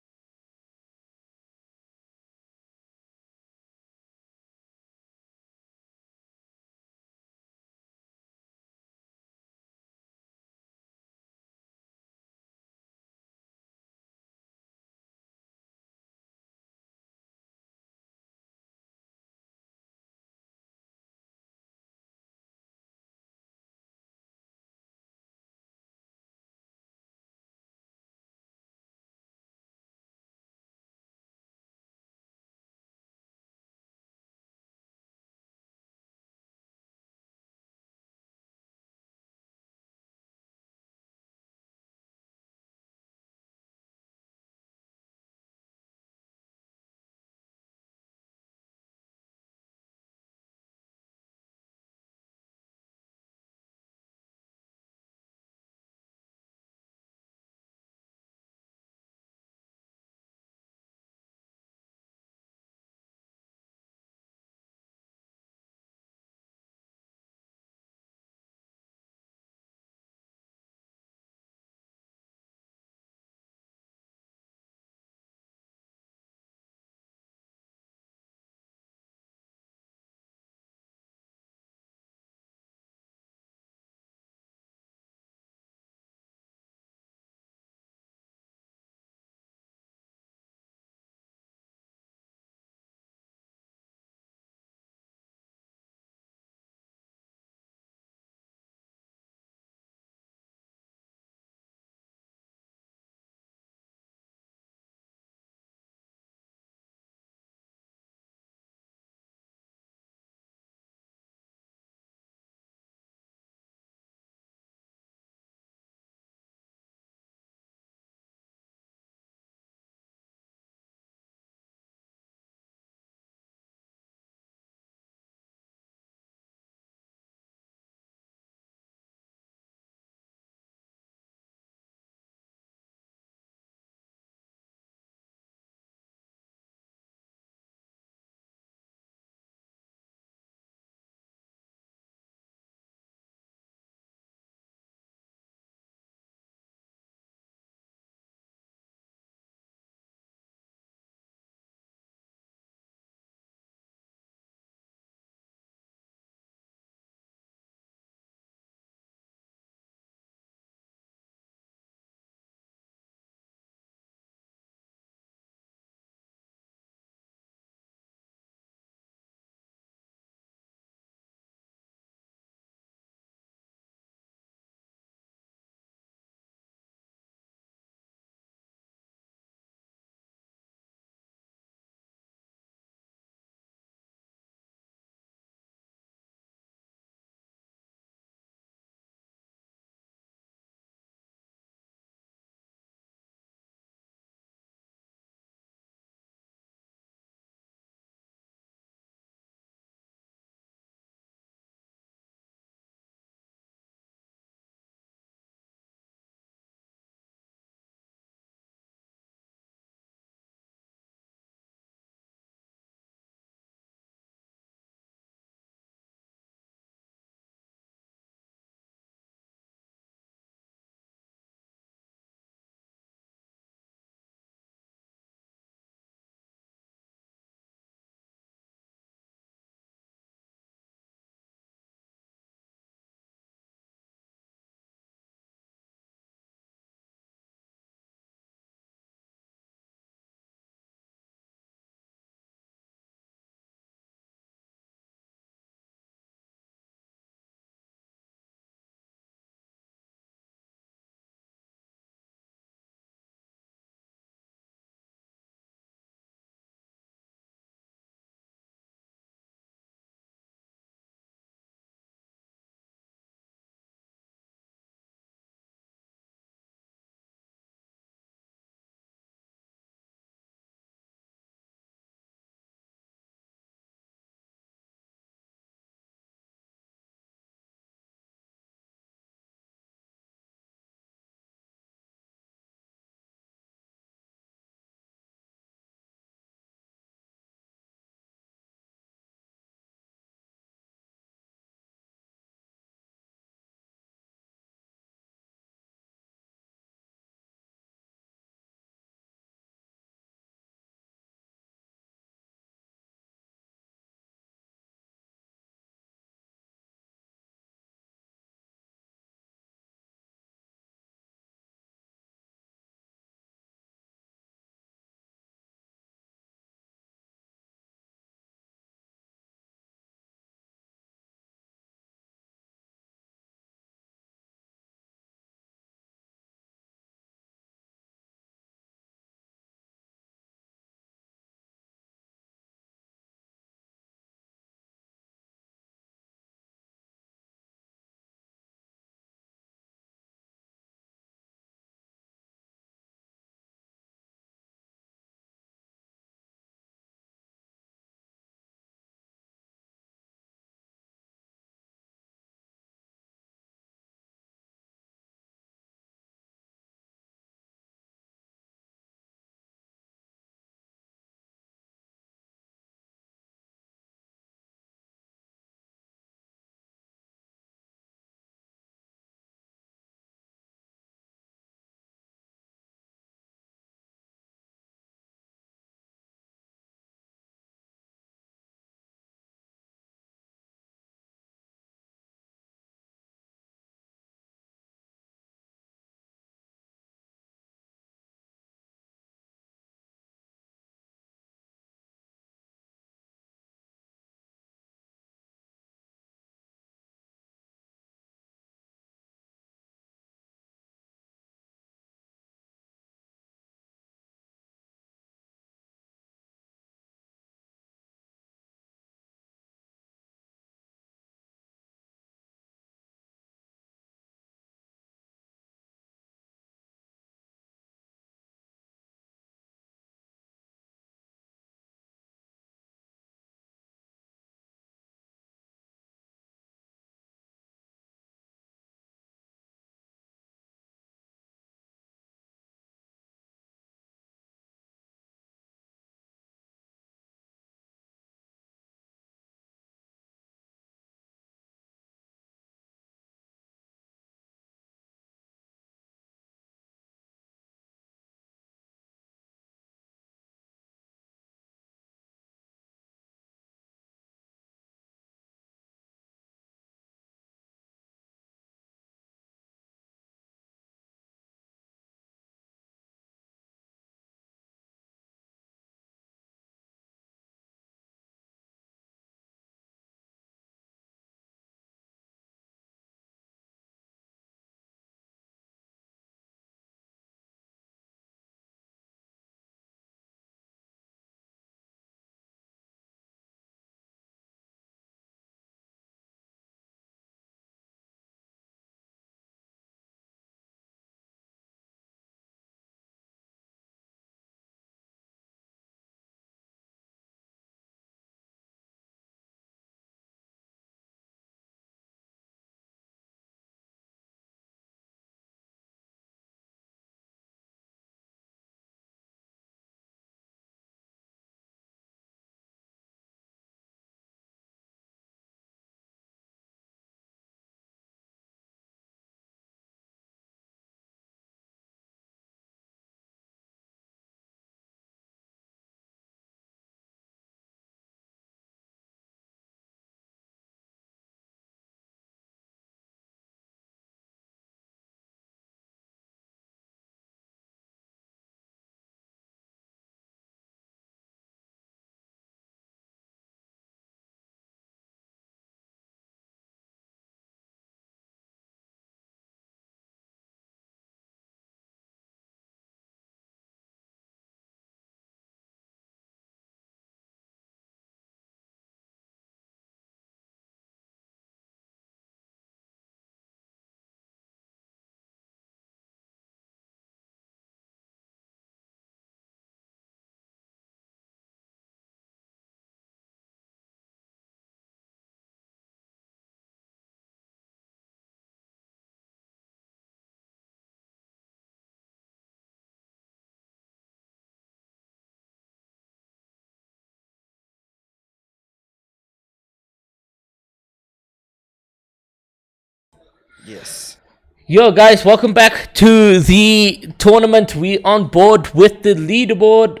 Speaker 2: Yes.
Speaker 1: Yo, guys, welcome back to the tournament. We on board with the leaderboard.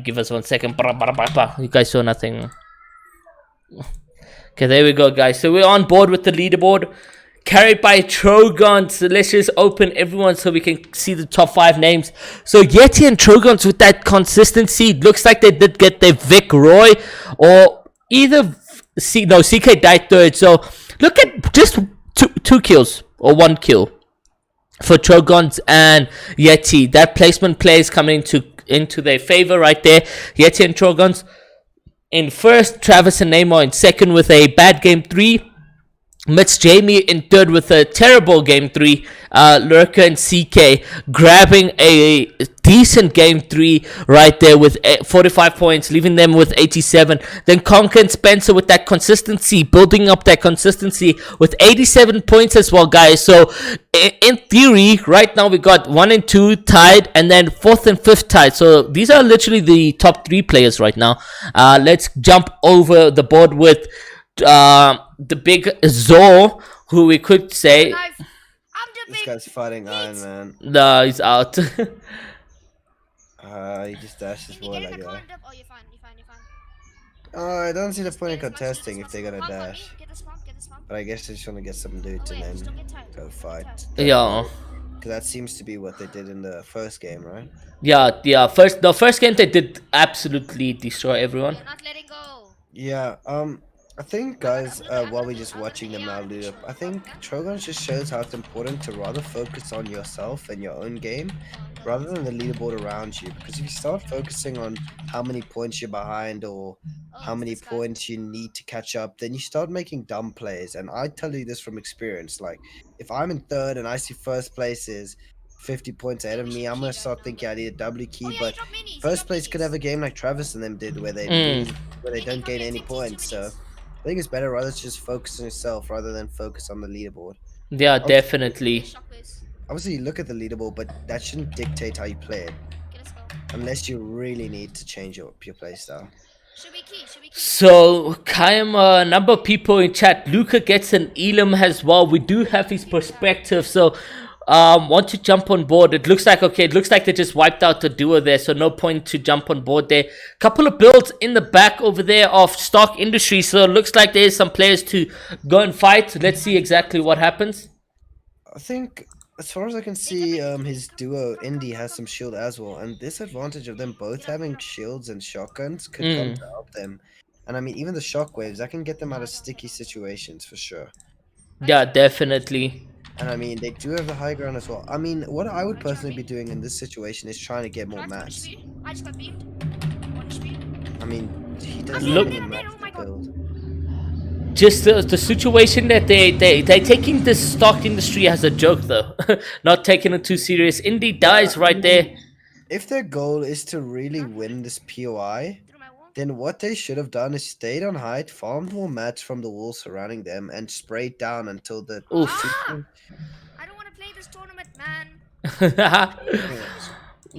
Speaker 1: Give us 1 second. You guys saw nothing. Okay, there we go, guys. So we're on board with the leaderboard, carried by Trogon. So let's just open everyone so we can see the top 5 names. So Yeti and Trogons with that consistency. Looks like they did get their Vic Roy, or either CK died third. So look at just two kills or 1 kill for Trogons and Yeti. That placement play is coming into their favor right there. Yeti and Trogons in first, Travis and Neymar in second with a bad game 3. Mitch Jamie in third with a terrible game 3. Lurker and CK grabbing a decent game 3 right there with 45 points, leaving them with 87. Then Conker and Spencer with that consistency, building up that consistency with 87 points as well, guys. So in theory, right now we got 1 and 2 tied, and then 4th and 5th tied. So these are literally the top 3 players right now. Let's jump over the board with the big Zor, who we could say
Speaker 4: I'm the
Speaker 2: This
Speaker 4: big
Speaker 2: guy's fighting Iron Man.
Speaker 1: no, he's out.
Speaker 2: He just dashes
Speaker 4: Can you
Speaker 2: forward
Speaker 4: get in
Speaker 2: like
Speaker 4: the car
Speaker 2: that.
Speaker 4: and up? Oh, you're fine.
Speaker 2: I don't see the point in
Speaker 4: Get the smoke,
Speaker 2: contesting if they're gonna
Speaker 4: smoke on me,
Speaker 2: dash.
Speaker 4: Get the smoke.
Speaker 2: But I guess they just want to get some loot
Speaker 4: Oh, wait,
Speaker 2: and
Speaker 4: just don't
Speaker 2: then
Speaker 4: get tired.
Speaker 2: go fight.
Speaker 1: Yeah.
Speaker 2: Because that seems to be what they did in the first game, right?
Speaker 1: Yeah. First game they did absolutely destroy everyone.
Speaker 4: You're not letting go.
Speaker 2: Yeah, I think, guys, while we're just watching them now loot up, I think Trogon just shows how it's important to rather focus on yourself and your own game rather than the leaderboard around you. Because if you start focusing on how many points you're behind or how many points you need to catch up, then you start making dumb plays. And I tell you this from experience. Like, if I'm in third and I see first place is 50 points ahead of me, I'm going to start thinking I need a W key.
Speaker 4: Oh, yeah,
Speaker 2: But
Speaker 4: you drop minis, you
Speaker 2: first
Speaker 4: drop
Speaker 2: place could
Speaker 4: minis.
Speaker 2: have a game like Travis and them did where they lose, where they don't gain any points. So I think it's better rather to just focus on yourself rather than focus on the leaderboard.
Speaker 1: Yeah, definitely.
Speaker 4: Shockwaves.
Speaker 2: Obviously, you look at the leaderboard, but that shouldn't dictate how you play it,
Speaker 4: Okay, let's go.
Speaker 2: unless you really need to change your playstyle.
Speaker 4: Should we key? Should we key?
Speaker 1: So Kaim, a number of people in chat. Luca gets an Elam as well. We do have his perspective. So want to jump on board. It looks like they just wiped out the duo there, so no point to jump on board there. Couple of builds in the back over there of Stock Industry, so it looks like there's some players to go and fight. Let's see exactly what happens.
Speaker 2: I think, as far as I can see, his duo Indy has some shield as well, and this advantage of them both having shields and shotguns could come to help them. And I mean, even the shockwaves, that can get them out of sticky situations for sure.
Speaker 1: Yeah, definitely.
Speaker 2: And I mean, they do have the high ground as well. I mean, what I would personally be doing in this situation is trying to get more mats.
Speaker 4: I just got beamed. One speed.
Speaker 2: I mean, he doesn't
Speaker 1: Look-
Speaker 2: have any mats to build.
Speaker 1: Just the situation that they're taking this Stock Industry as a joke, though. Not taking it too serious. Indy dies right there.
Speaker 2: If their goal is to really win this POI,
Speaker 4: Through my wall.
Speaker 2: then what they should have done is stayed on height, farmed more mats from the walls surrounding them, and sprayed down until the.
Speaker 1: Oof.
Speaker 4: Ah! I don't want to play this tournament, man.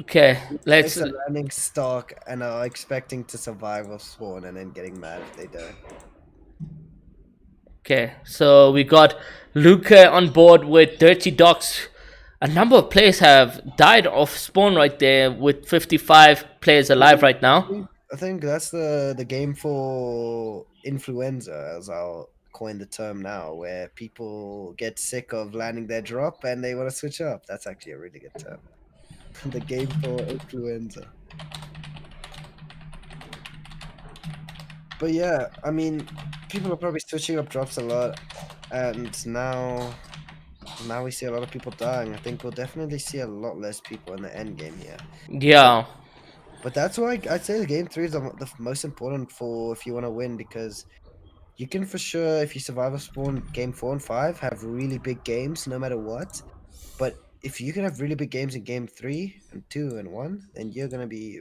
Speaker 1: Okay, let's.
Speaker 2: It's a landing stock and are expecting to survive or spawn and then getting mad if they don't.
Speaker 1: Okay, so we got Luca on board with Dirty Docs. A number of players have died off spawn right there, with 55 players alive right now.
Speaker 2: I think that's the game for influenza, as I'll coin the term now, where people get sick of landing their drop and they want to switch up. That's actually a really good term. The game for influenza. But yeah, I mean, people are probably switching up drops a lot, and now we see a lot of people dying. I think we'll definitely see a lot less people in the end game here.
Speaker 1: Yeah,
Speaker 2: But that's why I'd say the game 3 is the most important for if you want to win, because you can for sure, if you survive a spawn game 4 and 5, have really big games no matter what. But if you can have really big games in game 3 and 2 and 1, then you're gonna be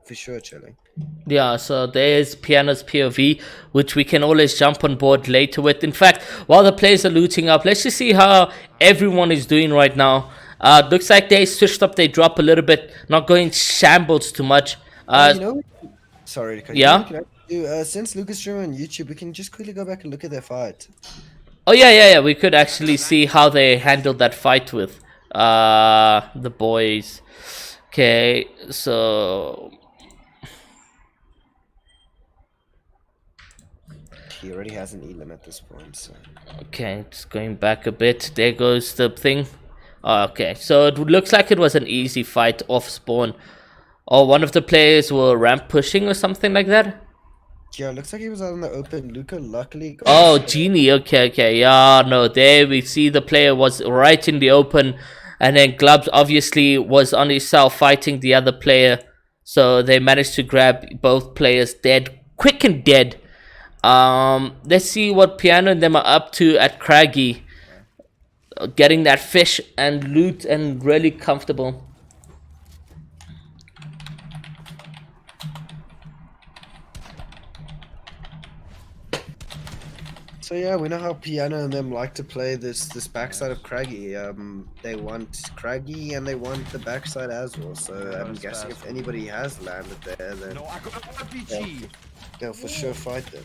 Speaker 2: for sure chilling.
Speaker 1: yeah, so there's Piano's POV, which we can always jump on board later with. In fact, while the players are looting up, let's just see how everyone is doing right now. Looks like they switched up their drop a little bit, not going shambles too much.
Speaker 2: You know, sorry to cut you
Speaker 1: yeah?
Speaker 2: off, can I do, since Lucas streaming on YouTube, we can just quickly go back and look at their fight.
Speaker 1: Oh yeah. We could actually see how they handled that fight with the boys. Okay, so
Speaker 2: He already has an elim at this point, so.
Speaker 1: okay, just going back a bit. There goes the thing. Okay, so it looks like it was an easy fight off spawn. Or one of the players were ramp pushing or something like that.
Speaker 2: Yeah, looks like he was out in the open. Luca luckily got
Speaker 1: Oh, Genie. Okay. Yeah, no, there we see the player was right in the open. And then Glubs obviously was on his self fighting the other player. So they managed to grab both players dead. Quick and dead. Let's see what Piano and them are up to at Craggy. Getting that fish and loot and really comfortable.
Speaker 2: So yeah, we know how Piano and them like to play this backside of Craggy. They want Craggy and they want the backside as well. So I'm guessing if anybody has landed there, then they'll for sure fight them.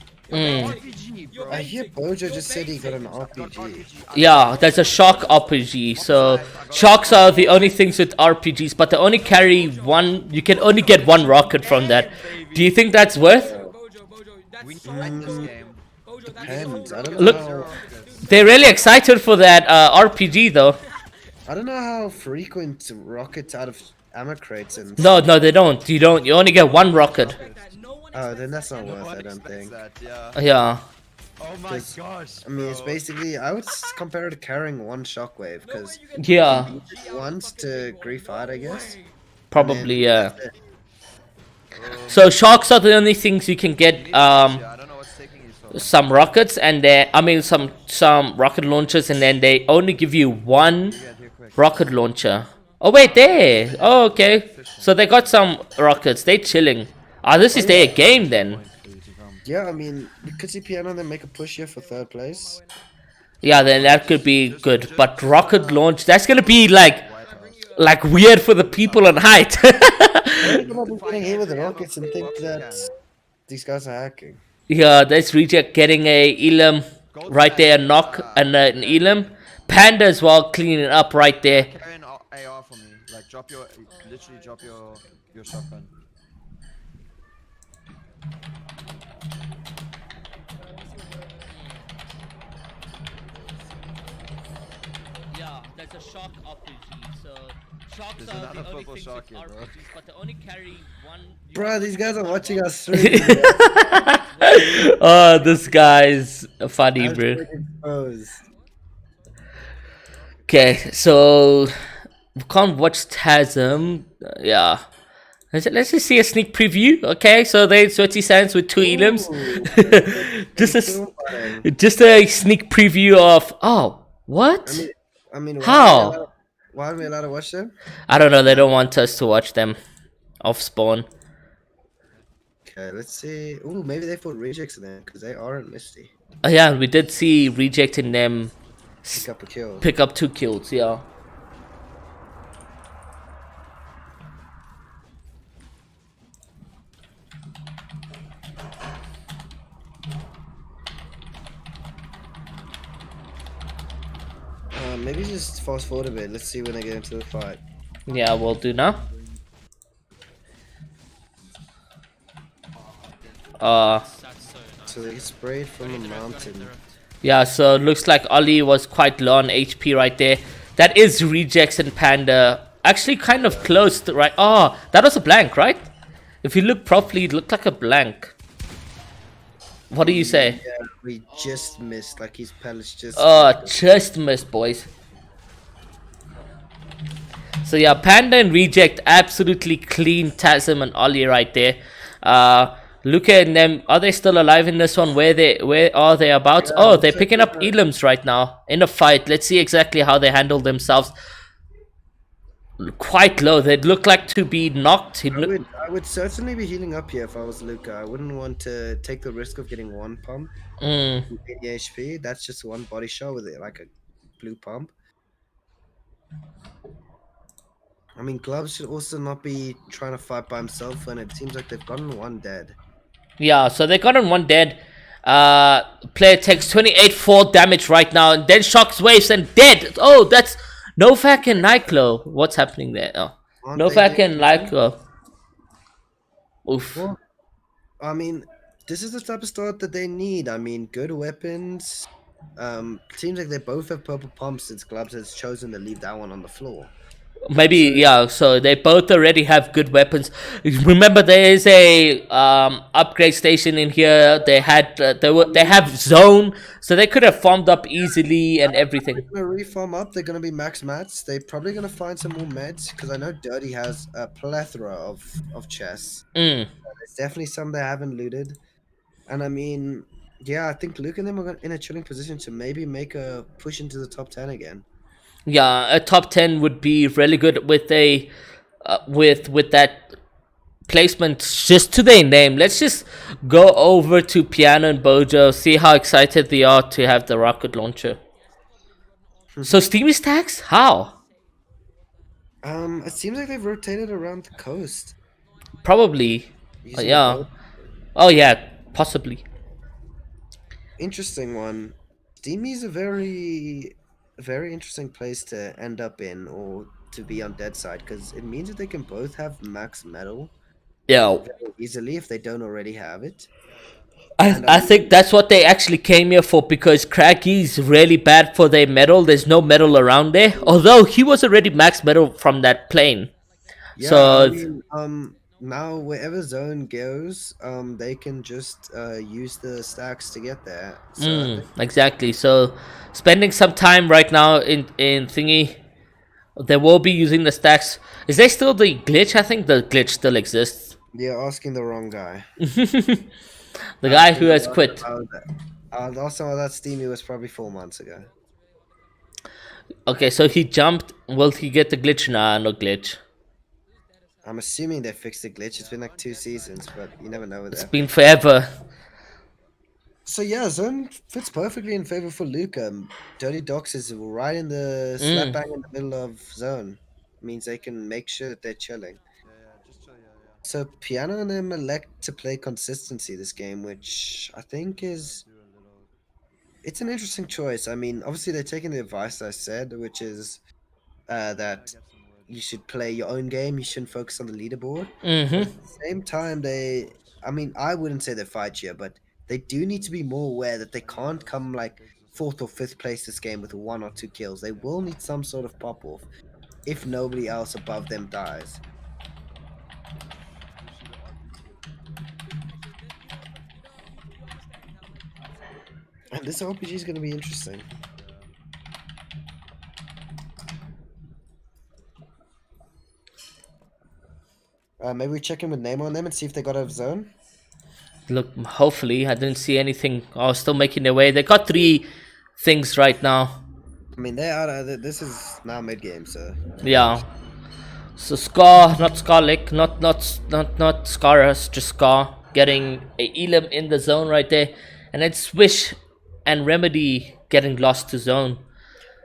Speaker 2: I hear Bojo just said he got an RPG.
Speaker 1: Yeah, there's a Shark RPG. So Sharks are the only things with RPGs, but they only carry one. You can only get one rocket from that. Do you think that's worth?
Speaker 2: Depends. I don't know.
Speaker 1: Look, they're really excited for that RPG though.
Speaker 2: I don't know how frequent rockets out of ammo crates and.
Speaker 1: No, they don't. You don't. You only get one rocket.
Speaker 2: Oh, then that's not worth it. I don't think.
Speaker 1: Yeah.
Speaker 6: Oh my gosh.
Speaker 2: I mean, it's basically. I would compare it to carrying one shockwave because
Speaker 1: Yeah.
Speaker 2: once to grief hard, I guess.
Speaker 1: Probably. Yeah. So sharks are the only things you can get. Some rockets and some rocket launchers, and then they only give you one rocket launcher. Oh wait, there. Oh, okay. So they got some rockets. They chilling. Ah, this is their game then.
Speaker 2: Yeah, I mean, we could see Piano then make a push here for third place.
Speaker 1: Yeah, then that could be good. But rocket launch, that's gonna be like weird for the people on height.
Speaker 2: People might be getting hit with the rockets and think that these guys are hacking.
Speaker 1: Yeah, that's Reject getting a elim right there, knock and an elim. Panda as well, cleaning up right there.
Speaker 6: Carry an AR for me. Like literally drop your shotgun.
Speaker 1: Yeah, that's a Shark RPG. So Sharks
Speaker 6: There's
Speaker 1: are
Speaker 6: another
Speaker 1: the only
Speaker 6: purple
Speaker 1: things
Speaker 6: shark
Speaker 1: with
Speaker 6: here, bro.
Speaker 1: RPGs, but they only carry one.
Speaker 2: Bro, these guys are watching us through.
Speaker 1: Oh, this guy's funny, bro.
Speaker 2: Exposed.
Speaker 1: Okay, so we can't watch Tasm. Yeah. Let's just see a sneak preview. Okay, so there's Sweaty Sands with 2 elims. just a sneak preview of. Oh, what?
Speaker 2: I mean,
Speaker 1: How?
Speaker 2: Why are we allowed to watch them?
Speaker 1: I don't know. They don't want us to watch them off spawn.
Speaker 2: Okay, let's see. Ooh, maybe they put rejects in there because they aren't Misty.
Speaker 1: Oh, yeah, we did see rejecting them
Speaker 2: Pick up a kill.
Speaker 1: pick up 2 kills. Yeah.
Speaker 2: Maybe just fast forward a bit. Let's see when they get into the fight.
Speaker 1: Yeah, we'll do now.
Speaker 2: So they get sprayed from the mountain.
Speaker 1: Yeah, so it looks like Ollie was quite low on HP right there. That is Rejects and Panda. Actually kind of close, right? Oh, that was a blank, right? If you look properly, it looked like a blank. What do you say?
Speaker 2: Yeah, we just missed. Like his pellets just.
Speaker 1: Just missed, boys. So yeah, Panda and Reject absolutely clean Tasm and Ollie right there. Luca and them, are they still alive in this one? Where are they about?
Speaker 2: Yeah,
Speaker 1: oh, they're picking up elims right now in a fight. Let's see exactly how they handle themselves. Quite low. They look like to be knocked.
Speaker 2: I would certainly be healing up here if I was Luca. I wouldn't want to take the risk of getting one pump. 80 HP. That's just one body shot with it, like a blue pump. I mean, Gloves should also not be trying to fight by himself when it seems like they've gotten one dead.
Speaker 1: Yeah, so they got on one dead. Player takes 28 fall damage right now, and then shocks waves and dead. Oh, that's Novak and Nyclo. What's happening there? Oh,
Speaker 2: Aren't they
Speaker 1: Novak
Speaker 2: doing
Speaker 1: and
Speaker 2: well?
Speaker 1: Nyclo. Oof.
Speaker 2: Well, I mean, this is the type of start that they need. I mean, good weapons. Seems like they both have purple pumps since Clubs has chosen to leave that one on the floor.
Speaker 1: Maybe
Speaker 2: So
Speaker 1: yeah. So they both already have good weapons. Remember, there is a upgrade station in here. They have zone, so they could have farmed up easily and
Speaker 2: they're
Speaker 1: everything.
Speaker 2: gonna reform up. They're gonna be max mats. They're probably gonna find some more meds because I know Dirty has a plethora of chests.
Speaker 1: Mm.
Speaker 2: There's definitely some they haven't looted, and I mean, yeah, I think Luke and them are in a chilling position to maybe make a push into the top 10 again.
Speaker 1: Yeah, a top 10 would be really good with a with that placement just to their name. Let's just go over to Piano and Bojo, see how excited they are to have the rocket launcher. So Steamy stacks? How?
Speaker 2: It seems like they've rotated around the coast
Speaker 1: Probably.
Speaker 2: using the
Speaker 1: Yeah.
Speaker 2: boat.
Speaker 1: Oh yeah, possibly.
Speaker 2: Interesting one. Steamy's a very interesting place to end up in or to be on dead side because it means that they can both have max metal
Speaker 1: Yeah.
Speaker 2: very easily if they don't already have it.
Speaker 1: I,
Speaker 2: And
Speaker 1: I think that's what they actually came here for because Craggy's really bad for their metal. There's no metal around there. Although he was already max metal from that plane.
Speaker 2: yeah,
Speaker 1: So
Speaker 2: I mean, now wherever zone goes, they can just use the stacks to get there. So I think
Speaker 1: exactly. So spending some time right now in thingy, they will be using the stacks. Is there still the glitch? I think the glitch still exists.
Speaker 2: you're asking the wrong guy.
Speaker 1: The guy who has quit.
Speaker 2: Last time I that Steamy was probably 4 months ago.
Speaker 1: Okay, so he jumped. Will he get the glitch? Nah, no glitch.
Speaker 2: I'm assuming they fixed the glitch. It's been like 2 seasons, but you never know with
Speaker 1: It's
Speaker 2: that.
Speaker 1: been forever.
Speaker 2: So yeah, zone fits perfectly in favor for Luca. Dirty Docs is right in the slap bang in the middle of zone. Means they can make sure that they're chilling.
Speaker 6: Just chill, yeah.
Speaker 2: So Piano and them elect to play consistency this game, which I think is
Speaker 6: Do a little.
Speaker 2: it's an interesting choice. I mean, obviously they're taking the advice I said, which is that
Speaker 6: Get some wood.
Speaker 2: you should play your own game. You shouldn't focus on the leaderboard. But
Speaker 1: Mm-hmm.
Speaker 2: at the same time, I mean, I wouldn't say they fight you, but they do need to be more aware that they can't come like fourth or fifth place this game with 1 or 2 kills. They will need some sort of pop off if nobody else above them dies. And this RPG is going to be interesting. Maybe we check in with Nemo on them and see if they got out of zone.
Speaker 1: Look, hopefully, I didn't see anything. I was still making their way. They got 3 things right now.
Speaker 2: I mean, they're out of this is now mid game, so
Speaker 1: Yeah. So Scar, not Scarlick, not Scarus, just Scar getting a Elam in the zone right there, and then Swish and Remedy getting lost to zone.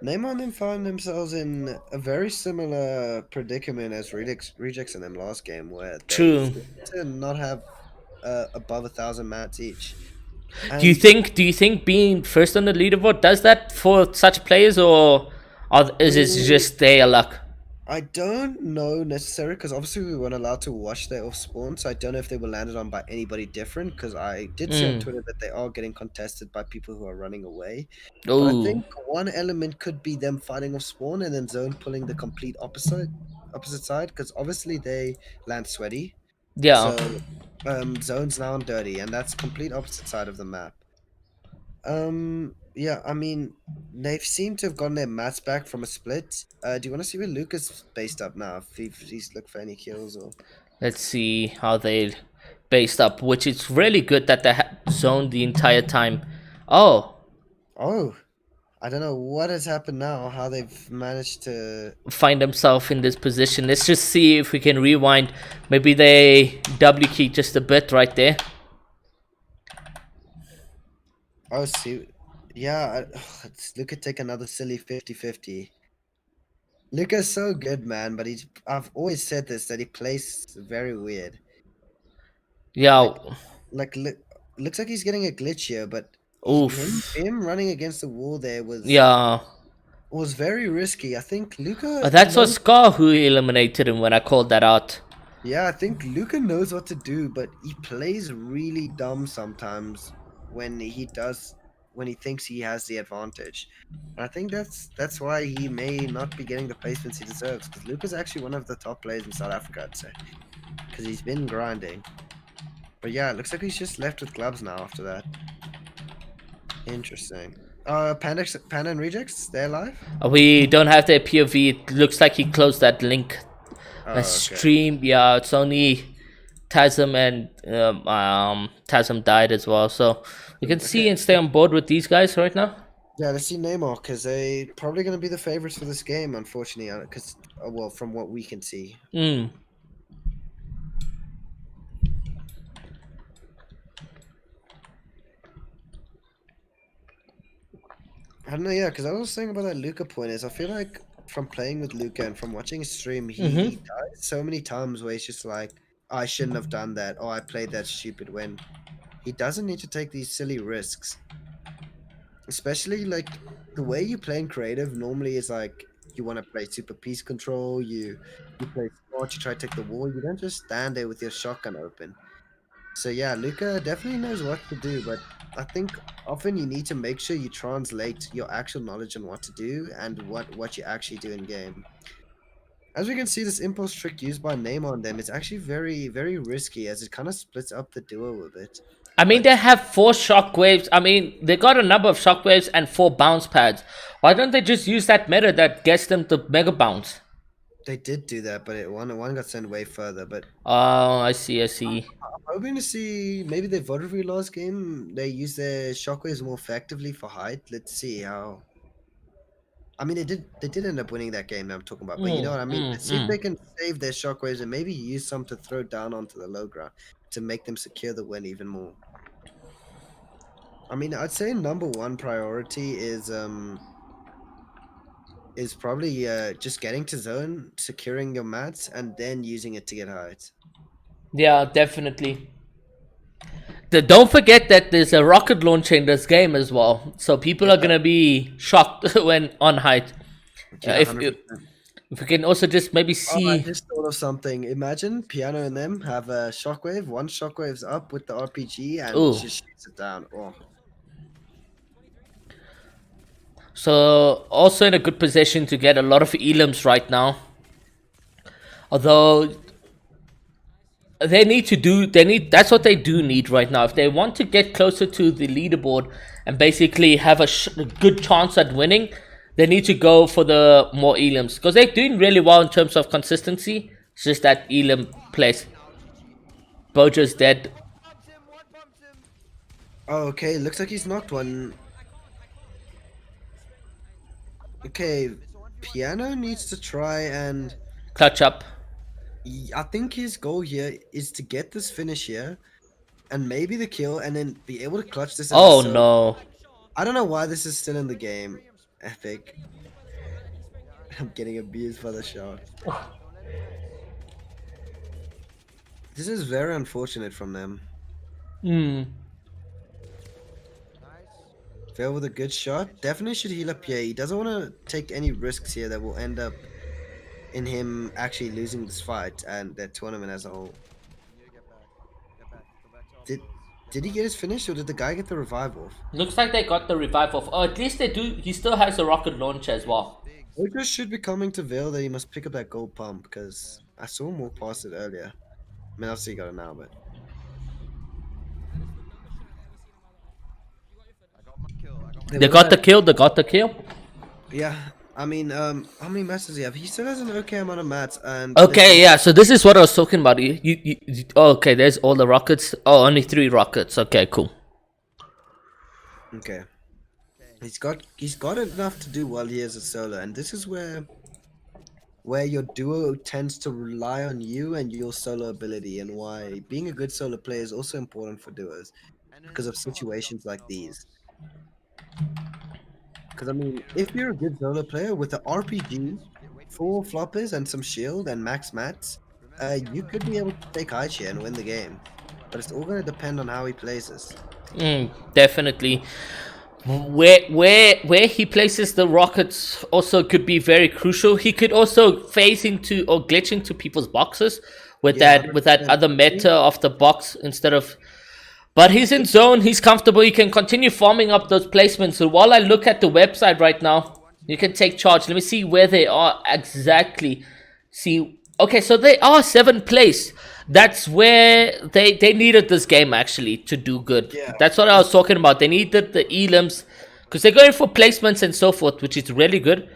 Speaker 2: Nemo and them found themselves in a very similar predicament as Rejects in them last game, where they
Speaker 1: True.
Speaker 2: to not have above 1,000 mats each.
Speaker 1: Do you think being first on the leaderboard does that for such players, or is it just their luck?
Speaker 2: I don't know necessarily because obviously we weren't allowed to watch their off spawn, so I don't know if they were landed on by anybody different. Because I did see on Twitter that they are getting contested by people who are running away. But I
Speaker 1: Oh,
Speaker 2: think one element could be them fighting off spawn and then zone pulling the complete opposite side. Because obviously they land sweaty,
Speaker 1: yeah.
Speaker 2: so zone's now on dirty, and that's complete opposite side of the map. Yeah, I mean, they seem to have gotten their mats back from a split. Do you want to see where Lucas based up now? If he's look for any kills or.
Speaker 1: Let's see how they based up, which is really good that they zoned the entire time. Oh,
Speaker 2: Oh, I don't know what has happened now. How they've managed to.
Speaker 1: find themselves in this position. Let's just see if we can rewind. Maybe they W key just a bit right there.
Speaker 2: Oh, see, yeah. Luca take another silly 50-50. Luca's so good, man, but I've always said this that he plays very weird.
Speaker 1: Yeah,
Speaker 2: Like it looks like he's getting a glitch here, but
Speaker 1: Oof.
Speaker 2: him running against the wall there
Speaker 1: Yeah.
Speaker 2: was very risky. I think Luca
Speaker 1: That's what
Speaker 2: knows.
Speaker 1: Scar who eliminated him when I called that out.
Speaker 2: Yeah, I think Luca knows what to do, but he plays really dumb sometimes when when he thinks he has the advantage. And I think that's why he may not be getting the placements he deserves. Because Luca's actually one of the top players in South Africa, I'd say, because he's been grinding. But yeah, it looks like he's just left with gloves now after that. Interesting. Panda and Rejects, they're live?
Speaker 1: We don't have their POV. It looks like he closed that link.
Speaker 2: Oh,
Speaker 1: The
Speaker 2: okay.
Speaker 1: stream, yeah, it's only Tasm and Tasm died as well. So we can see and stay on board with these guys right now.
Speaker 2: Yeah, let's see Neymar, because they probably going to be the favorites for this game, unfortunately, because, well, from what we can see.
Speaker 1: Mm.
Speaker 2: I don't know, yeah, because I was saying about that Luca point is I feel like from playing with Luca and from watching his stream, he dies so many times where he's just like, I shouldn't have done that, or I played that stupid, when he doesn't need to take these silly risks. Especially, like, the way you play in creative normally is like, you want to play super piece control, you play smart, you try to take the wall, you don't just stand there with your shotgun open. So yeah, Luca definitely knows what to do, but I think often you need to make sure you translate your actual knowledge on what to do and what you actually do in game. As we can see, this impulse trick used by Neymar on them is actually very, very risky as it kind of splits up the duo a bit.
Speaker 1: I mean, they have 4 shockwaves. I mean, they got a number of shockwaves and 4 bounce pads. Why don't they just use that meta that gets them to mega bounce?
Speaker 2: They did do that, but one got sent way further. But
Speaker 1: Oh, I see.
Speaker 2: I'm hoping to see maybe they voted for last game. They use their shockwaves more effectively for height. Let's see how. I mean, they did end up winning that game that I'm talking about, but you know what I mean. Let's see if they can save their shockwaves and maybe use some to throw down onto the low ground to make them secure the win even more. I mean, I'd say number one priority is probably just getting to zone, securing your mats, and then using it to get height.
Speaker 1: Yeah, definitely. Don't forget that there's a rocket launcher in this game as well. So people are gonna be shocked when on height.
Speaker 2: Yeah,
Speaker 1: If we can also just maybe see.
Speaker 2: I just thought of something. Imagine Piano and them have a shockwave. One shockwave's up with the RPG and
Speaker 1: Ooh.
Speaker 2: just shoots it down. Oh.
Speaker 1: So also in a good position to get a lot of elims right now. Although that's what they do need right now. If they want to get closer to the leaderboard and basically have a good chance at winning, they need to go for the more elims because they're doing really well in terms of consistency. It's just that elim place. Bojo's dead.
Speaker 2: Oh, okay. Looks like he's knocked one. Okay, Piano needs to try and
Speaker 1: Clutch up.
Speaker 2: I think his goal here is to get this finish here and maybe the kill and then be able to clutch this.
Speaker 1: Oh no.
Speaker 2: I don't know why this is still in the game. Epic. I'm getting abused by the shot. This is very unfortunate from them. Fail with a good shot. Definitely should heal up here. He doesn't want to take any risks here that will end up in him actually losing this fight and the tournament as a whole. Did he get his finish or did the guy get the revive off?
Speaker 1: Looks like they got the revive off. Oh, at least they do. He still has a rocket launcher as well.
Speaker 2: Ojo should be coming to Veil that he must pick up that gold pump because I saw him walk past it earlier. I mean, obviously he got it now, but.
Speaker 1: They got the kill. They got the kill.
Speaker 2: Yeah, I mean, how many mats does he have? He still has an okay amount of mats, and
Speaker 1: okay, yeah. So this is what I was talking about. Okay, there's all the rockets. Oh, only 3 rockets. Okay, cool.
Speaker 2: Okay, he's got enough to do well here as a solo, and this is where your duo tends to rely on you and your solo ability, and why being a good solo player is also important for duos because of situations like these. Because, I mean, if you're a good solo player with an RPG, 4 floppers and some shield and max mats, you could be able to take high share and win the game. but it's all going to depend on how he plays this.
Speaker 1: Definitely. Where he places the rockets also could be very crucial. He could also phase into or glitch into people's boxes with
Speaker 2: Yeah,
Speaker 1: that
Speaker 2: 100%.
Speaker 1: other meta of the box instead of. But he's in zone. He's comfortable. He can continue farming up those placements. So while I look at the website right now, you can take charge. Let me see where they are exactly. See, okay, so they are 7th place. That's where they needed this game actually to do good.
Speaker 2: Yeah.
Speaker 1: That's what I was talking about. They needed the elims because they're going for placements and so forth, which is really good.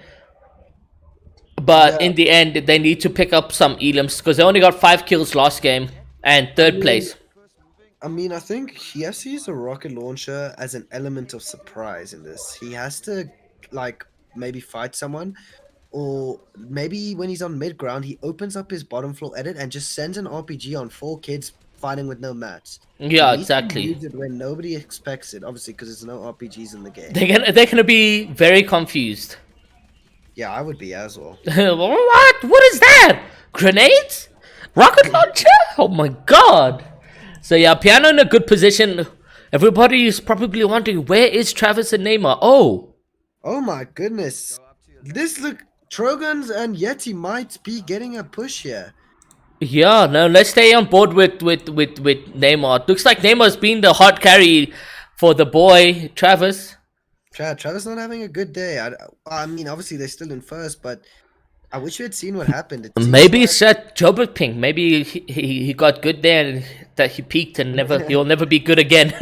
Speaker 1: But
Speaker 2: Yeah.
Speaker 1: in the end, they need to pick up some elims because they only got 5 kills last game and 3rd place.
Speaker 2: I mean, I think he has to use a rocket launcher as an element of surprise in this. He has to, like, maybe fight someone, or maybe when he's on mid ground, he opens up his bottom floor edit and just sends an RPG on 4 kids fighting with no mats. He
Speaker 1: Yeah,
Speaker 2: needs to
Speaker 1: exactly.
Speaker 2: use it when nobody expects it, obviously, because there's no RPGs in the game.
Speaker 1: They're gonna be very confused.
Speaker 2: Yeah, I would be as well.
Speaker 1: What? What is that? Grenades? Rocket launcher? Oh my god! So yeah, Piano in a good position. Everybody is probably wondering where is Travis and Neymar? Oh,
Speaker 2: Oh my goodness. This look, Trogans and Yeti might be getting a push here.
Speaker 1: yeah. No, let's stay on board with Neymar. Looks like Neymar's been the hot carry for the boy Travis.
Speaker 2: Travis not having a good day. I mean, obviously they're still in first, but I wish we had seen what happened. It seems
Speaker 1: Maybe
Speaker 2: like-
Speaker 1: it's that Jobert ping. Maybe he got good there and that he peaked and he'll never be good again.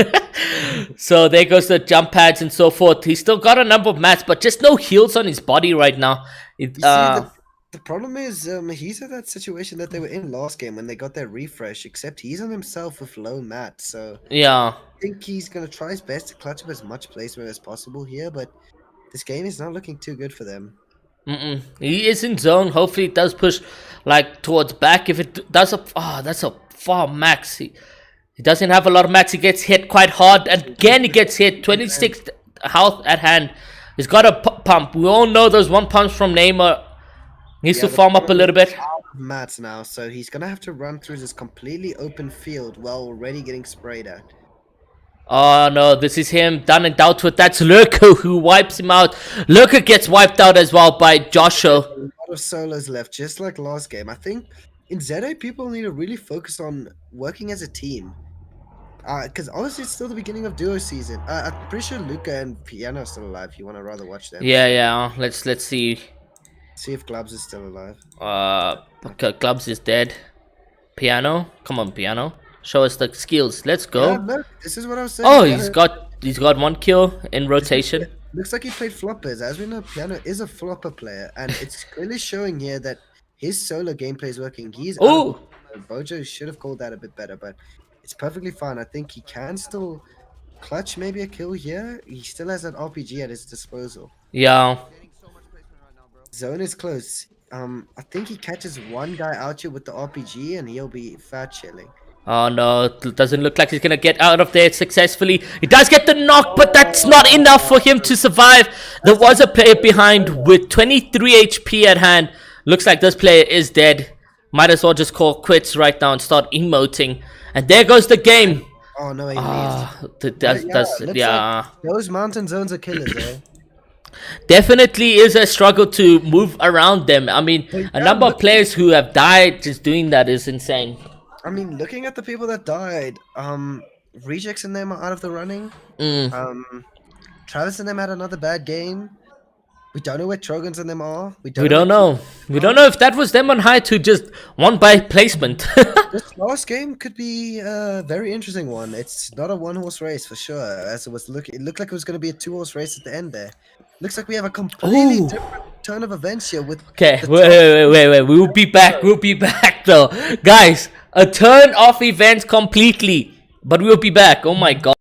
Speaker 1: So there goes the jump pads and so forth. He's still got a number of mats, but just no heals on his body right now.
Speaker 2: You see, the problem is he's at that situation that they were in last game when they got their refresh, except he's on himself with low mat. So
Speaker 1: yeah.
Speaker 2: I think he's going to try his best to clutch up as much placement as possible here, but this game is not looking too good for them.
Speaker 1: He is in zone. Hopefully it does push like towards back. If it does that's a far max. He doesn't have a lot of mats. He gets hit quite hard. And again he gets hit. 26 health at hand. He's got a pump. We all know those one pumps from Neymar. Needs to
Speaker 2: the
Speaker 1: farm up a
Speaker 2: problem
Speaker 1: little
Speaker 2: is
Speaker 1: bit.
Speaker 2: out of mats now, so he's going to have to run through this completely open field while already getting sprayed at.
Speaker 1: Oh no, this is him done and dealt with. That's Lurko who wipes him out. Lurko gets wiped out as well by Joshua.
Speaker 2: A lot of solos left, just like last game. I think in ZA, people need to really focus on working as a team. Because obviously it's still the beginning of duo season. I'm pretty sure Luca and Piano are still alive. You want to rather watch them?
Speaker 1: Yeah. Let's see.
Speaker 2: See if Glubs is still alive.
Speaker 1: Okay, Clubs is dead. Piano, come on, Piano. Show us the skills. Let's go.
Speaker 2: Yeah, look, this is what I was saying.
Speaker 1: Oh,
Speaker 2: Piano-
Speaker 1: he's got 1 kill in rotation.
Speaker 2: Looks like he played floppers. As we know, Piano is a flopper player, and it's clearly showing here that his solo gameplay is working. He's
Speaker 1: Oh,
Speaker 2: Bojo should have called that a bit better, but it's perfectly fine. I think he can still clutch maybe a kill here. He still has that RPG at his disposal.
Speaker 1: yeah.
Speaker 2: Zone is close. I think he catches one guy out here with the RPG, and he'll be fat chilling.
Speaker 1: Oh no, it doesn't look like he's gonna get out of there successfully. He does get the knock, but that's not enough for him to survive. There was a player behind with 23 HP at hand. Looks like this player is dead. Might as well just call quits right now and start emoting. And there goes the game.
Speaker 2: Oh no, he leaves.
Speaker 1: That's
Speaker 2: looks
Speaker 1: yeah.
Speaker 2: like those mountain zones are killers, eh?
Speaker 1: Definitely is a struggle to move around them. I mean, a number of players who have died just doing that is insane.
Speaker 2: I mean, looking at the people that died, Rejects and them are out of the running. Travis and them had another bad game. We don't know where Trogans and them are.
Speaker 1: We don't know. We don't know if that was them on high to just won by placement.
Speaker 2: This last game could be a very interesting one. It's not a one-horse race for sure. As it looked like it was going to be a two-horse race at the end there. Looks like we have a completely different turn of events here with.
Speaker 1: Okay, wait. We will be back. We'll be back though, guys. A turn of events completely, but we'll be back. Oh my god.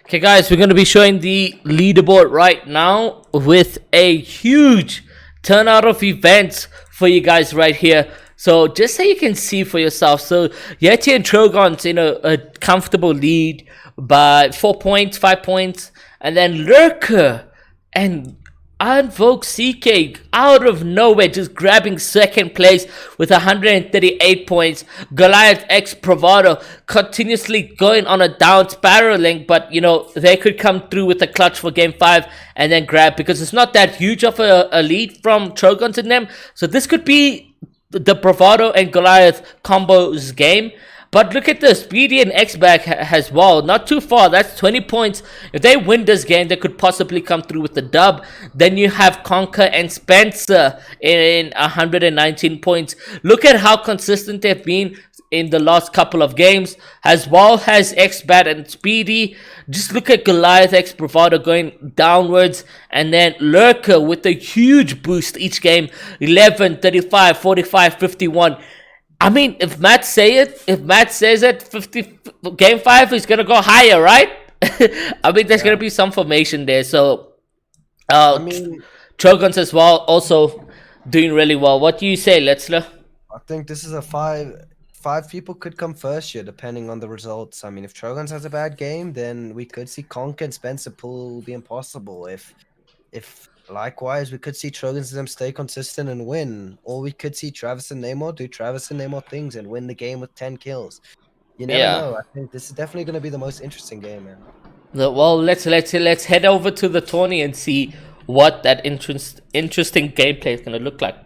Speaker 1: Okay, guys, we're going to be showing the leaderboard right now with a huge turnout of events for you guys right here. So just so you can see for yourself. So Yeti and Trogon's in a comfortable lead by 4 points, 5 points. And then Lurker and Unvoke CK out of nowhere just grabbing second place with 138 points. Goliath X Bravado continuously going on a down spiraling, but you know they could come through with a clutch for game 5 and then grab, because it's not that huge of a lead from Trogons in them. So this could be the Bravado and Goliath combos game. But look at this, Speedy and X-Back has well, not too far, that's 20 points. If they win this game, they could possibly come through with the dub. Then you have Conker and Spencer in 119 points. Look at how consistent they've been in the last couple of games, as well as X-Bat and Speedy. Just look at Goliath X Bravado going downwards, and then Lurker with a huge boost each game, 11, 35, 45, 51. I mean, if Matt says it, 50 game 5 is gonna go higher, right? I mean, there's gonna be some formation there. So,
Speaker 2: I mean,
Speaker 1: Trogons as well, also doing really well. What do you say, Letzler?
Speaker 2: I think this is a five people could come first here, depending on the results. I mean, if Trogons has a bad game, then we could see Conker and Spencer pull the impossible. If likewise, we could see Trogons and them stay consistent and win, or we could see Travis and Namor do Travis and Namor things and win the game with 10 kills. You never know. I think this is definitely going to be the most interesting game, man.
Speaker 1: Well, let's head over to the tourney and see what that interesting gameplay is going to look like.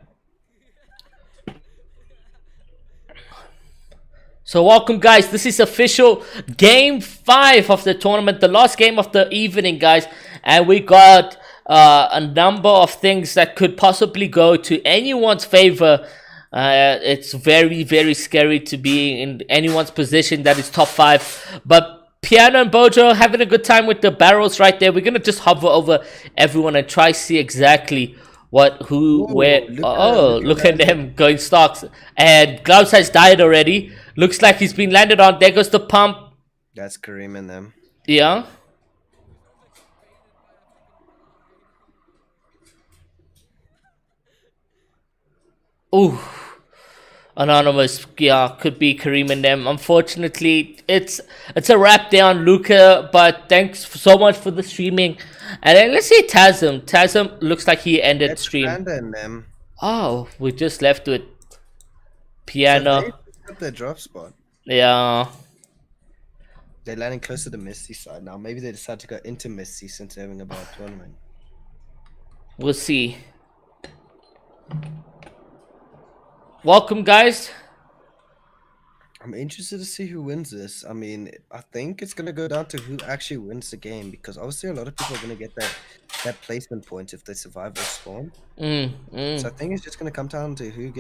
Speaker 1: So welcome, guys. This is official game 5 of the tournament, the last game of the evening, guys, and we got a number of things that could possibly go to anyone's favor. It's very, very scary to be in anyone's position that is top 5. But Piano and Bojo having a good time with the barrels right there. We're going to just hover over everyone and try see exactly where. Look at them going stocks. And Gloves has died already. Looks like he's been landed on. There goes the pump.
Speaker 2: That's Kareem and them.
Speaker 1: Yeah. Ooh, Anonymous, yeah, could be Kareem and them. Unfortunately, it's a wrap there on Luca, but thanks so much for the streaming. And then let's see Tasm. Tasm looks like he ended stream.
Speaker 2: And them.
Speaker 1: Oh, we just left with Piano.
Speaker 2: So they got their drop spot.
Speaker 1: Yeah.
Speaker 2: They're landing closer to the Misty side now. Maybe they decided to go into Misty since they're having a bad tournament.
Speaker 1: We'll see. Welcome, guys.
Speaker 2: I'm interested to see who wins this. I mean, I think it's gonna go down to who actually wins the game, because obviously a lot of people are gonna get that placement point if they survive their spawn. So I think it's just gonna come down to who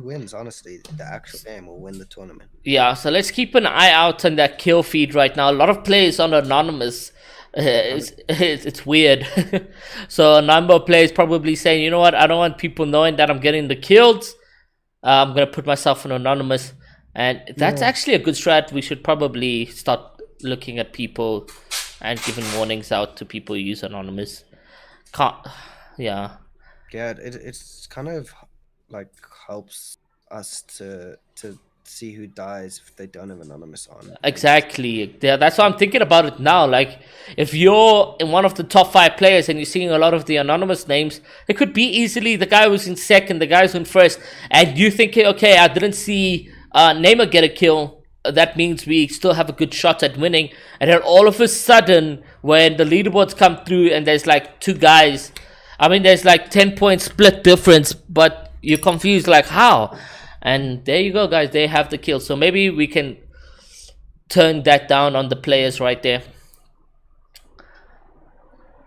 Speaker 2: wins. Honestly, the actual game will win the tournament.
Speaker 1: Yeah. So let's keep an eye out on that kill feed right now. A lot of players on Anonymous. It's weird. So a number of players probably saying, you know what, I don't want people knowing that I'm getting the kills. I'm gonna put myself on Anonymous, and that's actually a good strat. We should probably start looking at people and giving warnings out to people who use Anonymous. Yeah,
Speaker 2: it's kind of like helps us to see who dies if they don't have Anonymous on.
Speaker 1: Exactly. Yeah, that's why I'm thinking about it now. Like, if you're in one of the top 5 players and you're seeing a lot of the Anonymous names, it could be easily the guy who's in second, the guy who's in first, and you think, okay, I didn't see Neymar get a kill. That means we still have a good shot at winning. And then all of a sudden, when the leaderboards come through and there's like 2 guys, I mean, there's like 10 point split difference, but you're confused, like, how? And there you go, guys. They have the kill. So maybe we can turn that down on the players right there.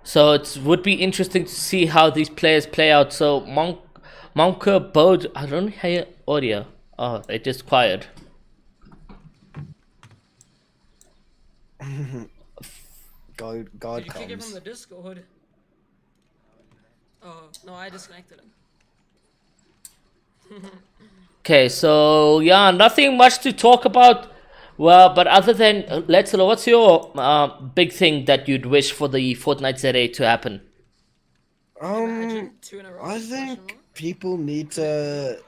Speaker 1: So it would be interesting to see how these players play out. So Monka, Bode, I don't hear audio. Oh, it just quiet.
Speaker 2: God
Speaker 7: Did you kick it
Speaker 2: comes.
Speaker 7: from the Discord? Oh, no, I disconnected him.
Speaker 1: Okay, so yeah, nothing much to talk about Well, but other than let's know, what's your big thing that you'd wish for the Fortnite ZA to happen?
Speaker 7: Imagine 2 in a row.
Speaker 2: I
Speaker 7: question
Speaker 2: think
Speaker 7: mark?
Speaker 2: people need to.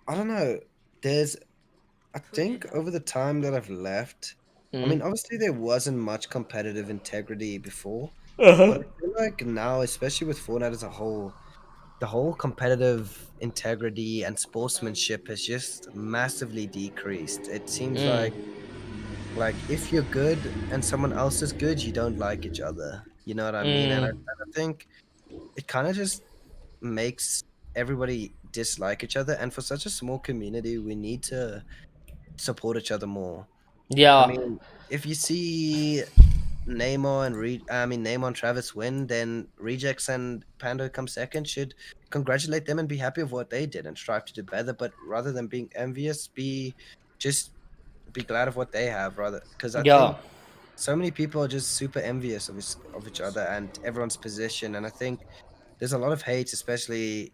Speaker 2: I don't know. I think over the time that I've left, I mean, obviously there wasn't much competitive integrity before, but I feel like now, especially with Fortnite as a whole, the whole competitive integrity and sportsmanship has just massively decreased. It seems like if you're good and someone else is good, you don't like each other. You know what I mean? And I think it kind of just makes everybody dislike each other. And for such a small community, we need to support each other more. I
Speaker 1: Yeah,
Speaker 2: mean, if you see Neymar and Travis win, then Rejects and Panda come second, should congratulate them and be happy of what they did and strive to do better. But rather than being envious, just be glad of what they have, rather, because I
Speaker 1: yeah,
Speaker 2: think so many people are just super envious of each other and everyone's position. And I think there's a lot of hate, especially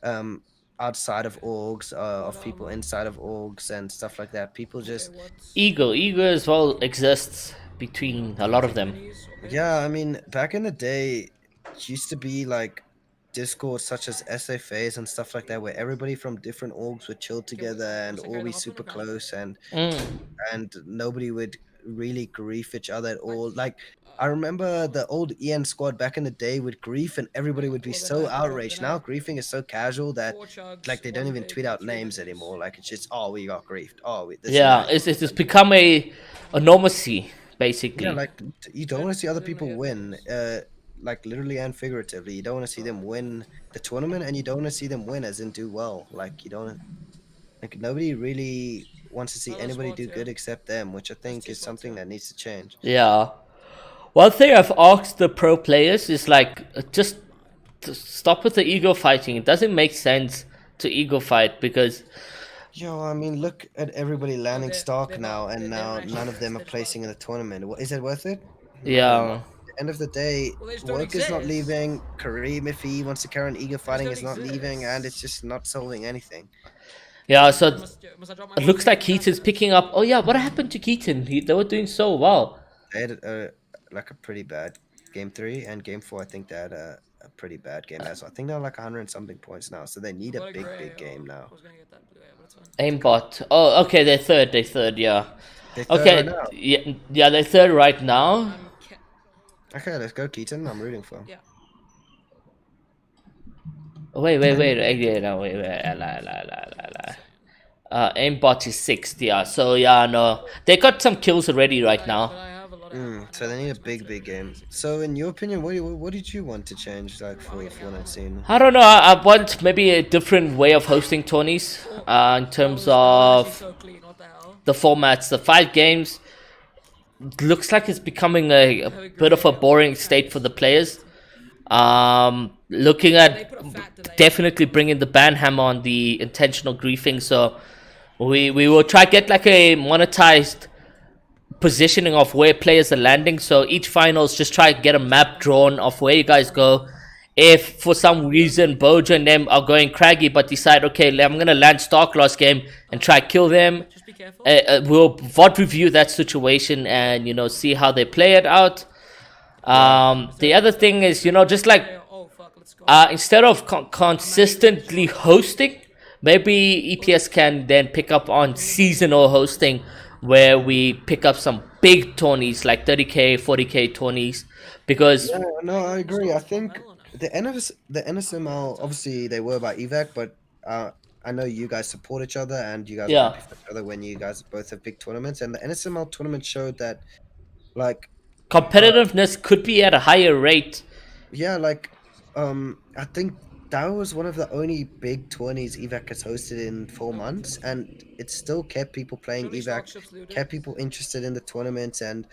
Speaker 2: um outside of orgs, of people inside of orgs and stuff like that. People
Speaker 7: Okay,
Speaker 2: just
Speaker 7: what's
Speaker 1: ego as well exists between a lot of them.
Speaker 7: minis or
Speaker 2: Yeah, I
Speaker 7: mids?
Speaker 2: mean, back in the day, it used to be like Discord such as SFAs and stuff like that, where everybody from different orgs would chill together and
Speaker 7: was that
Speaker 2: all
Speaker 7: guy
Speaker 2: be
Speaker 7: gonna hop in
Speaker 2: super
Speaker 7: or can I
Speaker 2: close,
Speaker 1: Mm.
Speaker 2: and nobody would really grief each other at all. Like I remember the old EN squad back in the day would grief and everybody would be
Speaker 7: Well, then
Speaker 2: so
Speaker 7: I drop,
Speaker 2: outraged.
Speaker 7: then I
Speaker 2: Now griefing is so casual that
Speaker 7: 4 chugs,
Speaker 2: like they don't
Speaker 7: 1
Speaker 2: even
Speaker 7: vid,
Speaker 2: tweet out
Speaker 7: 3
Speaker 2: names
Speaker 7: minis.
Speaker 2: anymore. Like it's just, oh, we got griefed. Oh, this and
Speaker 1: Yeah,
Speaker 2: that.
Speaker 1: it's become a normalcy
Speaker 2: Yeah,
Speaker 1: basically.
Speaker 2: like you don't want to see other
Speaker 7: Didn't
Speaker 2: people
Speaker 7: get
Speaker 2: win,
Speaker 7: those.
Speaker 2: like literally and figuratively. You don't want to see them win the tournament, and you don't want to see them win as in do well. Like you don't like nobody really wants to see
Speaker 7: Another
Speaker 2: anybody
Speaker 7: spot,
Speaker 2: do
Speaker 7: yeah.
Speaker 2: good except them, which I
Speaker 7: There's
Speaker 2: think
Speaker 7: 2
Speaker 2: is
Speaker 7: spots,
Speaker 2: something
Speaker 7: yeah.
Speaker 2: that needs to change.
Speaker 1: Yeah. One thing I've asked the pro players is like, just to stop with the ego fighting. It doesn't make sense to ego fight because
Speaker 2: Yo, I mean, look at everybody landing
Speaker 7: they're
Speaker 2: stock
Speaker 7: not.
Speaker 2: now, and
Speaker 7: They
Speaker 2: now
Speaker 7: don't
Speaker 2: none
Speaker 7: actually
Speaker 2: of them are
Speaker 7: exist. They're just
Speaker 2: placing in the tournament. Is it worth it? No, not.
Speaker 1: yeah,
Speaker 2: At the end of the day,
Speaker 7: Well, they just don't
Speaker 2: work is not
Speaker 7: exist.
Speaker 2: leaving. Kareem, if he wants to carry on ego fighting,
Speaker 7: don't
Speaker 2: is not leaving, and it's
Speaker 7: exist.
Speaker 2: just not solving anything.
Speaker 1: yeah. So
Speaker 7: Must I drop my
Speaker 1: it looks
Speaker 7: one
Speaker 1: like
Speaker 7: vid?
Speaker 1: Keaton's picking up. Oh yeah, what happened to Keaton? They were doing so well.
Speaker 2: They had like a pretty bad game 3 and game 4. I think they had a pretty bad game as well. I think they're like 100 and something points now, so they need a
Speaker 7: Got a
Speaker 2: big,
Speaker 7: gray.
Speaker 2: big game
Speaker 7: I
Speaker 2: now.
Speaker 7: was gonna get that blue, yeah, but it's fine.
Speaker 1: Aimbot. Oh, okay, they're third. They're third. Yeah.
Speaker 2: They're third right
Speaker 1: Okay.
Speaker 2: now.
Speaker 1: Yeah, they're third right now.
Speaker 7: I'm
Speaker 2: Okay, let's go, Keaton. I'm rooting for him.
Speaker 7: yeah.
Speaker 1: Wait. Yeah, no, wait. La. Aimbot is sixth. Yeah. So yeah, no, they got some kills already right
Speaker 7: But
Speaker 1: now.
Speaker 7: I have a lot of
Speaker 2: So they need a big, big game. So, in your opinion, what did you want to change, like for Fortnite scene?
Speaker 1: I don't know. I want maybe a different way of hosting tourneys. In terms of
Speaker 7: so clean. What the hell?
Speaker 1: the formats, the 5 games looks like it's becoming a bit of a boring state for the players. Looking
Speaker 7: They
Speaker 1: at
Speaker 7: put a fat delay.
Speaker 1: definitely bringing the ban hammer on the intentional griefing. So we will try get like a monetized positioning of where players are landing. So each finals just try to get a map drawn of where you guys go. If for some reason Bojo and them are going craggy but decide, okay, I'm gonna land Stark last game and try kill them,
Speaker 7: Just be careful.
Speaker 1: we'll VOD review that situation and see how they play it out. The other thing is, just like
Speaker 7: Oh fuck, let's go.
Speaker 1: instead of consistently hosting, maybe EPS can then pick up on seasonal hosting, where we pick up some big tourneys like 30k, 40k tourneys, because
Speaker 2: Yeah, no, I agree. I think the NSML, obviously they were about evac, but I know you guys support each other and you guys are
Speaker 1: Yeah.
Speaker 2: happy for each other when you guys both have big tournaments. And the NSML tournament showed that, like,
Speaker 1: competitiveness could be at a higher rate.
Speaker 2: yeah, like, I think that was one of the only big tourneys evac has hosted in 4 months, and it still kept people playing
Speaker 7: Should we
Speaker 2: evac,
Speaker 7: stock ships looted?
Speaker 2: kept people interested in the tournaments, and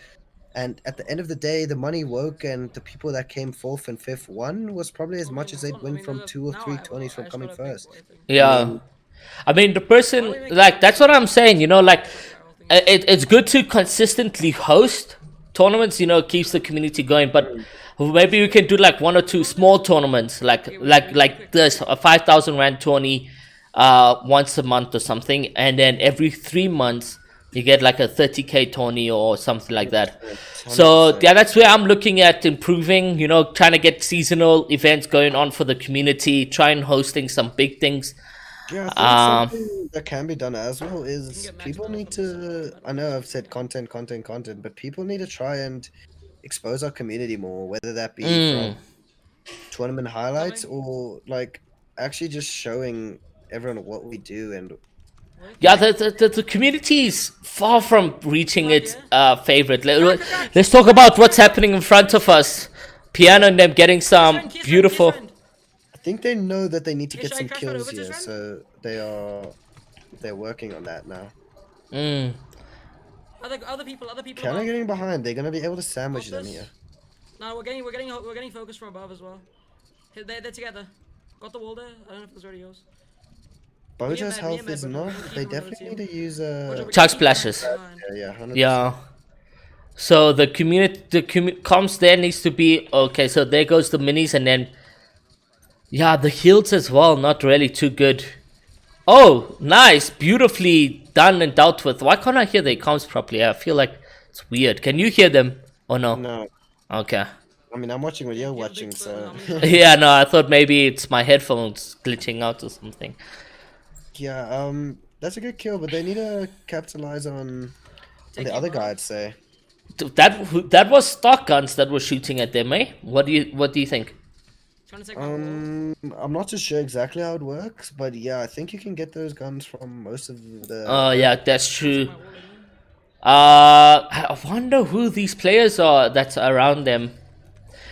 Speaker 2: at the end of the day, the money woke, and the people that came fourth and fifth won was probably as much as they'd win from 2 or 3 tourneys from coming first.
Speaker 1: Yeah. I mean, the person,
Speaker 7: Why don't we make
Speaker 1: like,
Speaker 7: it
Speaker 1: that's what I'm saying, like,
Speaker 7: barrel thing?
Speaker 1: it's good to consistently host tournaments, keeps the community going, but maybe we can do like 1 or 2 small tournaments, like this, a 5,000 rand tourney once a month or something, and then every 3 months You get like a 30k tourney or something like that. So yeah, that's where I'm looking at improving. You know, trying to get seasonal events going on for the community. Trying hosting some big things.
Speaker 2: Yeah, I think something that can be done as well is
Speaker 7: get max
Speaker 2: people
Speaker 7: medals
Speaker 2: need
Speaker 7: for
Speaker 2: to. I know I've said content, but people need to try and expose our community more, whether that be from tournament highlights or like actually just showing everyone what we do and
Speaker 1: Yeah, the community is far from reaching its favorite. Let's talk about what's happening in front of us. Piano and them getting some beautiful.
Speaker 2: I think they know that they need to get
Speaker 7: Should I
Speaker 2: some
Speaker 7: crash that
Speaker 2: kills
Speaker 7: over to
Speaker 2: here,
Speaker 7: his
Speaker 2: so they're working on that now.
Speaker 7: Other people
Speaker 2: Piano
Speaker 7: above.
Speaker 2: getting behind, they're gonna be able to sandwich them
Speaker 7: Got this.
Speaker 2: here.
Speaker 7: No, we're getting focus from above as well. They're together. Got the wall there. I don't know if it's already yours.
Speaker 2: Boja's
Speaker 7: me
Speaker 2: health
Speaker 7: and
Speaker 2: is
Speaker 7: Med,
Speaker 2: not.
Speaker 7: but
Speaker 2: They
Speaker 7: keep on
Speaker 2: definitely
Speaker 7: the
Speaker 2: need to use
Speaker 1: Chug splashes.
Speaker 2: yeah, 100%.
Speaker 1: Yeah. So the comms there needs to be okay. So there goes the minis, and then yeah, the heals as well. Not really too good. Oh, nice, beautifully done and dealt with. Why can't I hear the comms properly? I feel like it's weird. Can you hear them or no?
Speaker 2: No,
Speaker 1: Okay.
Speaker 2: I mean I'm watching what you're watching, so
Speaker 1: Yeah, no, I thought maybe it's my headphones glitching out or something.
Speaker 2: yeah. That's a good kill, but they need to capitalize on the other guy. I'd say.
Speaker 1: That was stock guns that were shooting at them, eh? What do you think?
Speaker 7: Trying to take my wall.
Speaker 2: I'm not too sure exactly how it works, but yeah, I think you can get those guns from most of the.
Speaker 1: Oh yeah, that's true.
Speaker 7: My wall again.
Speaker 1: I wonder who these players are that's around them.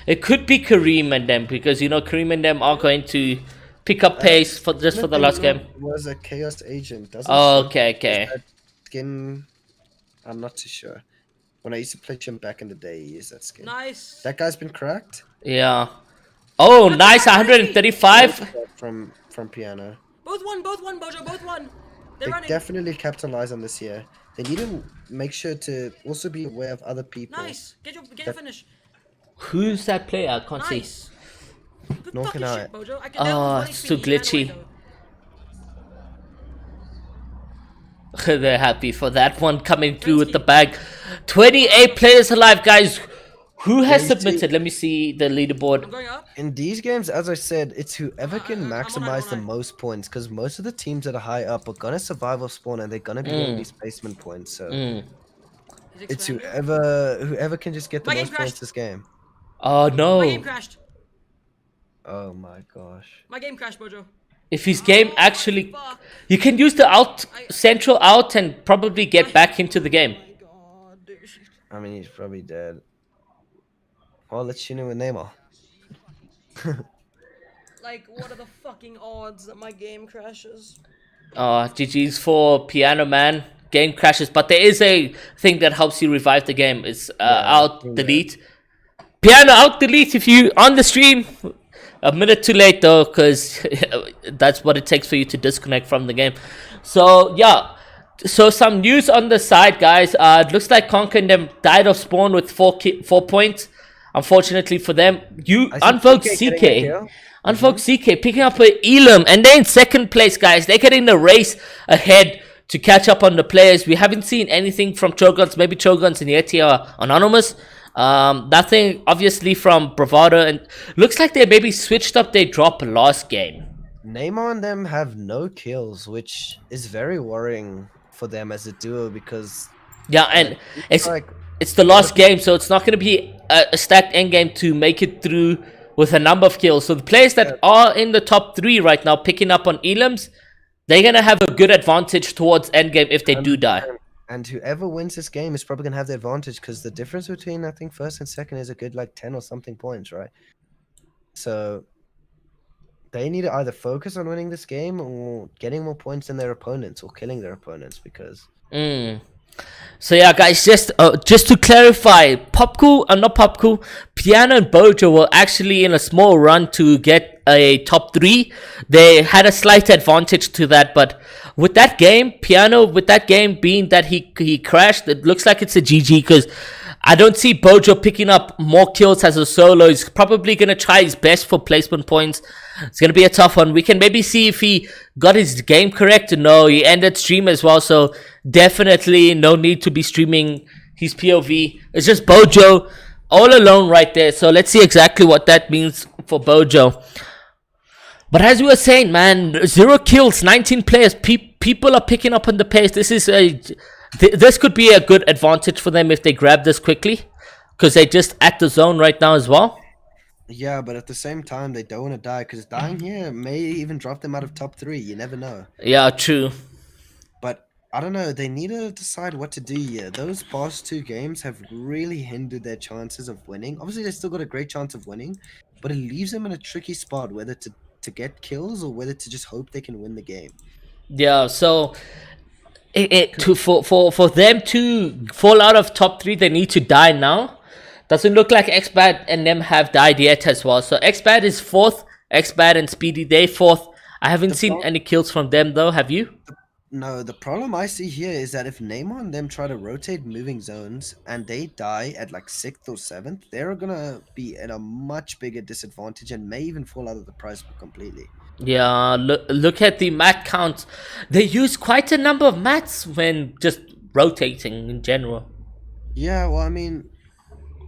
Speaker 1: It could be Kareem and them because you know Kareem and them are going to pick up pace for just for the last game.
Speaker 2: Was a chaos agent. Doesn't
Speaker 1: Oh,
Speaker 2: show
Speaker 1: okay, okay.
Speaker 2: that skin. I'm not too sure. When I used to play him back in the day, he used that skin.
Speaker 7: Nice.
Speaker 2: That guy's been cracked
Speaker 1: Yeah. Oh, nice, 135.
Speaker 2: from piano.
Speaker 7: Both won, Bojo, both won. They're
Speaker 2: They
Speaker 7: running.
Speaker 2: definitely capitalize on this year. They need to make sure to also be aware of other people.
Speaker 7: Nice. Get your finish.
Speaker 1: Who's that player? I can't see.
Speaker 7: Nice. Good
Speaker 2: Nor
Speaker 7: fucking
Speaker 2: can I.
Speaker 7: shit, Bojo. I can,
Speaker 1: Oh,
Speaker 7: that was one
Speaker 1: it's
Speaker 7: HP,
Speaker 1: too
Speaker 7: he ran away,
Speaker 1: glitchy.
Speaker 7: though.
Speaker 1: They're happy for that one coming through with the bag. 28 players alive, guys. Who has
Speaker 2: Yeah, you see-
Speaker 1: submitted? Let me see the
Speaker 7: I'm
Speaker 1: leaderboard.
Speaker 7: going up.
Speaker 2: In these games, as I said, it's whoever can
Speaker 7: I'm on
Speaker 2: maximize the
Speaker 7: it.
Speaker 2: most points, because most of the teams that are high up are gonna survive off spawn and they're gonna be getting these placement points. So
Speaker 7: He's
Speaker 2: it's
Speaker 7: expanding.
Speaker 2: whoever can just get the
Speaker 7: My game
Speaker 2: most points
Speaker 7: crashed.
Speaker 2: this game.
Speaker 1: Oh
Speaker 7: My game
Speaker 1: no.
Speaker 7: crashed.
Speaker 2: Oh my gosh.
Speaker 7: My game crashed, Bojo.
Speaker 1: If his game actually...
Speaker 7: Fuck.
Speaker 1: You can use the central out and probably get back into the game.
Speaker 7: Oh my god, dude.
Speaker 2: I mean, he's probably dead. Well, let's tune in with Neymar.
Speaker 7: Like, what are the fucking odds that my game crashes?
Speaker 1: GG's for Piano Man. Game crashes, but there is a thing that helps you revive the game. It's out delete. Piano out delete if you on the stream. A minute too late though, because that's what it takes for you to disconnect from the game. So yeah, so some news on the side, guys. It looks like Conker and them died of spawn with 4 points. Unfortunately for them, you unvote CK. Unvote CK picking up a Elam, and they're in second place, guys. They're getting the race ahead to catch up on the players. We haven't seen anything from Choguns. Maybe Choguns and Yeti are anonymous. Nothing obviously from Bravado, and looks like they maybe switched up their drop last game.
Speaker 2: Neymar and them have no kills, which is very worrying for them as a duo because
Speaker 1: Yeah, and it's
Speaker 2: like
Speaker 1: the last game, so it's not going to be a stacked end game to make it through with a number of kills. So the players that are in the top 3 right now picking up on Elams, they're going to have a good advantage towards end game if they do die.
Speaker 2: and whoever wins this game is probably gonna have the advantage because the difference between I think first and second is a good like 10 or something points, right? So they need to either focus on winning this game or getting more points than their opponents or killing their opponents because
Speaker 1: So yeah, guys, just to clarify, not Popcool, Piano and Bojo were actually in a small run to get a top 3. They had a slight advantage to that, but with that game, Piano, with that game being that he crashed, it looks like it's a GG because I don't see Bojo picking up more kills as a solo. He's probably going to try his best for placement points. It's gonna be a tough one. We can maybe see if he got his game correct. No, he ended stream as well, so definitely no need to be streaming his POV. It's just Bojo all alone right there. So let's see exactly what that means for Bojo. But as we were saying, man, 0 kills, 19 players. People are picking up on the pace. This is this could be a good advantage for them if they grab this quickly, because they're just at the zone right now as well.
Speaker 2: Yeah, but at the same time, they don't want to die because dying here may even drop them out of top 3. You never know.
Speaker 1: Yeah, true.
Speaker 2: But I don't know. They need to decide what to do here. Those past 2 games have really hindered their chances of winning. Obviously, they still got a great chance of winning, but it leaves them in a tricky spot whether to get kills or whether to just hope they can win the game.
Speaker 1: Yeah, so for them to fall out of top 3, they need to die now. Doesn't look like XBAD and them have died yet as well. So XBAD is 4th. XBAD and Speedy, they 4th. I haven't seen any kills from them though. Have you?
Speaker 2: No, the problem I see here is that if Neymar and them try to rotate moving zones and they die at like 6th or 7th, they're gonna be at a much bigger disadvantage and may even fall out of the prize pool completely.
Speaker 1: Yeah, look at the mat count. They use quite a number of mats when just rotating in general.
Speaker 2: Yeah, well, I mean,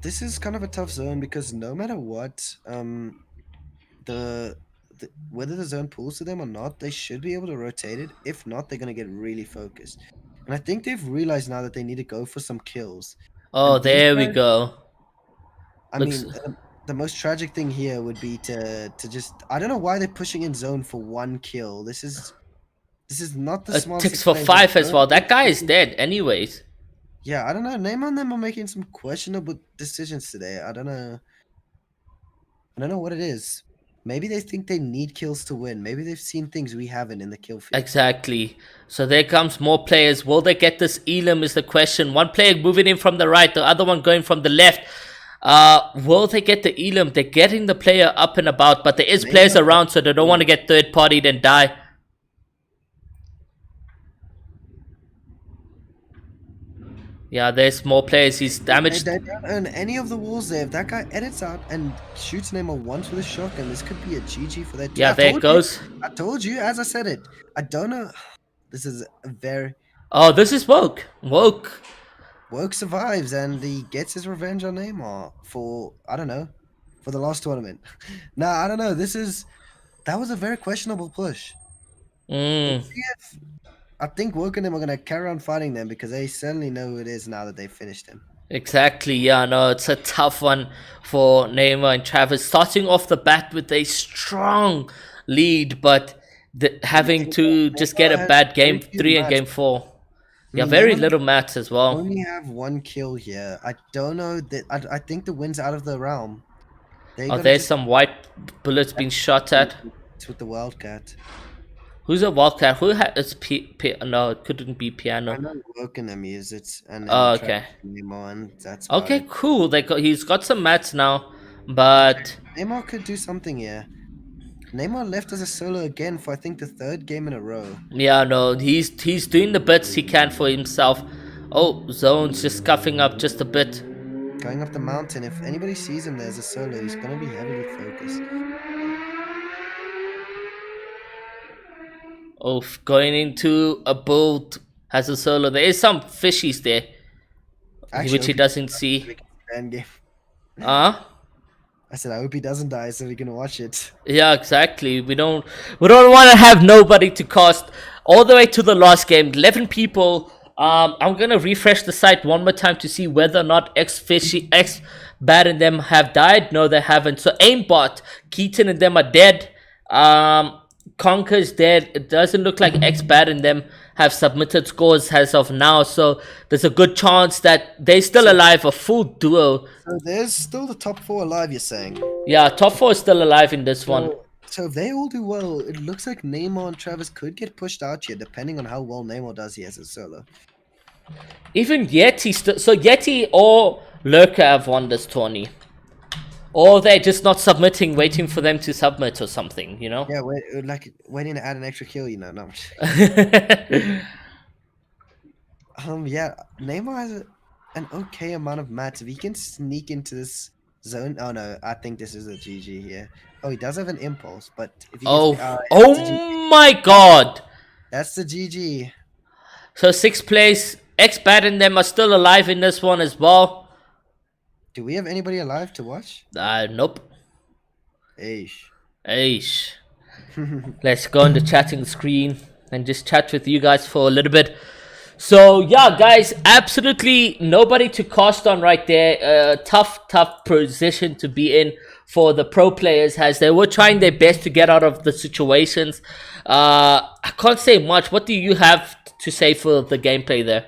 Speaker 2: this is kind of a tough zone because no matter what, whether the zone pulls to them or not, they should be able to rotate it. If not, they're gonna get really focused. And I think they've realized now that they need to go for some kills.
Speaker 1: Oh,
Speaker 2: And
Speaker 1: there we go.
Speaker 2: I mean, the most tragic thing here would be to just, I don't know why they're pushing in zone for 1 kill. This is not the smartest.
Speaker 1: Ticks for 5 as well. That guy is dead anyways.
Speaker 2: Yeah, I don't know. Neymar and them are making some questionable decisions today. I don't know what it is. Maybe they think they need kills to win. Maybe they've seen things we haven't in the kill field.
Speaker 1: Exactly. So there comes more players. Will they get this Elam is the question. One player moving in from the right, the other one going from the left. Will they get the Elam? They're getting the player up and about, but there is players around, so they don't want to get third-partied and die. Yeah, there's more players. He's damaged.
Speaker 2: They don't earn any of the walls there. If that guy edits out and shoots Neymar once with a shotgun, this could be a GG for that team.
Speaker 1: Yeah, there it goes.
Speaker 2: I told you, as I said it. I don't know. This is a very...
Speaker 1: Oh, this is Woke. Woke
Speaker 2: survives and he gets his revenge on Neymar for, I don't know, for the last tournament. Nah, I don't know. That was a very questionable push. I think Woke and them are going to carry on fighting them because they certainly know who it is now that they've finished him.
Speaker 1: Exactly, yeah, no, it's a tough one for Neymar and Travis. Starting off the bat with a strong lead, but having to just get a bad game 3 and game 4. Yeah, very little mats as well.
Speaker 2: Only have 1 kill here. I don't know that. I think the win's out of the realm.
Speaker 1: There's some white bullets being shot at.
Speaker 2: It's with the Wildcat.
Speaker 1: Who's a Wildcat? Who is no, it couldn't be Piano.
Speaker 2: I know Woken them use it. And
Speaker 1: okay.
Speaker 2: And that's
Speaker 1: okay, cool. He's got some mats now, but
Speaker 2: Neymar could do something here. Neymar left as a solo again for I think the 3rd game in a row.
Speaker 1: Yeah, no, he's doing the bits he can for himself. Oh, Zone's just scuffing up just a bit.
Speaker 2: Going up the mountain. If anybody sees him there as a solo, he's gonna be heavily focused.
Speaker 1: Oh, going into a boat has a solo. There is some fishies there, which he doesn't see.
Speaker 2: I said, I hope he doesn't die so we can watch it.
Speaker 1: Yeah, exactly. We don't want to have nobody to cost all the way to the last game. 11 people. I'm gonna refresh the site one more time to see whether or not Bad and them have died. No, they haven't. So Aimbot, Keaton and them are dead. Conker's dead. It doesn't look like Bad and them have submitted scores as of now, so there's a good chance that they're still alive, a full duo.
Speaker 2: So there's still the top 4 alive, you're saying?
Speaker 1: Yeah, top 4 is still alive in this one.
Speaker 2: So if they all do well, it looks like Neymar and Travis could get pushed out here, depending on how well Neymar does here as a solo.
Speaker 1: Even Yeti, so Yeti or Lurker have won this tourney. Or they're just not submitting, waiting for them to submit or something, you know?
Speaker 2: Yeah, waiting to add an extra kill, you know. No. Yeah, Neymar has an okay amount of mats. If he can sneak into this Zone. Oh no, I think this is a GG here. Oh, he does have an impulse, but if he
Speaker 1: Oh,
Speaker 2: gets, that's the GG.
Speaker 1: oh my god.
Speaker 2: That's the GG.
Speaker 1: So 6th place, X-Bat and them are still alive in this one as well.
Speaker 2: Do we have anybody alive to watch?
Speaker 1: Nope.
Speaker 2: Aish.
Speaker 1: Aish. Let's go on the chatting screen and just chat with you guys for a little bit. So yeah, guys, absolutely nobody to cost on right there. Tough position to be in for the pro players, as they were trying their best to get out of the situations. I can't say much. What do you have to say for the gameplay there?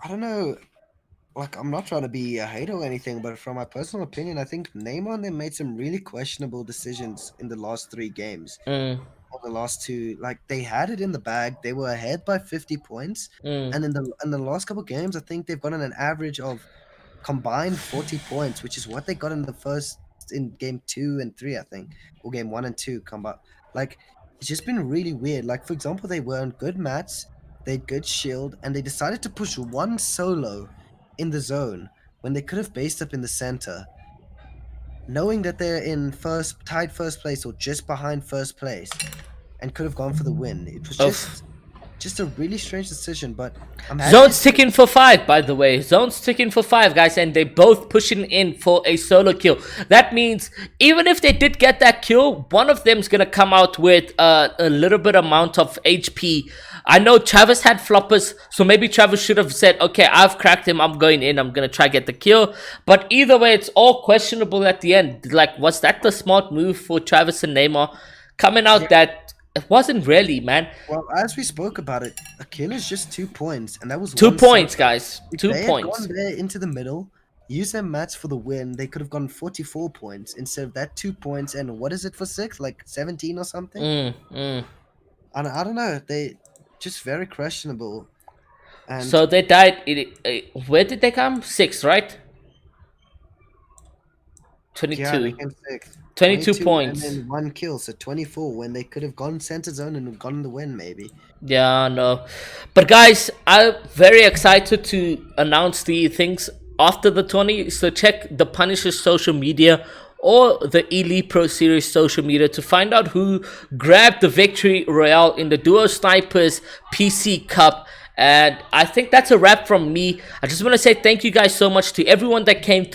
Speaker 2: I don't know. Like, I'm not trying to be a hater or anything, but from my personal opinion, I think Neymar and them made some really questionable decisions in the last 3 games. Or the last 2, like, they had it in the bag. They were ahead by 50 points, and in the last couple games, I think they've gotten an average of combined 40 points, which is what they got in game 2 and 3, I think, or game 1 and 2 combined. Like, it's just been really weird. Like, for example, they were on good mats, they had good shield, and they decided to push one solo in the zone when they could have based up in the center, knowing that they're in tied first place or just behind first place, and could have gone for the win. It was just a really strange decision, but I'm happy.
Speaker 1: Zone's ticking for 5, by the way. Zone's ticking for 5, guys, and they both pushing in for a solo kill. That means even if they did get that kill, one of them's gonna come out with a little bit amount of HP. I know Travis had floppers, so maybe Travis should have said, okay, I've cracked him, I'm going in, I'm gonna try get the kill. But either way, it's all questionable at the end. Like, was that the smart move for Travis and Neymar? Coming out that it wasn't really, man.
Speaker 2: Well, as we spoke about it, a kill is just 2 points, and that was
Speaker 1: 2
Speaker 2: one
Speaker 1: points,
Speaker 2: solo.
Speaker 1: guys.
Speaker 2: If
Speaker 1: 2
Speaker 2: they
Speaker 1: points.
Speaker 2: had gone there into the middle, used their mats for the win, they could have gotten 44 points instead of that 2 points. And what is it for 6? Like 17 or something? And I don't know. They just very questionable. And
Speaker 1: So they died. Where did they come? 6, right? 22.
Speaker 2: yeah, they came 6th.
Speaker 1: 22 points.
Speaker 2: And then 1 kill, so 24 when they could have gone center zone and gotten the win, maybe.
Speaker 1: Yeah, no. But guys, I'm very excited to announce the things after the 20. So check the Punisher's social media or the Elite Pro Series social media to find out who grabbed the victory royale in the Duo Snipers PC Cup. And I think that's a wrap from me. I just want to say thank you guys so much to everyone that came through.